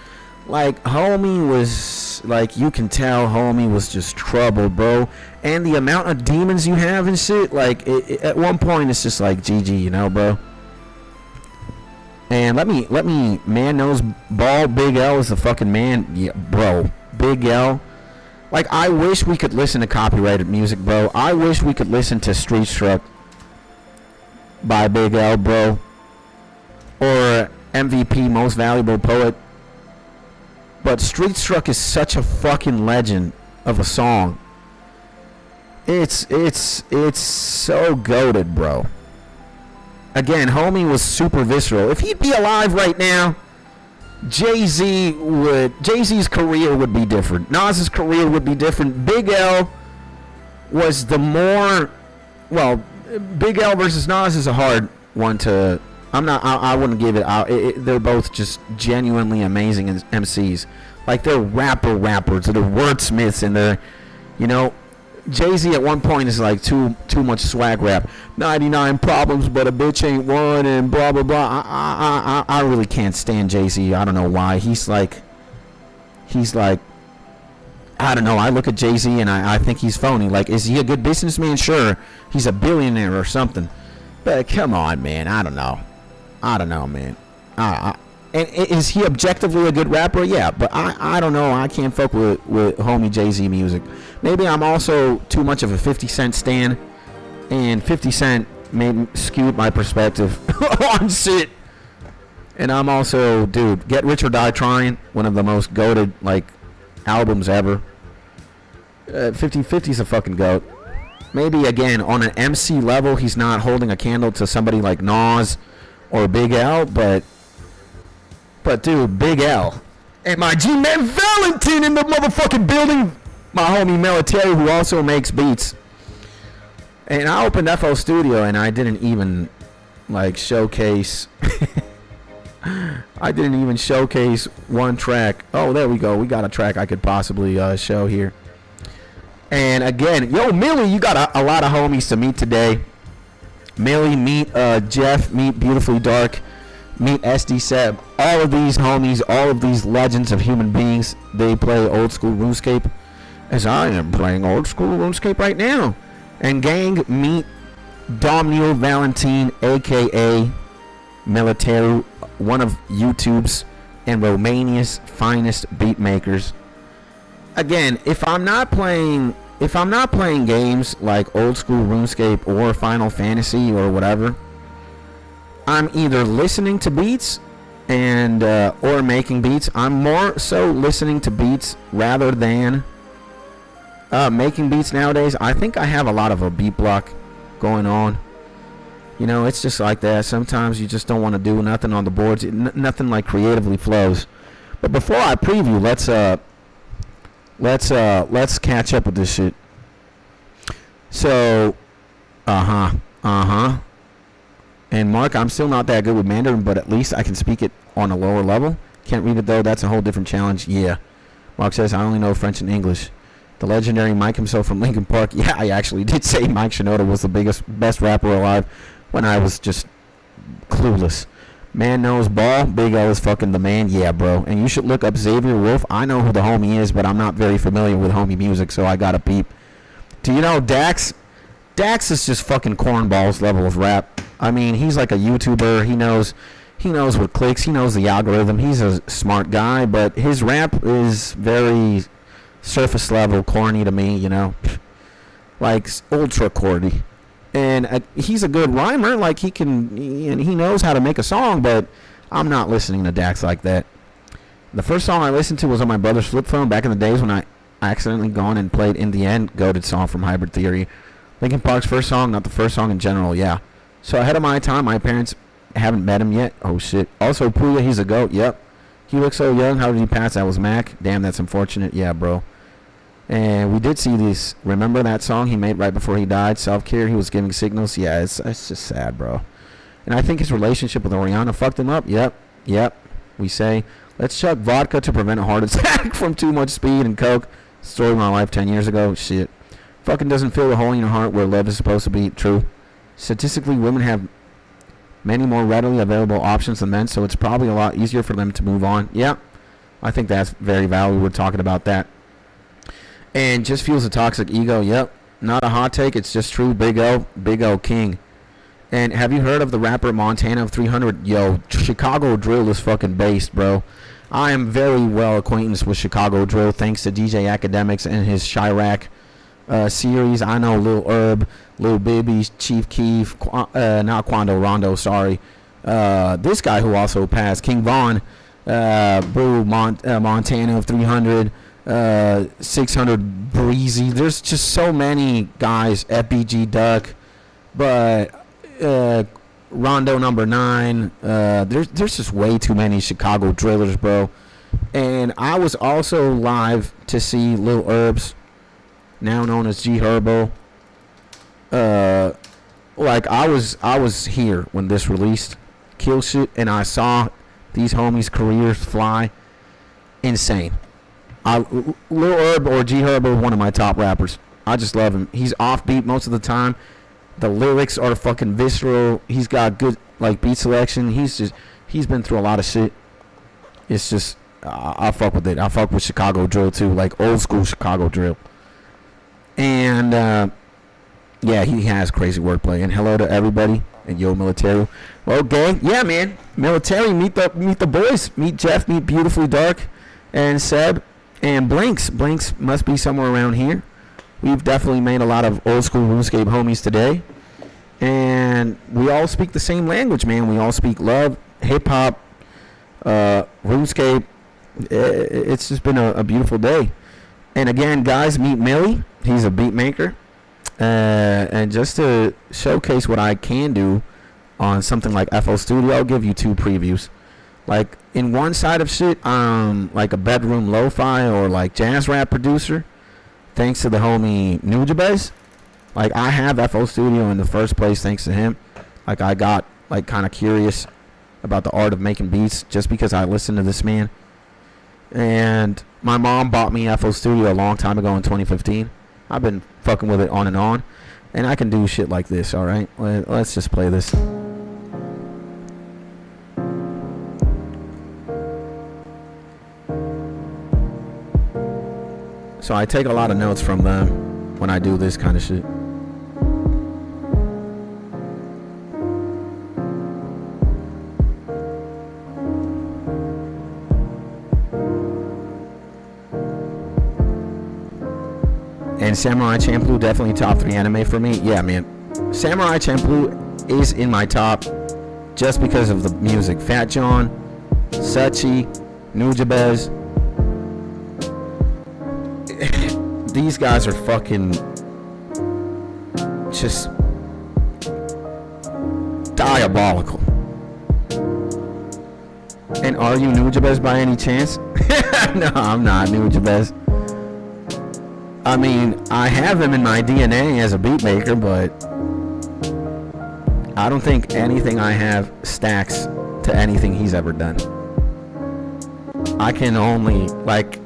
Like, homie was, like, you can tell homie was just troubled, bro. And the amount of demons you have and shit, like, at one point it's just like, GG, you know, bro. And let me, man knows ball, Big L is the fucking man. Yeah, bro, Big L. Like, I wish we could listen to copyrighted music, bro. I wish we could listen to Street Struck by Big L, bro. Or MVP, Most Valuable Poet. But Street Struck is such a fucking legend of a song. It's so goated, bro. Again, homie was super visceral. If he'd be alive right now, Jay-Z's career would be different. Nas's career would be different. Big L was the more, well, Big L versus Nas is a hard one to, I wouldn't give it out. They're both just genuinely amazing MCs. Like, they're rappers, they're wordsmiths, and they're, you know, Jay-Z at one point is like too much swag rap. 99 problems, but a bitch ain't one, and blah blah blah. I really can't stand Jay-Z. I don't know why. He's like, I don't know. I look at Jay-Z and I think he's phony. Like, is he a good businessman? Sure, he's a billionaire or something. But come on, man. I don't know, man. And is he objectively a good rapper? Yeah, but I don't know. I can't fuck with homie Jay-Z music. Maybe I'm also too much of a 50 Cent stan, and 50 Cent skewed my perspective on shit. And I'm also, dude, Get Rich or Die Trying, one of the most goated, like, albums ever. 50-50's a fucking goat. Maybe, again, on an MC level, he's not holding a candle to somebody like Nas or Big L, but dude, Big L. And my G-Man Valentine in the motherfucking building. My homie Military, who also makes beats. And I opened FL Studio and I didn't even, like, showcase. I didn't even showcase one track. Oh, there we go. We got a track I could possibly show here. And again, yo, Millie, you got a lot of homies to meet today. Millie, meet Jeff, meet Beautifully Dark, meet SD Seb. All of these homies, all of these legends of human beings, they play old school RuneScape, as I am playing old school RuneScape right now. And gang, meet Domnil Valentine, aka Military, one of YouTube's and Romania's finest beat makers. Again, if I'm not playing games like old school RuneScape or Final Fantasy or whatever, I'm either listening to beats and or making beats. I'm more so listening to beats rather than making beats nowadays. I think I have a lot of a beat block going on. You know, it's just like that. Sometimes you just don't want to do nothing on the boards. Nothing like creatively flows. But before I preview, let's catch up with this shit. So, And Mark, I'm still not that good with Mandarin, but at least I can speak it on a lower level. Can't read it though. That's a whole different challenge. Yeah. Mark says, I only know French and English. The legendary Mike himself from Linkin Park. Yeah, I actually did say Mike Shinoda was the best rapper alive when I was just clueless. Man knows ball. Big L is fucking the man. Yeah, bro. And you should look up Xavier Wolf. I know who the homie is, but I'm not very familiar with homie music, so I gotta peep. Do you know Dax? Dax is just fucking cornballs level of rap. I mean, he's like a YouTuber. He knows what clicks. He knows the algorithm. He's a smart guy, but his rap is very surface level, corny to me, you know, like ultra corny. And he's a good rhymer. Like he knows how to make a song, but I'm not listening to Dax like that. The first song I listened to was on my brother's flip phone back in the days when I accidentally gone and played In the End, goated song from Hybrid Theory. Linkin Park's first song, not the first song in general, yeah. So ahead of my time, my parents haven't met him yet. Oh shit. Also, Puya, he's a goat, yep. He looks so young. How did he pass? That was Mac. Damn, that's unfortunate. Yeah, bro. And we did see this. Remember that song he made right before he died? Self-Care. He was giving signals. Yeah, it's just sad, bro. And I think his relationship with Oriana fucked him up. Yep. We say, let's chuck vodka to prevent a heart attack from too much speed and coke. Story of my life 10 years ago. Shit. Fucking doesn't fill the hole in your heart where love is supposed to be. True. Statistically, women have many more readily available options than men, so it's probably a lot easier for them to move on. Yeah, I think that's very valid. We were talking about that. And just fuels a toxic ego. Yep, not a hot take. It's just true. Big O King. And have you heard of the rapper Montana of 300? Yo, Chicago drill is fucking based, bro. I am very well acquainted with Chicago drill thanks to DJ Academics and his Chirac series. I know Lil Herb, Lil Bibby, Chief Keef, not Quando Rondo, sorry. This guy who also passed, King Von, Montana of 300, 600 Breezy. There's just so many guys, FBG Duck, but Rondo number 9. There's just way too many Chicago drillers, bro. And I was also live to see Lil Herbs, now known as G Herbo. Like I was here when this released. Kill shit, and I saw these homies' careers fly. Insane. Lil Herb or G Herbo, one of my top rappers. I just love him. He's offbeat most of the time. The lyrics are fucking visceral. He's got good like beat selection. He's been through a lot of shit. It's just I fuck with it. I fuck with Chicago drill too, like old school Chicago drill. And yeah, he has crazy wordplay. And hello to everybody. And yo, Military. Well, gang, yeah, man. Military, meet the boys. Meet Jeff. Meet Beautifully Dark, and Seb, and Blinks. Blinks must be somewhere around here. We've definitely made a lot of old school RuneScape homies today, and we all speak the same language, man. We all speak love, hip hop, RuneScape. It's just been a beautiful day. And again, guys, meet Millie. He's a beat maker. And just to showcase what I can do on something like FL Studio, I'll give you 2 previews. Like, in one side of shit, like a bedroom lo-fi or like jazz rap producer, thanks to the homie Nujabez. Like, I have FL Studio in the first place thanks to him. Like, I got like kind of curious about the art of making beats just because I listened to this man. And my mom bought me FL Studio a long time ago in 2015. I've been fucking with it on and on, and I can do shit like this. All right, let's just play this. So I take a lot of notes from them when I do this kind of shit. And Samurai Champloo, definitely top 3 anime for me. Yeah, man. Samurai Champloo is in my top just because of the music. Fat John, Sachi, Nujabez. These guys are fucking just diabolical. And are you Nujabez by any chance? No, I'm not Nujabez. I mean, I have him in my DNA as a beat maker, but I don't think anything I have stacks to anything he's ever done. I can only like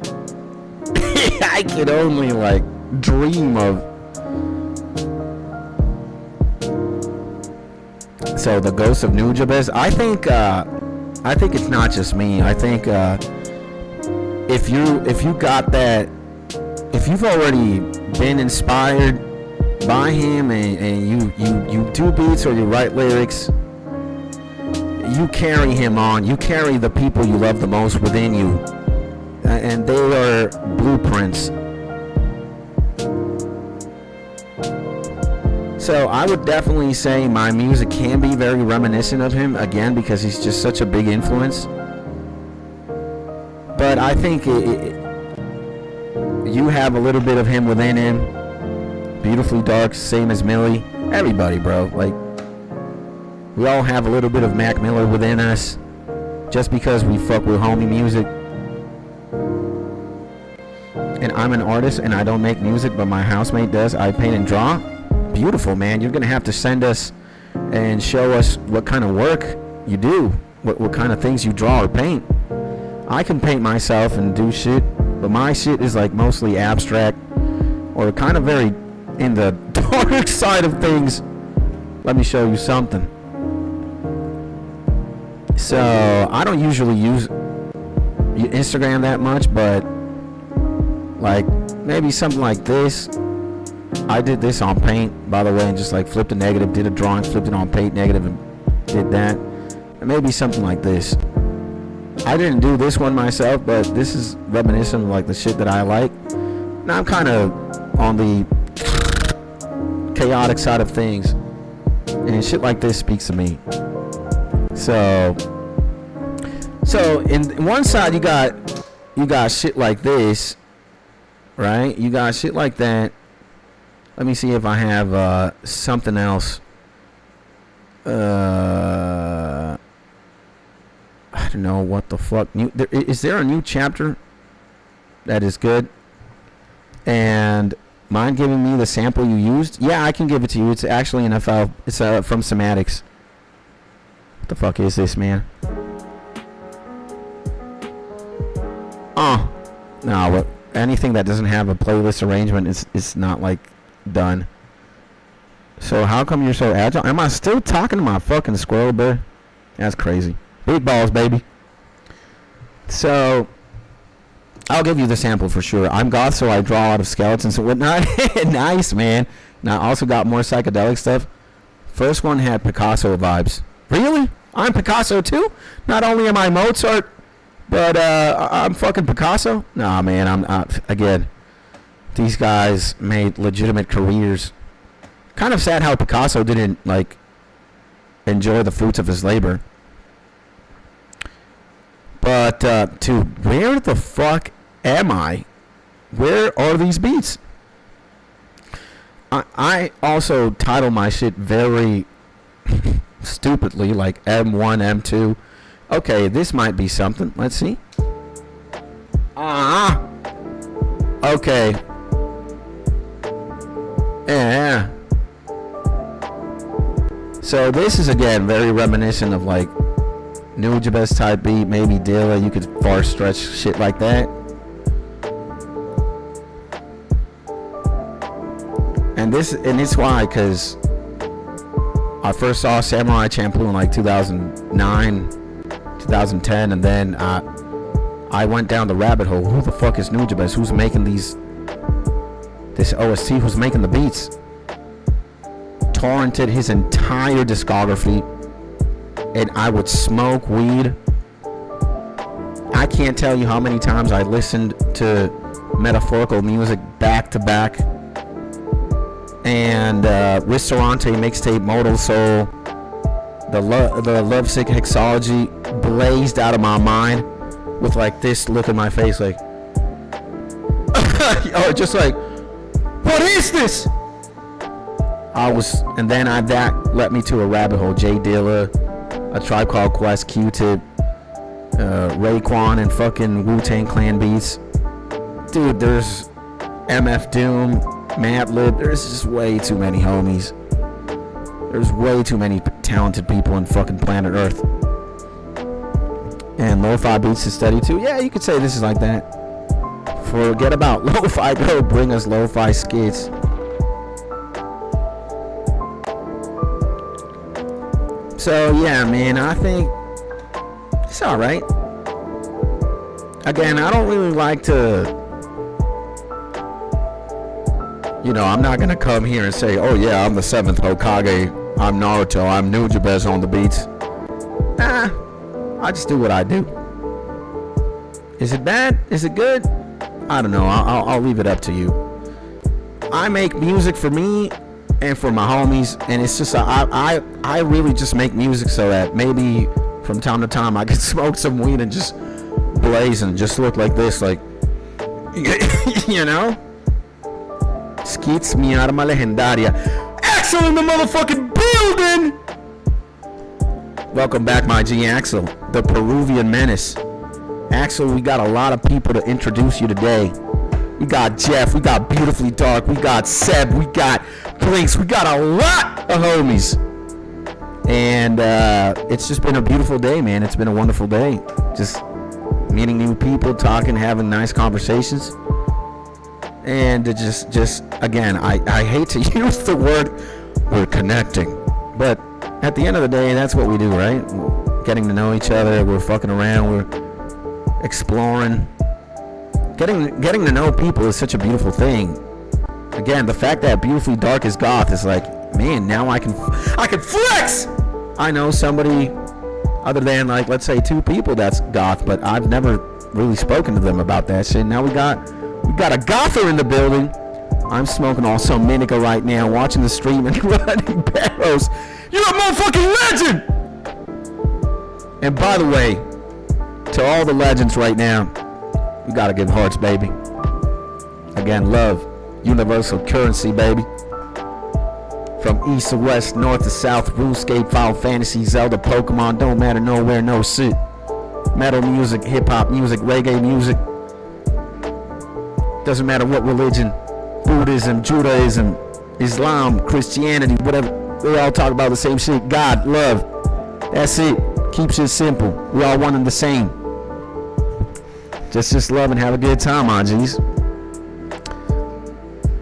I can only like dream of. So the Ghost of Nujabes, I think it's not just me. I think if you got that, if you've already been inspired by him and you do beats or you write lyrics, you carry him on. You carry the people you love the most within you, and they are blueprints. So I would definitely say my music can be very reminiscent of him, again, because he's just such a big influence. But I think you have a little bit of him within him. Beautifully Dark, same as Millie. Everybody, bro. Like, we all have a little bit of Mac Miller within us, just because we fuck with homie music. And I'm an artist and I don't make music, but my housemate does. I paint and draw. Beautiful, man. You're gonna have to send us and show us what kind of work you do, what kind of things you draw or paint. I can paint myself and do shit, but my shit is like mostly abstract or kind of very in the dark side of things. Let me show you something. So I don't usually use Instagram that much, but like maybe something like this. I did this on Paint, by the way, and just like flipped a negative, did a drawing, flipped it on Paint negative, and did that. And maybe something like this. I didn't do this one myself, but this is reminiscent of like the shit that I like. Now I'm kind of on the chaotic side of things, and shit like this speaks to me. So in one side you got shit like this, right? You got shit like that. Let me see if I have something else. I don't know what the fuck. Is there a new chapter that is good? And mind giving me the sample you used? Yeah, I can give it to you. It's actually an FL. It's from Somatics. What the fuck is this, man? Oh, no. Anything that doesn't have a playlist arrangement is not like done. So how come you're so agile? Am I still talking to my fucking squirrel bear? That's crazy. Big balls, baby. So I'll give you the sample for sure. I'm goth, so I draw out of skeletons and whatnot. Nice, man. Now I also got more psychedelic stuff. First one had Picasso vibes. Really? I'm Picasso too? Not only am I Mozart, but I'm fucking Picasso? Nah, man. I'm again. These guys made legitimate careers. Kind of sad how Picasso didn't like enjoy the fruits of his labor. But where the fuck am I? Where are these beats? I also title my shit very stupidly, like M1, M2. Okay, this might be something. Let's see. Okay. Yeah. So this is again very reminiscent of like Nujabes type beat, maybe Dilla. You could far stretch shit like that. And it's why, because I first saw Samurai Champloo in like 2009, 2010, and then I went down the rabbit hole. Who the fuck is Nujabes? Who's making this OST? Who's making the beats? Torrented his entire discography, and I would smoke weed. I can't tell you how many times I listened to metaphorical music back to back. And Ristorante mixtape, Modal Soul, the Lovesick Hexology blazed out of my mind with like this look in my face, like, or just like, what is this? And then that led me to a rabbit hole. Jay Dilla, A Tribe Called Quest, Q-Tip, Raekwon, and fucking Wu-Tang Clan beats. Dude, there's MF Doom, Madlib. There's just way too many homies. There's way too many talented people on fucking planet Earth. And lo-fi beats to study too. Yeah, you could say this is like that. Forget about lo-fi. Go bring us lo-fi skits. So yeah, man, I think it's all right. Again, I don't really like to, you know, I'm not gonna come here and say, oh yeah, I'm the 7th Hokage, I'm Naruto, I'm Nujabes on the beats. Nah, I just do what I do. Is it bad? Is it good? I don't know. I'll leave it up to you. I make music for me and for my homies, and it's just I really just make music so that maybe from time to time I can smoke some weed and just blaze and just look like this, like you know. Skits mi arma legendaria. Axel in the motherfucking building. Welcome back, my G Axel, the Peruvian menace. Axel, we got a lot of people to introduce you today. We got Jeff, we got Beautifully Dark, we got Seb, we got Blinks, we got a lot of homies. And it's just been a beautiful day, man. It's been a wonderful day. Just meeting new people, talking, having nice conversations. And to just again, I hate to use the word we're connecting, but at the end of the day, that's what we do, right? We're getting to know each other, we're fucking around, we're exploring. Getting to know people is such a beautiful thing. Again, the fact that Beautifully Dark is goth is like, man, now I can flex. I know somebody other than, like, let's say 2 people that's goth, but I've never really spoken to them about that shit. Now we got a gother in the building. I'm smoking also Minica right now, watching the stream and running barrels. You're a motherfucking legend. And by the way, to all the legends right now, we gotta give hearts, baby. Again, love, universal currency, baby. From east to west, north to south, RuneScape, Final Fantasy, Zelda, Pokemon, don't matter, nowhere, no shit. Metal music, hip hop music, reggae music. Doesn't matter what religion, Buddhism, Judaism, Islam, Christianity, whatever. We all talk about the same shit. God, love. That's it. Keeps it simple. We all one and the same. Just love and have a good time, my G's.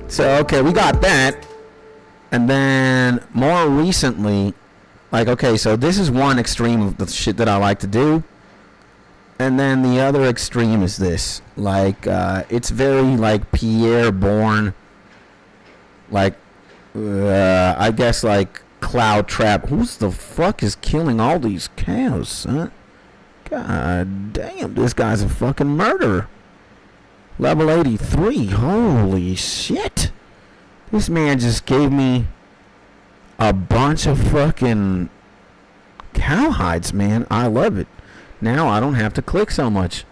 So, okay, we got that. And then more recently, like, okay, so this is one extreme of the shit that I like to do. And then the other extreme is this. Like, it's very, like, Pierre Bourne. Like, I guess, like, Cloud Trap. Who's the fuck is killing all these cows, son? God damn, this guy's a fucking murderer. Level 83. Holy shit. This man just gave me a bunch of fucking cow hides, man. I love it. Now I don't have to click so much.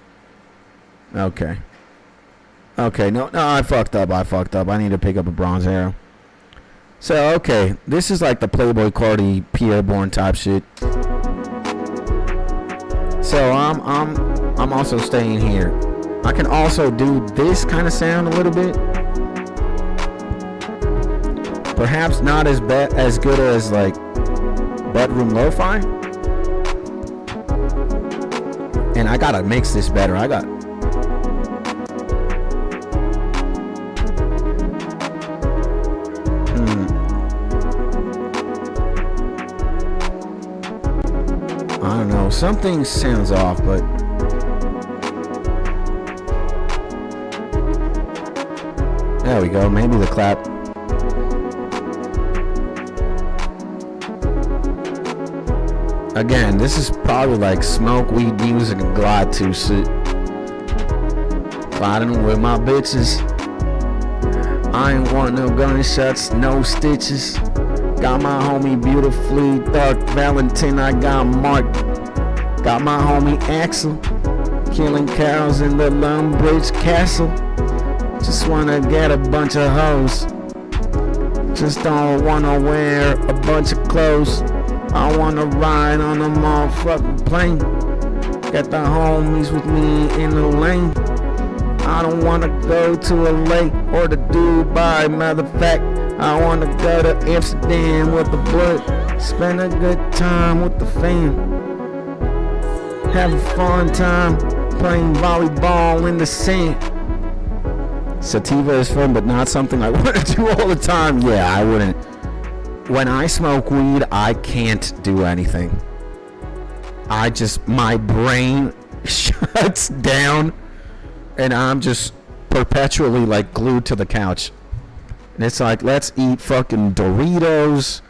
Okay. Okay, no, I fucked up. I need to pick up a bronze arrow. So, okay. This is like the Playboy Cardi, Pierre Bourne type shit. So I'm also staying here. I can also do this kind of sound a little bit. Perhaps not as good as like bedroom lo-fi. And I gotta mix this better. I don't know. Something sounds off, but there we go. Maybe the clap. Again, this is probably like smoke weed music and glide to shit. Gliding with my bitches. I ain't want no gunshots, no stitches. Got my homie Beautifully Dark Valentine, I got Mark. Got my homie Axel, killing cows in the Lumbridge Castle. Just wanna get a bunch of hoes. Just don't wanna wear a bunch of clothes. I wanna ride on a motherfucking plane. Got the homies with me in the lane. I don't wanna go to LA or to Dubai. Matter of fact, I wanna go to Amsterdam with the blood. Spend a good time with the fam. Have a fun time playing volleyball in the sand. Sativa is fun, but not something I want to do all the time. Yeah, I wouldn't. When I smoke weed, I can't do anything. My brain shuts down, and I'm just perpetually like glued to the couch. And it's like, let's eat fucking Doritos.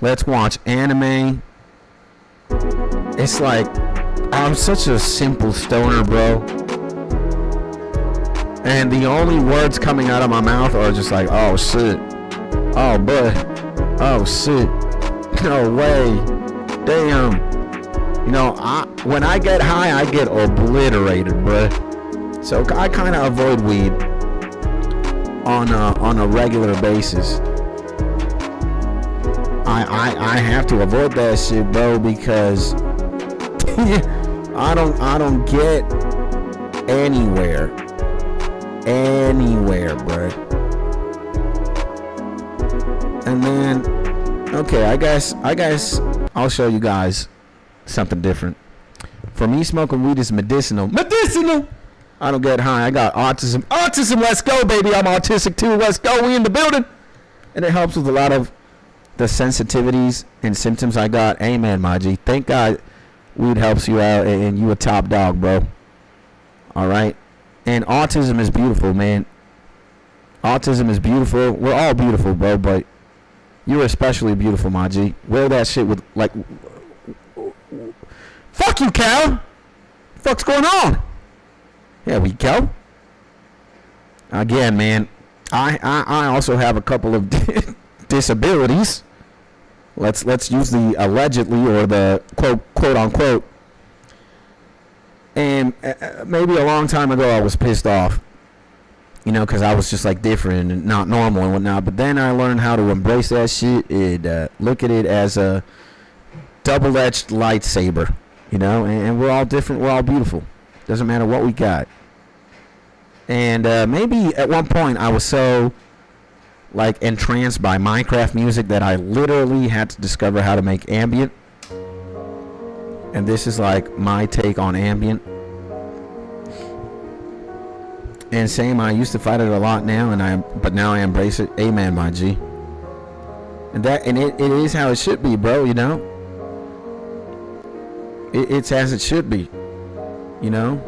Let's watch anime. It's like, I'm such a simple stoner, bro. And the only words coming out of my mouth are just like, oh shit. Oh boy. Oh shit. No way. Damn. You know, when I get high, I get obliterated, bruh. So I kind of avoid weed on a regular basis. I have to avoid that shit, bro, because I don't get anywhere, bro. And then, okay, I guess I'll show you guys something different. For me, smoking weed is medicinal. I don't get high. I got autism. Let's go, baby. I'm autistic too. Let's go. We in the building. And it helps with a lot of the sensitivities and symptoms I got. Amen, my G. Thank God weed helps you out, and you a top dog, bro. All right. And autism is beautiful, man. Autism is beautiful. We're all beautiful, bro, but you're especially beautiful, my G. Wear that shit with, like, fuck you, Cal. Fuck's going on? There we go. Again, man, I also have a couple of disabilities. Let's use the allegedly or the quote unquote. And maybe a long time ago I was pissed off, you know, because I was just like different and not normal and whatnot. But then I learned how to embrace that shit and look at it as a double-edged lightsaber, you know. And we're all different. We're all beautiful. Doesn't matter what we got. And maybe at one point I was so like entranced by Minecraft music that I literally had to discover how to make ambient. And this is like my take on ambient. And same, I used to fight it a lot now, but now I embrace it. Amen, my G. And it is how it should be, bro. You know, it's as it should be. You know.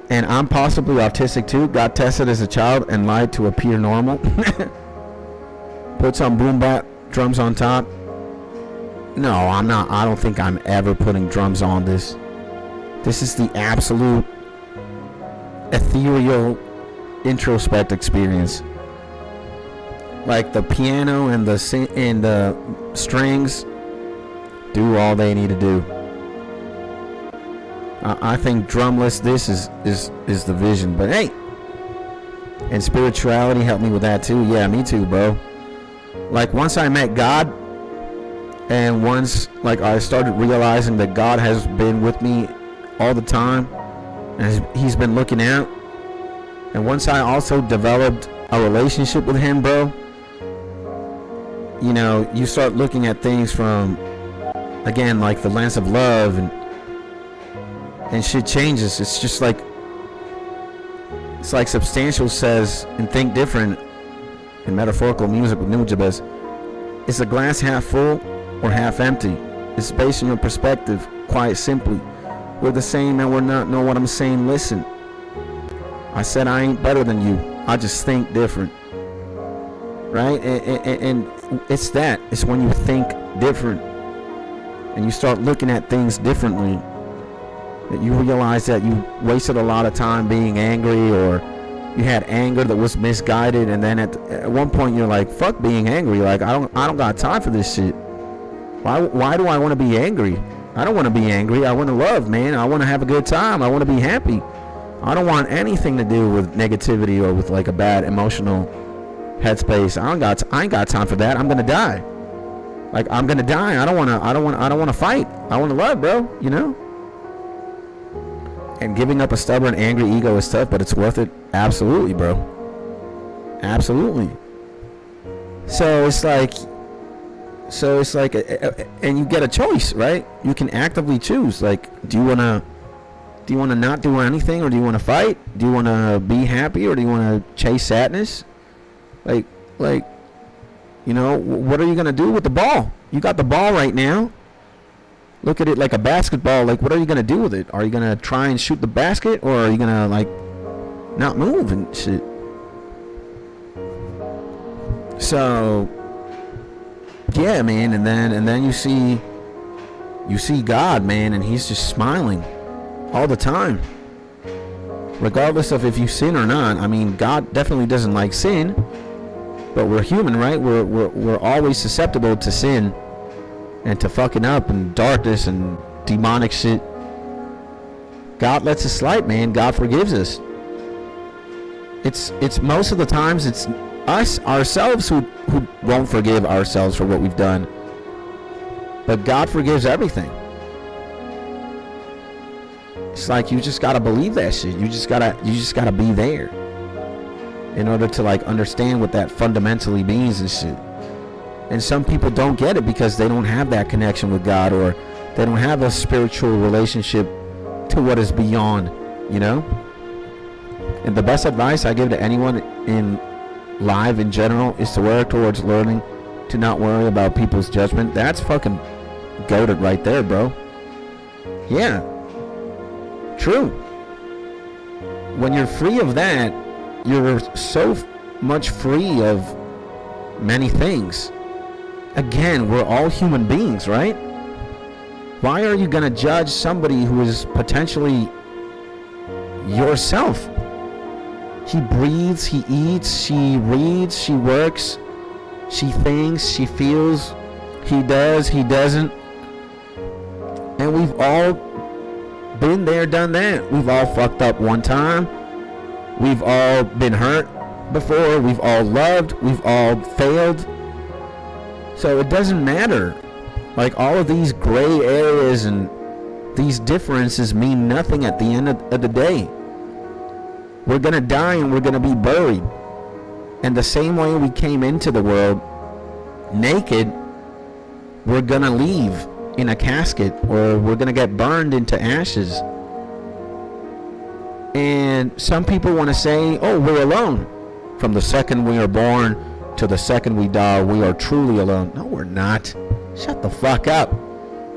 And I'm possibly autistic too. Got tested as a child and lied to appear normal. Put some boom bap drums on top. No, I'm not. I don't think I'm ever putting drums on this. This is the absolute ethereal introspect experience. Like the piano and the strings do all they need to do. I think drumless this is the vision. But hey, and spirituality helped me with that too. Yeah, me too, bro. Like once I met God, and once like I started realizing that God has been with me all the time, and he's been looking out. And once I also developed a relationship with him, bro, you know, you start looking at things from, again, like the lens of love, and shit changes. It's just like, it's like Substantial says in Think Different in Metaphorical Music with Nujabes. Is the glass half full or half empty? It's based on your perspective, quite simply. We're the same and we're not. Know what I'm saying? Listen. I said I ain't better than you. I just think different. Right? And it's that. It's when you think different and you start looking at things differently that you realize that you wasted a lot of time being angry, or you had anger that was misguided, and then at one point you're like, fuck being angry. Like I don't got time for this shit. Why do I want to be angry? I don't want to be angry. I want to love, man. I want to have a good time. I want to be happy. I don't want anything to do with negativity or with like a bad emotional headspace. I ain't got time for that. I'm gonna die. Like I'm gonna die. I don't want to fight. I want to love, bro. You know. And giving up a stubborn, angry ego is tough, but it's worth it. Absolutely, bro. Absolutely. So it's like, and you get a choice, right? You can actively choose. Like, do you wanna not do anything, or do you wanna fight? Do you wanna be happy, or do you wanna chase sadness? Like, you know, what are you gonna do with the ball? You got the ball right now. Look at it like a basketball. Like, what are you gonna do with it? Are you gonna try and shoot the basket, or are you gonna like not move and shit? So yeah, man, and then you see God, man, and he's just smiling all the time, regardless of if you sin or not. I mean, God definitely doesn't like sin, but we're human, right? We're always susceptible to sin and to fucking up and darkness and demonic shit. God lets us slide, man. God forgives us. It's most of the times it's us ourselves who won't forgive ourselves for what we've done. But God forgives everything. It's like, you just gotta believe that shit. You just gotta be there in order to like understand what that fundamentally means and shit. And some people don't get it because they don't have that connection with God, or they don't have a spiritual relationship to what is beyond, you know? And the best advice I give to anyone in life in general is to work towards learning to not worry about people's judgment. That's fucking goated right there, bro. Yeah. True. When you're free of that, you're so much free of many things. Again, we're all human beings, right? Why are you gonna judge somebody who is potentially yourself? He breathes, he eats, she reads, she works, she thinks, she feels, he does, he doesn't. And we've all been there, done that. We've all fucked up one time. We've all been hurt before. We've all loved. We've all failed. So it doesn't matter. Like, all of these gray areas and these differences mean nothing at the end of the day. We're going to die and we're going to be buried. And the same way we came into the world naked, we're going to leave in a casket, or we're going to get burned into ashes. And some people want to say, oh, we're alone. From the second we are born to the second we die, we are truly alone. No, we're not. Shut the fuck up.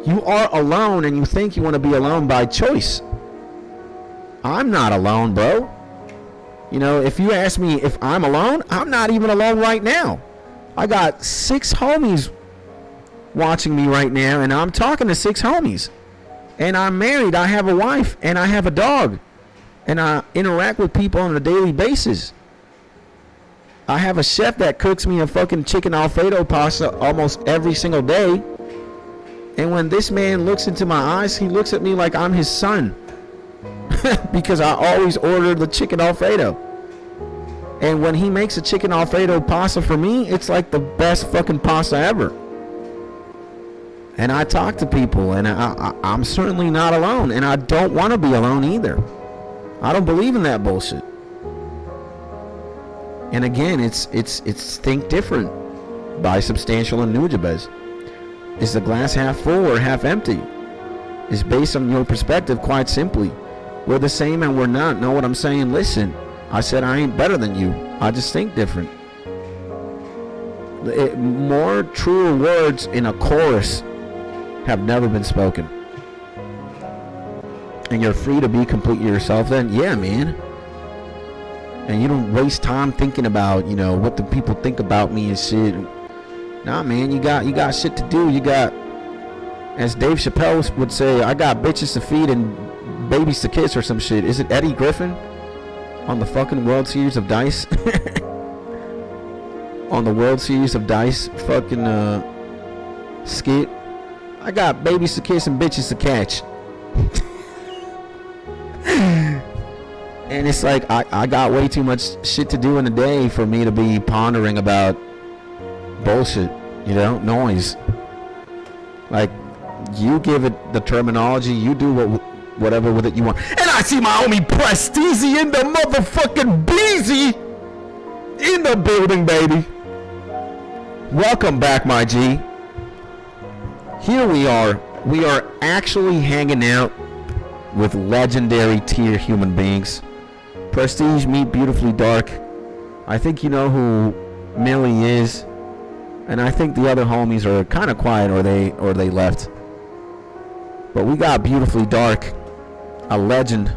You are alone, and you think you want to be alone by choice. I'm not alone, bro. You know, if you ask me if I'm alone, I'm not even alone right now. I got 6 homies watching me right now, and I'm talking to 6 homies. And I'm married. I have a wife, and I have a dog. And I interact with people on a daily basis. I have a chef that cooks me a fucking chicken Alfredo pasta almost every single day. And when this man looks into my eyes, he looks at me like I'm his son. Because I always order the chicken Alfredo. And when he makes a chicken Alfredo pasta for me, it's like the best fucking pasta ever. And I talk to people, and I'm certainly not alone. And I don't want to be alone either. I don't believe in that bullshit. And again, it's think different by Substantial and Nujabes. Is the glass half full or half empty? It's based on your perspective, quite simply. We're the same and we're not. Know what I'm saying? Listen, I said I ain't better than you. I just think different. More truer words in a chorus have never been spoken. And you're free to be completely yourself then? Yeah, man. And you don't waste time thinking about, you know, what the people think about me and shit. Nah, man, you got shit to do. You got, as Dave Chappelle would say, I got bitches to feed and babies to kiss or some shit. Is it Eddie Griffin? On the fucking World Series of Dice? On the World Series of Dice fucking skit. I got babies to kiss and bitches to catch. And it's like, I got way too much shit to do in a day for me to be pondering about bullshit, you know, noise. Like, you give it the terminology, you do whatever with it you want. And I see my homie Prestige in the motherfucking Beezy in the building, baby. Welcome back, my G. Here we are. We are actually hanging out with legendary tier human beings. Prestige, meet Beautifully Dark. I think you know who Millie is. And I think the other homies are kind of quiet or they left. But we got Beautifully Dark, a legend.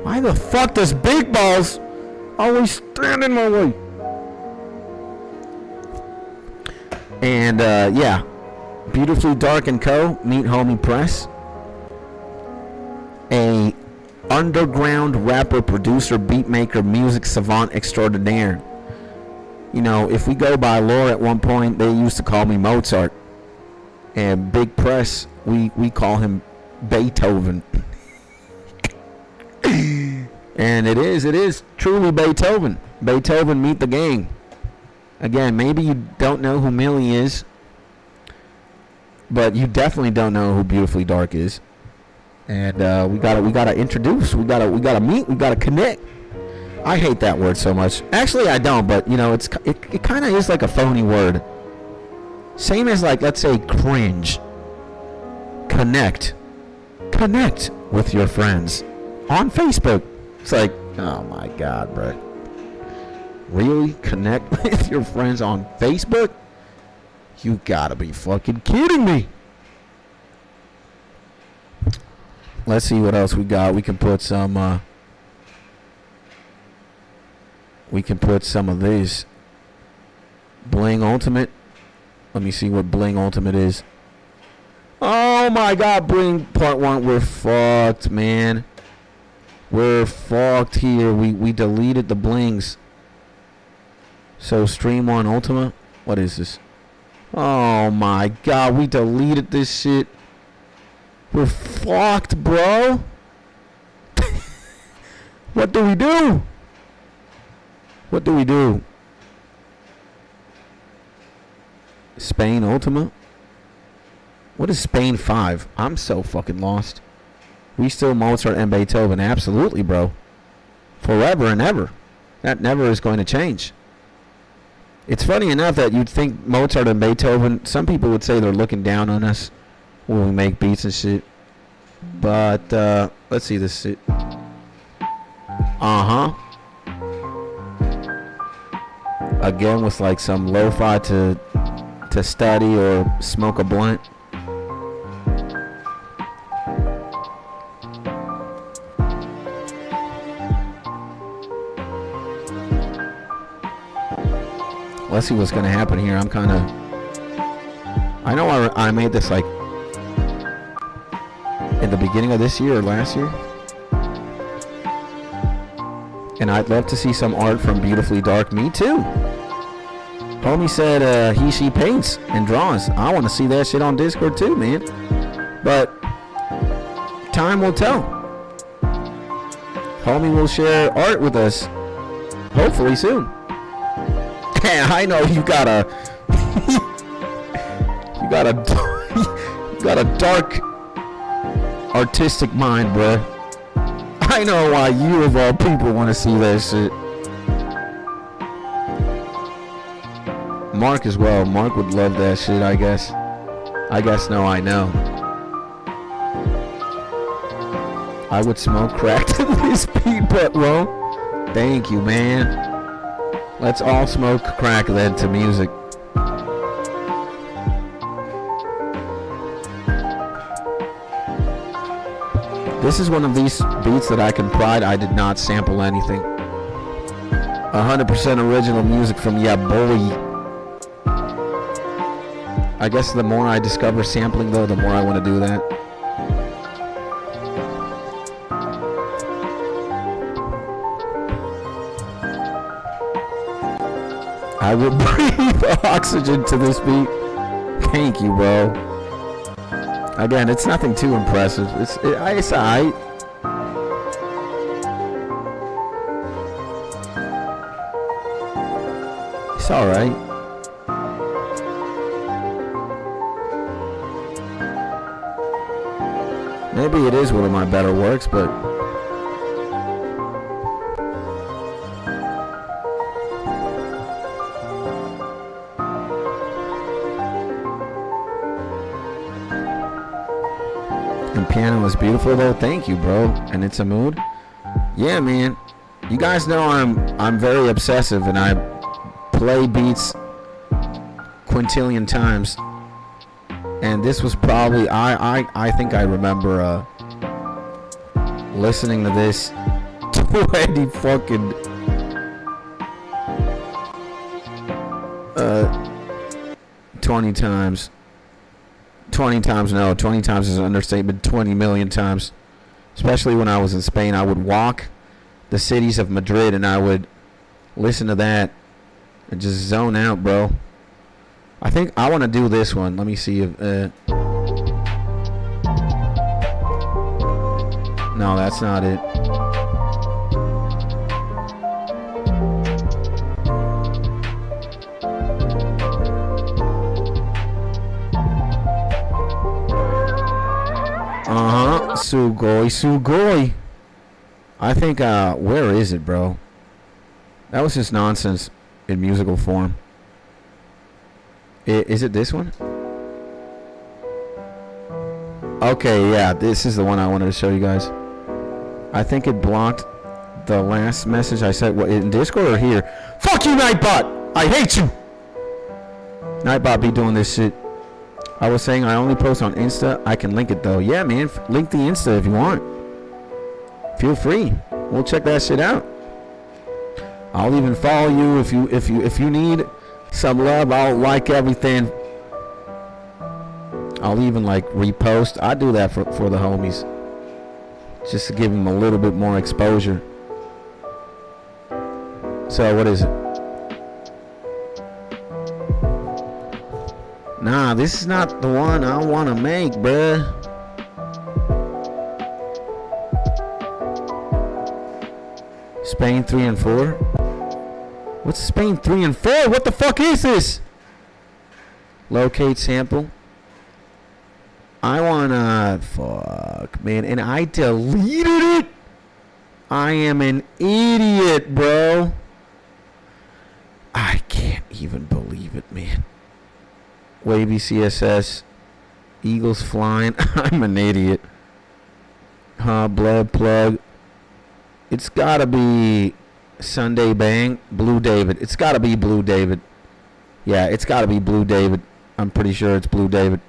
Why the fuck does Big Balls always stand in my way? And yeah, Beautifully Dark and Co. Meet homie Press, a underground rapper, producer, beat maker, music savant extraordinaire. You know, if we go by lore, at one point they used to call me Mozart, and Big Press, we call him Beethoven. And it is truly Beethoven. Beethoven meet the gang. Again, maybe you don't know who Millie is, but you definitely don't know who Beautifully Dark is. And we gotta introduce, we gotta meet, we gotta connect. I hate that word so much. Actually, I don't, but you know, it kind of is like a phony word. Same as, like, let's say cringe. Connect with your friends on Facebook. It's like, oh my god, bro. Really? Connect with your friends on Facebook? You gotta be fucking kidding me. Let's see what else we got. We can put some of these. Bling Ultimate. Let me see what Bling Ultimate is. Oh my god, Bling Part 1. We're fucked, man. We're fucked here. We deleted the blings. So Stream 1 Ultima. What is this? Oh my god, we deleted this shit. We're fucked, bro. What do we do? What do we do? Spain Ultima? What is Spain 5? I'm so fucking lost. We still Mozart and Beethoven. Absolutely, bro. Forever and ever. That never is going to change. It's funny enough that you'd think Mozart and Beethoven, some people would say they're looking down on us when we make beats and shit. But, let's see this shit. Uh-huh. Again, with like some lo-fi to study or smoke a blunt. Let's see what's gonna happen here. I'm kind of... I know I made this like in the beginning of this year or last year. And I'd love to see some art from Beautifully Dark. Me too. Homie said she paints and draws. I want to see that shit on Discord too, man. But time will tell. Homie will share art with us. Hopefully soon. I know you got a you got a dark artistic mind, bruh. I know why you of all people want to see that shit. Mark as well. Mark would love that shit, I guess. No, I know. I would smoke crack to this beat, but well, thank you, man. Let's all smoke crack then to music. This is one of these beats that I can pride I did not sample anything. 100% original music from Ya Boy. I guess the more I discover sampling though, the more I want to do that. I will breathe oxygen to this beat. Thank you, bro. Again, it's nothing too impressive. It's alright. It's alright. Maybe it is one of my better works, but and piano is beautiful though. Thank you, bro. And it's a mood. Yeah, man. You guys know I'm very obsessive, and I play beats quintillion times. And this was probably I think I remember listening to this 20 fucking 20 times. 20 times, no, 20 times is an understatement. 20 million times. Especially when I was in Spain, I would walk the cities of Madrid and I would listen to that and just zone out, bro. I think I want to do this one. Let me see if no, that's not it. Sugoi. I think, where is it, bro? That was just nonsense in musical form. Is it this one? Okay, yeah, this is the one I wanted to show you guys. I think it blocked the last message I sent. What, in Discord or here? Fuck you, Nightbot! I hate you! Nightbot be doing this shit. I was saying I only post on Insta. I can link it though. Yeah, man. Link the Insta if you want. Feel free. We'll check that shit out. I'll even follow you if you need some love. I'll like everything. I'll even like repost. I do that for the homies, just to give them a little bit more exposure. So what is it? Nah, this is not the one I want to make, bruh. Spain 3 and 4? What's Spain 3 and 4? What the fuck is this? Locate sample. I wanna... Fuck, man. And I deleted it? I am an idiot, bro. I can't even believe it, man. Wavy CSS, Eagles flying. I'm an idiot. Blood plug. It's gotta be Sunday Bang. Blue David. It's gotta be Blue David. Yeah, it's gotta be Blue David. I'm pretty sure it's Blue David.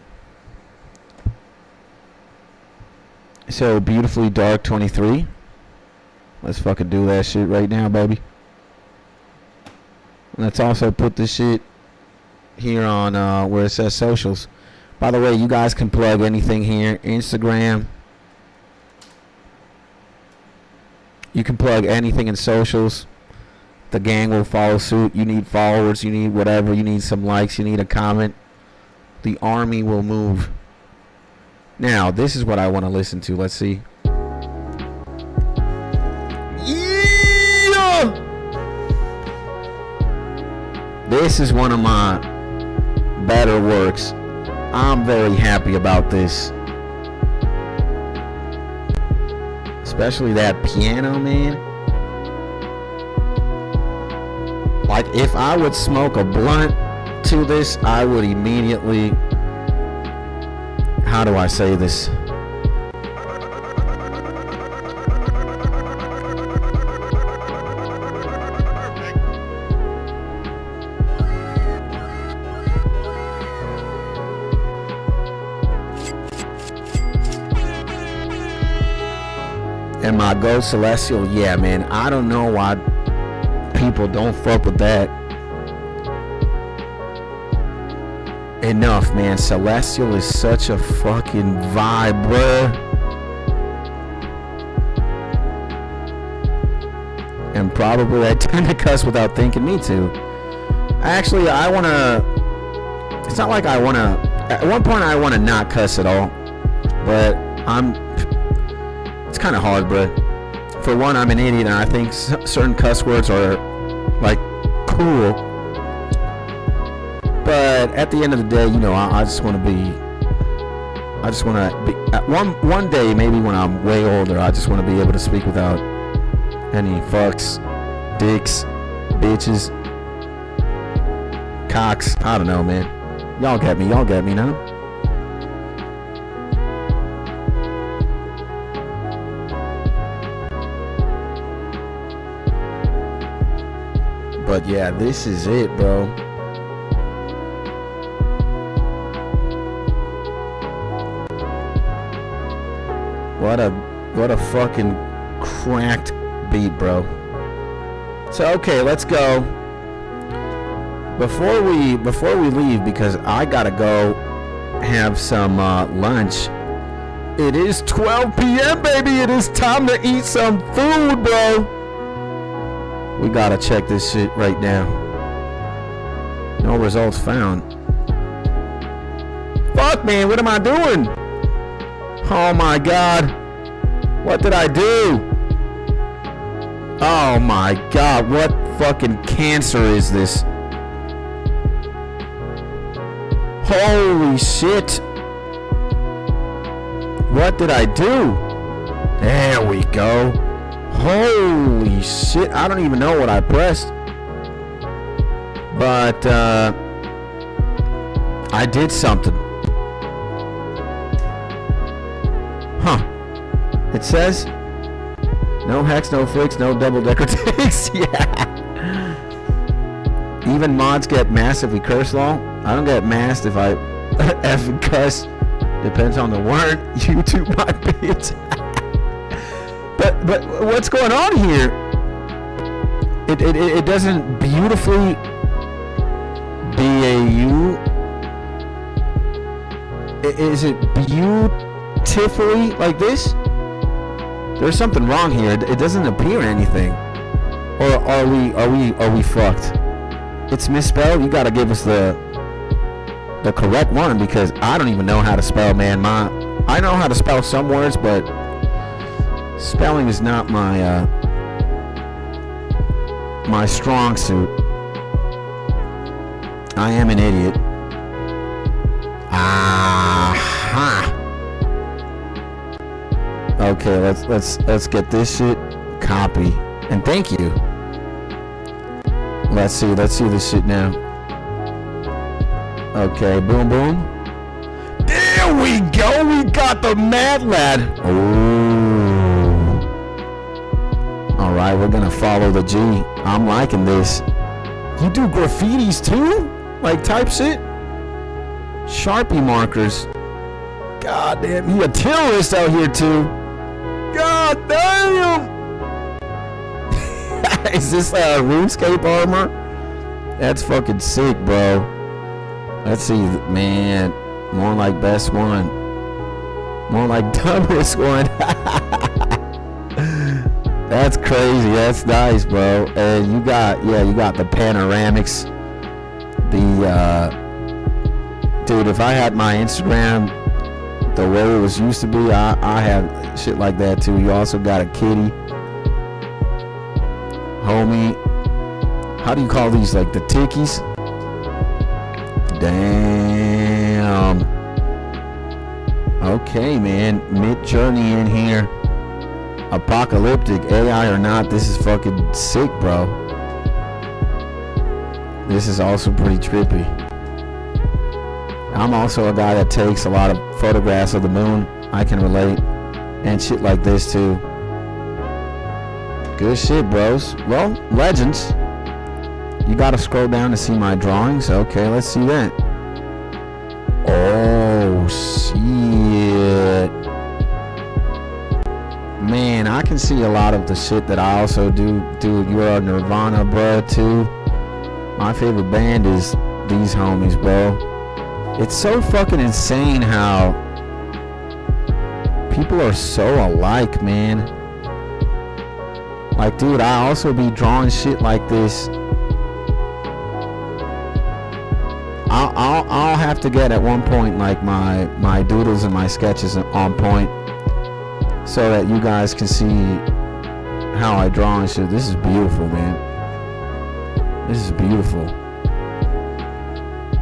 So, Beautifully Dark 23. Let's fucking do that shit right now, baby. Let's also put this shit here on where it says socials. By the way, you guys can plug anything here. Instagram. You can plug anything in socials. The gang will follow suit. You need followers. You need whatever. You need some likes. You need a comment. The army will move. Now, this is what I want to listen to. Let's see. Yeah! This is one of my better works. I'm very happy about this. Especially that piano, man. Like, if I would smoke a blunt to this, I would immediately... How do I say this? And my Go Celestial, yeah, man. I don't know why people don't fuck with that enough, man. Celestial is such a fucking vibe, bruh. And probably I tend to cuss without thinking. Me too. Actually, I want to... It's not like I want to... At one point, I want to not cuss at all. But it's kind of hard, bro. For one, I'm an idiot, and I think certain cuss words are, like, cool. But at the end of the day, you know, I just want to be... I just want to be... one day, maybe when I'm way older, I just want to be able to speak without any fucks, dicks, bitches, cocks. I don't know, man. Y'all get me now. But yeah, this is it, bro. What a fucking cracked beat, bro. So okay, let's go. Before we leave, because I gotta go have some lunch. It is 12 p.m. baby. It is time to eat some food, bro. We gotta check this shit right now. No results found. Fuck, man, what am I doing? Oh my god. What did I do? Oh my god, what fucking cancer is this? Holy shit. What did I do? There we go. Holy shit. I don't even know what I pressed. But I did something. Huh. It says no hex, no flicks, no double-decker takes. Yeah. Even mods get masked if we curse long. I don't get masked if I effing cuss. Depends on the word. YouTube might be it. But what's going on here? It doesn't beautifully BAU. Is it beautifully like this? There's something wrong here. It doesn't appear anything. Or are we fucked? It's misspelled. You gotta give us the correct one, because I don't even know how to spell, man. I know how to spell some words, but spelling is not my my strong suit. I am an idiot. Aha. Okay, let's get this shit. Copy. And thank you. Let's see this shit now. Okay, boom boom. There we go. We got the Mad Lad. Ooh. All right, we're gonna follow the G. I'm liking this. You do graffitis too? Like type shit? Sharpie markers. God damn, he a terrorist out here too. God damn. Is this RuneScape armor? That's fucking sick, bro. Let's see, man. More like best one. More like dumbest one. That's crazy. That's nice, bro. And you got the panoramics. Dude, if I had my Instagram the way it was used to be, I have shit like that too. You also got a kitty. Homie. How do you call these? Like the tickies? Damn. Okay, man. Mid-journey in here. Apocalyptic, AI or not, this is fucking sick, bro. This is also pretty trippy. I'm also a guy that takes a lot of photographs of the moon. I can relate. And shit like this too. Good shit, bros. Well, legends. You gotta scroll down to see my drawings. Okay, let's see that. Oh, shit. Man, I can see a lot of the shit that I also do. Dude, you're a Nirvana, bro, too. My favorite band is these homies, bro. It's so fucking insane how people are so alike, man. Like, dude, I also be drawing shit like this. I'll have to get at one point like my doodles and my sketches on point, so that you guys can see how I draw and shit. This is beautiful, man. This is beautiful.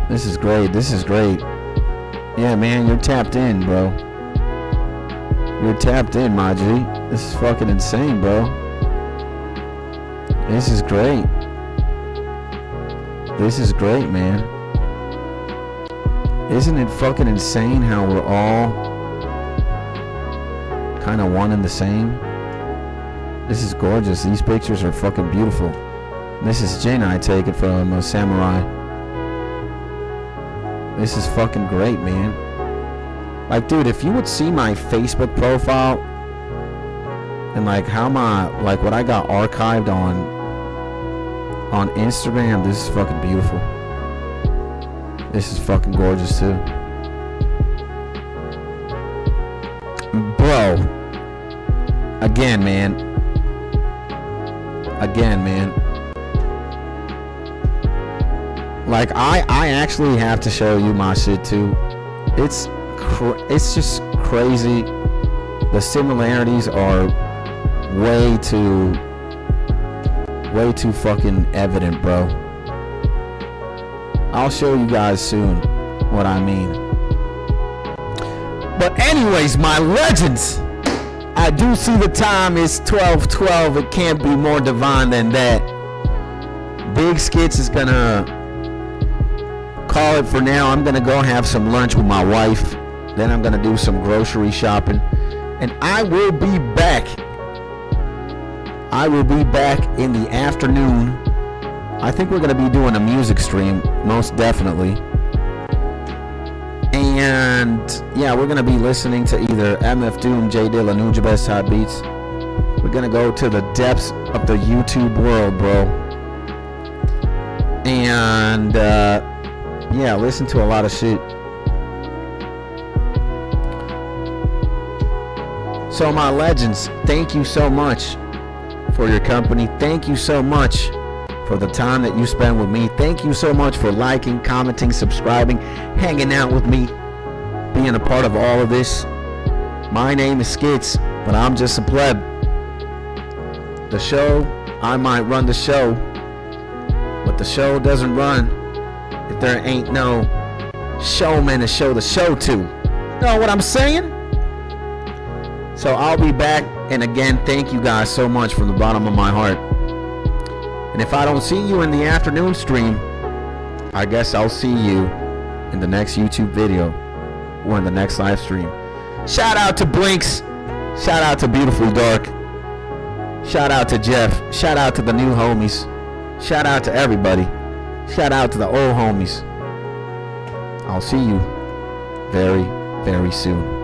This is great. This is great. Yeah, man, you're tapped in, bro. You're tapped in, my G. This is fucking insane, bro. This is great. This is great, man. Isn't it fucking insane how we're all kind of one and the same? This is gorgeous. These pictures are fucking beautiful. This is Jin, I take it, from a samurai. This is fucking great, man. Like, dude, if you would see my Facebook profile and like how like what I got archived on Instagram, this is fucking beautiful. This is fucking gorgeous too. Bro. Again, man. Like, I actually have to show you my shit too. It's just crazy. The similarities are way too fucking evident, bro. I'll show you guys soon what I mean. But anyways, my legends, I do see the time is 12:12. It can't be more divine than that. Big Skits is gonna call it for now. I'm gonna go have some lunch with my wife. Then I'm gonna do some grocery shopping, and I will be back. In the afternoon. I think we're gonna be doing a music stream, most definitely. And yeah, we're gonna be listening to either MF Doom, J Dilla, Nuja Best Hot Beats. We're gonna go to the depths of the YouTube world, bro. And yeah, listen to a lot of shit. So my legends, thank you so much for your company. Thank you so much for the time that you spend with me. Thank you so much for liking, commenting, subscribing, hanging out with me, being a part of all of this. My name is Skits, but I'm just a pleb. The show, I might run the show, but the show doesn't run if there ain't no showman to show the show to. Know what I'm saying? So I'll be back, and again, thank you guys so much from the bottom of my heart. And if I don't see you in the afternoon stream, I guess I'll see you in the next YouTube video or in the next live stream. Shout out to Blinks. Shout out to Beautifully Dark. Shout out to Jeff. Shout out to the new homies. Shout out to everybody. Shout out to the old homies. I'll see you very, very soon.